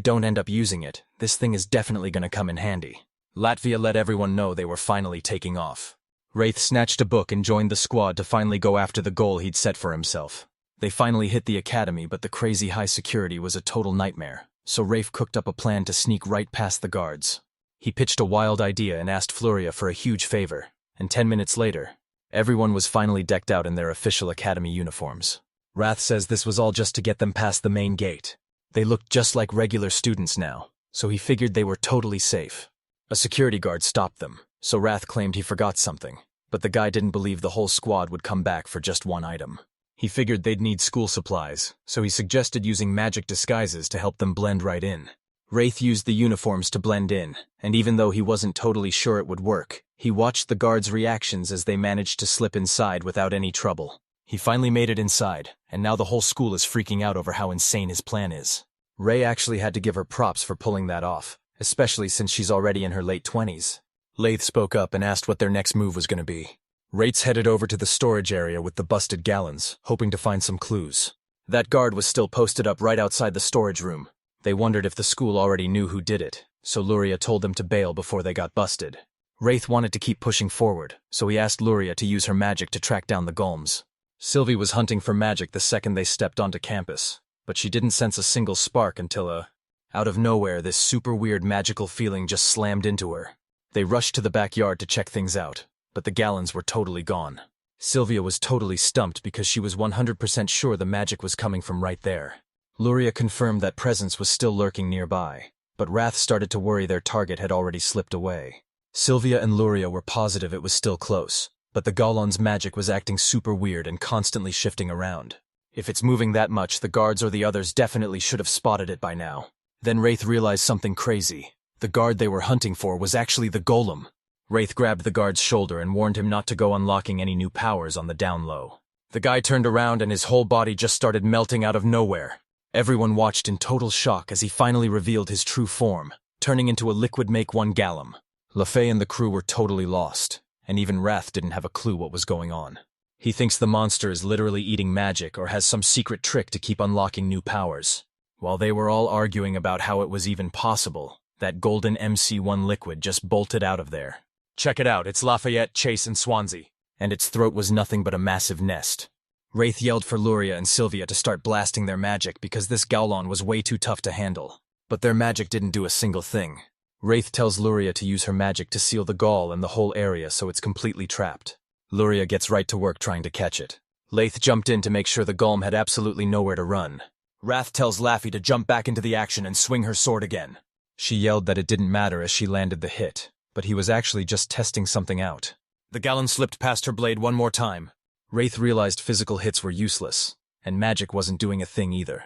don't end up using it, this thing is definitely going to come in handy. Latvia let everyone know they were finally taking off. Wraith snatched a book and joined the squad to finally go after the goal he'd set for himself. They finally hit the academy, but the crazy high security was a total nightmare, so Rafe cooked up a plan to sneak right past the guards. He pitched a wild idea and asked Floria for a huge favor, and 10 minutes later, everyone was finally decked out in their official academy uniforms. Wrath says this was all just to get them past the main gate. They looked just like regular students now, so he figured they were totally safe. A security guard stopped them, so Wrath claimed he forgot something, but the guy didn't believe the whole squad would come back for just one item. He figured they'd need school supplies, so he suggested using magic disguises to help them blend right in. Wraith used the uniforms to blend in, and even though he wasn't totally sure it would work, he watched the guards' reactions as they managed to slip inside without any trouble. He finally made it inside, and now the whole school is freaking out over how insane his plan is. Ray actually had to give her props for pulling that off, especially since she's already in her late 20s. Lathe spoke up and asked what their next move was going to be. Rates headed over to the storage area with the busted gallons, hoping to find some clues. That guard was still posted up right outside the storage room. They wondered if the school already knew who did it, so Luria told them to bail before they got busted. Wraith wanted to keep pushing forward, so he asked Luria to use her magic to track down the Golms. Sylvie was hunting for magic the second they stepped onto campus, but she didn't sense a single spark until out of nowhere, this super weird magical feeling just slammed into her. They rushed to the backyard to check things out, but the gallons were totally gone. Sylvia was totally stumped because she was 100% sure the magic was coming from right there. Luria confirmed that presence was still lurking nearby, but Wrath started to worry their target had already slipped away. Sylvia and Luria were positive it was still close, but the Gollon's magic was acting super weird and constantly shifting around. If it's moving that much, the guards or the others definitely should have spotted it by now. Then Wraith realized something crazy. The guard they were hunting for was actually the golem. Wraith grabbed the guard's shoulder and warned him not to go unlocking any new powers on the down low. The guy turned around and his whole body just started melting out of nowhere. Everyone watched in total shock as he finally revealed his true form, turning into a liquid Make-1 Gallum. LaFay and the crew were totally lost, and even Wrath didn't have a clue what was going on. He thinks the monster is literally eating magic or has some secret trick to keep unlocking new powers. While they were all arguing about how it was even possible, that golden MC1 liquid just bolted out of there. Check it out, it's Lafayette, Chase, and Swansea. And its throat was nothing but a massive nest. Wraith yelled for Luria and Sylvia to start blasting their magic because this Gowlon was way too tough to handle. But their magic didn't do a single thing. Wraith tells Luria to use her magic to seal the gall and the whole area so it's completely trapped. Luria gets right to work trying to catch it. Lath jumped in to make sure the golem had absolutely nowhere to run. Wrath tells Laffy to jump back into the action and swing her sword again. She yelled that it didn't matter as she landed the hit, but he was actually just testing something out. The Gallon slipped past her blade one more time. Wraith realized physical hits were useless, and magic wasn't doing a thing either.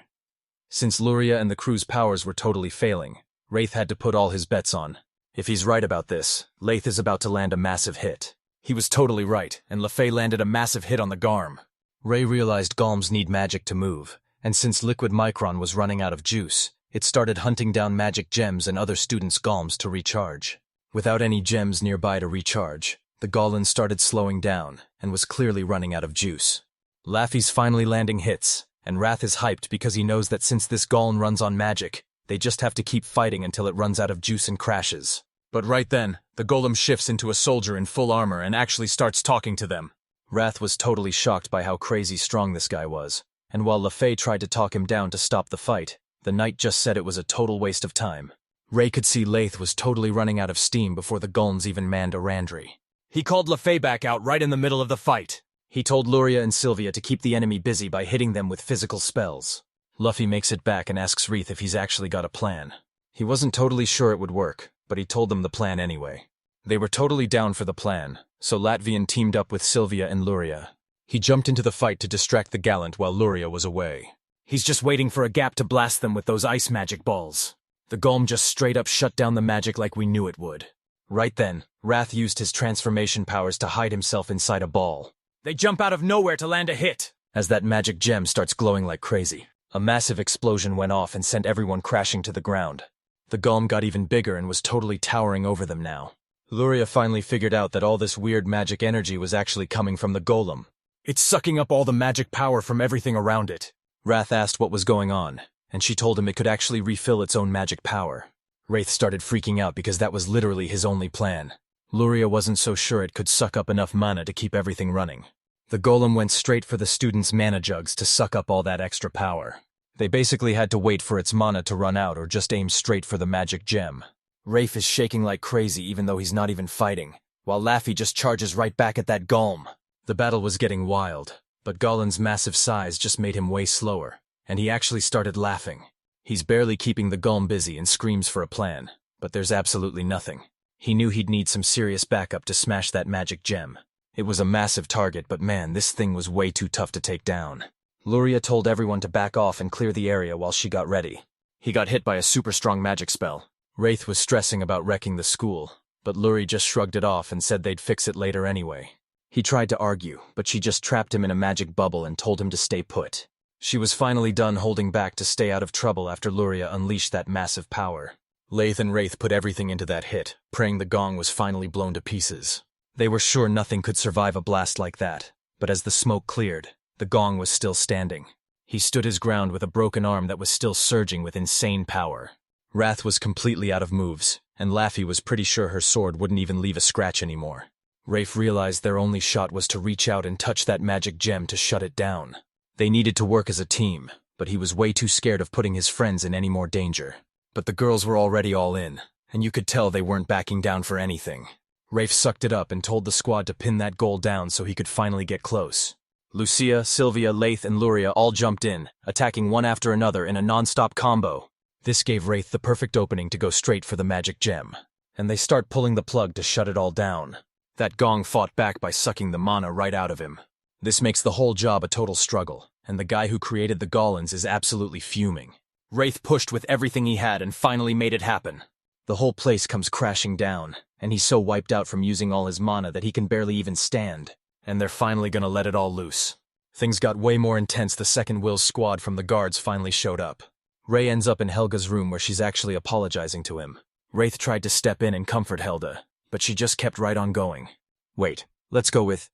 Since Luria and the crew's powers were totally failing, Wraith had to put all his bets on. If he's right about this, Lath is about to land a massive hit. He was totally right, and LaFay landed a massive hit on the Garm. Ray realized Golms need magic to move, and since Liquid Micron was running out of juice, it started hunting down magic gems and other students' Golms to recharge. Without any gems nearby to recharge, the Goblin started slowing down and was clearly running out of juice. Laffy's finally landing hits, and Wrath is hyped because he knows that since this Goblin runs on magic, they just have to keep fighting until it runs out of juice and crashes. But right then, the Golem shifts into a soldier in full armor and actually starts talking to them. Wrath was totally shocked by how crazy strong this guy was, and while LaFay tried to talk him down to stop the fight, the knight just said it was a total waste of time. Ray could see Lath was totally running out of steam before the Golems even manned a Randry. He called LaFay back out right in the middle of the fight. He told Luria and Sylvia to keep the enemy busy by hitting them with physical spells. Luffy makes it back and asks Wreath if he's actually got a plan. He wasn't totally sure it would work, but he told them the plan anyway. They were totally down for the plan, so Latvian teamed up with Sylvia and Luria. He jumped into the fight to distract the Gallant while Luria was away. He's just waiting for a gap to blast them with those ice magic balls. The Golem just straight up shut down the magic like we knew it would. Right then, Wrath used his transformation powers to hide himself inside a ball. They jump out of nowhere to land a hit! As that magic gem starts glowing like crazy, a massive explosion went off and sent everyone crashing to the ground. The Golem got even bigger and was totally towering over them now. Luria finally figured out that all this weird magic energy was actually coming from the Golem. It's sucking up all the magic power from everything around it. Wrath asked what was going on, and she told him it could actually refill its own magic power. Wraith started freaking out because that was literally his only plan. Luria wasn't so sure it could suck up enough mana to keep everything running. The Golem went straight for the students' mana jugs to suck up all that extra power. They basically had to wait for its mana to run out or just aim straight for the magic gem. Rafe is shaking like crazy even though he's not even fighting, while Laffy just charges right back at that Golem. The battle was getting wild, but Golin's massive size just made him way slower, and he actually started laughing. He's barely keeping the Golem busy and screams for a plan, but there's absolutely nothing. He knew he'd need some serious backup to smash that magic gem. It was a massive target, but man, this thing was way too tough to take down. Luria told everyone to back off and clear the area while she got ready. He got hit by a super strong magic spell. Wraith was stressing about wrecking the school, but Luria just shrugged it off and said they'd fix it later anyway. He tried to argue, but she just trapped him in a magic bubble and told him to stay put. She was finally done holding back to stay out of trouble after Luria unleashed that massive power. Lath and Wraith put everything into that hit, praying the gong was finally blown to pieces. They were sure nothing could survive a blast like that, but as the smoke cleared, the gong was still standing. He stood his ground with a broken arm that was still surging with insane power. Wrath was completely out of moves, and Laffy was pretty sure her sword wouldn't even leave a scratch anymore. Rafe realized their only shot was to reach out and touch that magic gem to shut it down. They needed to work as a team, but he was way too scared of putting his friends in any more danger. But the girls were already all in, and you could tell they weren't backing down for anything. Rafe sucked it up and told the squad to pin that goal down so he could finally get close. Lucia, Sylvia, Lath, and Luria all jumped in, attacking one after another in a non-stop combo. This gave Wraith the perfect opening to go straight for the magic gem, and they start pulling the plug to shut it all down. That gong fought back by sucking the mana right out of him. This makes the whole job a total struggle, and the guy who created the Gollins is absolutely fuming. Wraith pushed with everything he had and finally made it happen. The whole place comes crashing down, and he's so wiped out from using all his mana that he can barely even stand. And they're finally gonna let it all loose. Things got way more intense the second Will's squad from the guards finally showed up. Ray ends up in Helga's room where she's actually apologizing to him. Wraith tried to step in and comfort Helga, but she just kept right on going. Wait, let's go with...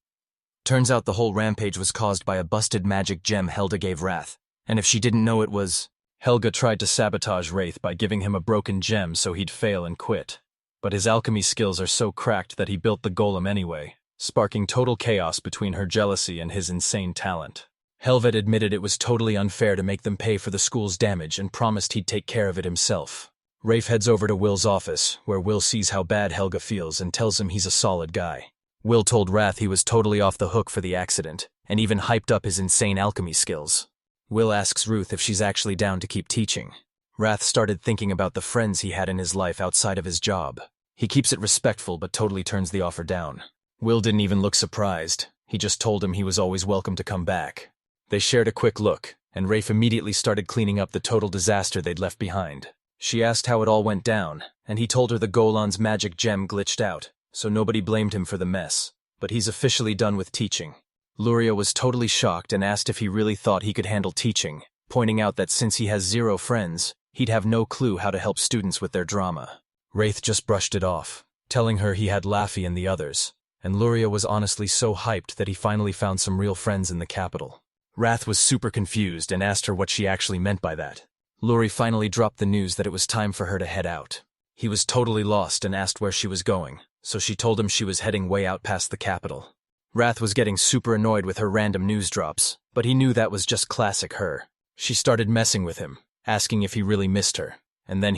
Turns out the whole rampage was caused by a busted magic gem Helga gave Wrath, and if she didn't know it was... Helga tried to sabotage Wraith by giving him a broken gem so he'd fail and quit. But his alchemy skills are so cracked that he built the golem anyway, sparking total chaos between her jealousy and his insane talent. Helvet admitted it was totally unfair to make them pay for the school's damage and promised he'd take care of it himself. Rafe heads over to Will's office, where Will sees how bad Helga feels and tells him he's a solid guy. Will told Wrath he was totally off the hook for the accident, and even hyped up his insane alchemy skills. Will asks Ruth if she's actually down to keep teaching. Wrath started thinking about the friends he had in his life outside of his job. He keeps it respectful but totally turns the offer down. Will didn't even look surprised. He just told him he was always welcome to come back. They shared a quick look, and Rafe immediately started cleaning up the total disaster they'd left behind. She asked how it all went down, and he told her the Golan's magic gem glitched out, so nobody blamed him for the mess. But he's officially done with teaching. Luria was totally shocked and asked if he really thought he could handle teaching, pointing out that since he has 0 friends, he'd have no clue how to help students with their drama. Wraith just brushed it off, telling her he had Laffy and the others, and Luria was honestly so hyped that he finally found some real friends in the capital. Wrath was super confused and asked her what she actually meant by that. Luri finally dropped the news that it was time for her to head out. He was totally lost and asked where she was going, so she told him she was heading way out past the capital. Wrath was getting super annoyed with her random news drops, but he knew that was just classic her. She started messing with him, asking if he really missed her, and then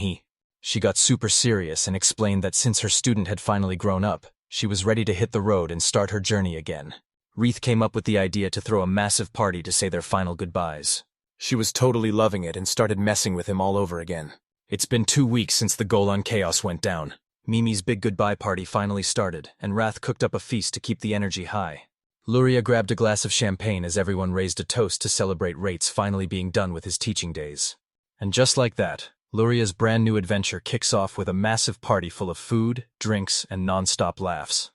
she got super serious and explained that since her student had finally grown up, she was ready to hit the road and start her journey again. Wreath came up with the idea to throw a massive party to say their final goodbyes. She was totally loving it and started messing with him all over again. It's been 2 weeks since the Golan chaos went down. Mimi's big goodbye party finally started, and Wrath cooked up a feast to keep the energy high. Luria grabbed a glass of champagne as everyone raised a toast to celebrate Rates finally being done with his teaching days. And just like that, Luria's brand new adventure kicks off with a massive party full of food, drinks, and non-stop laughs.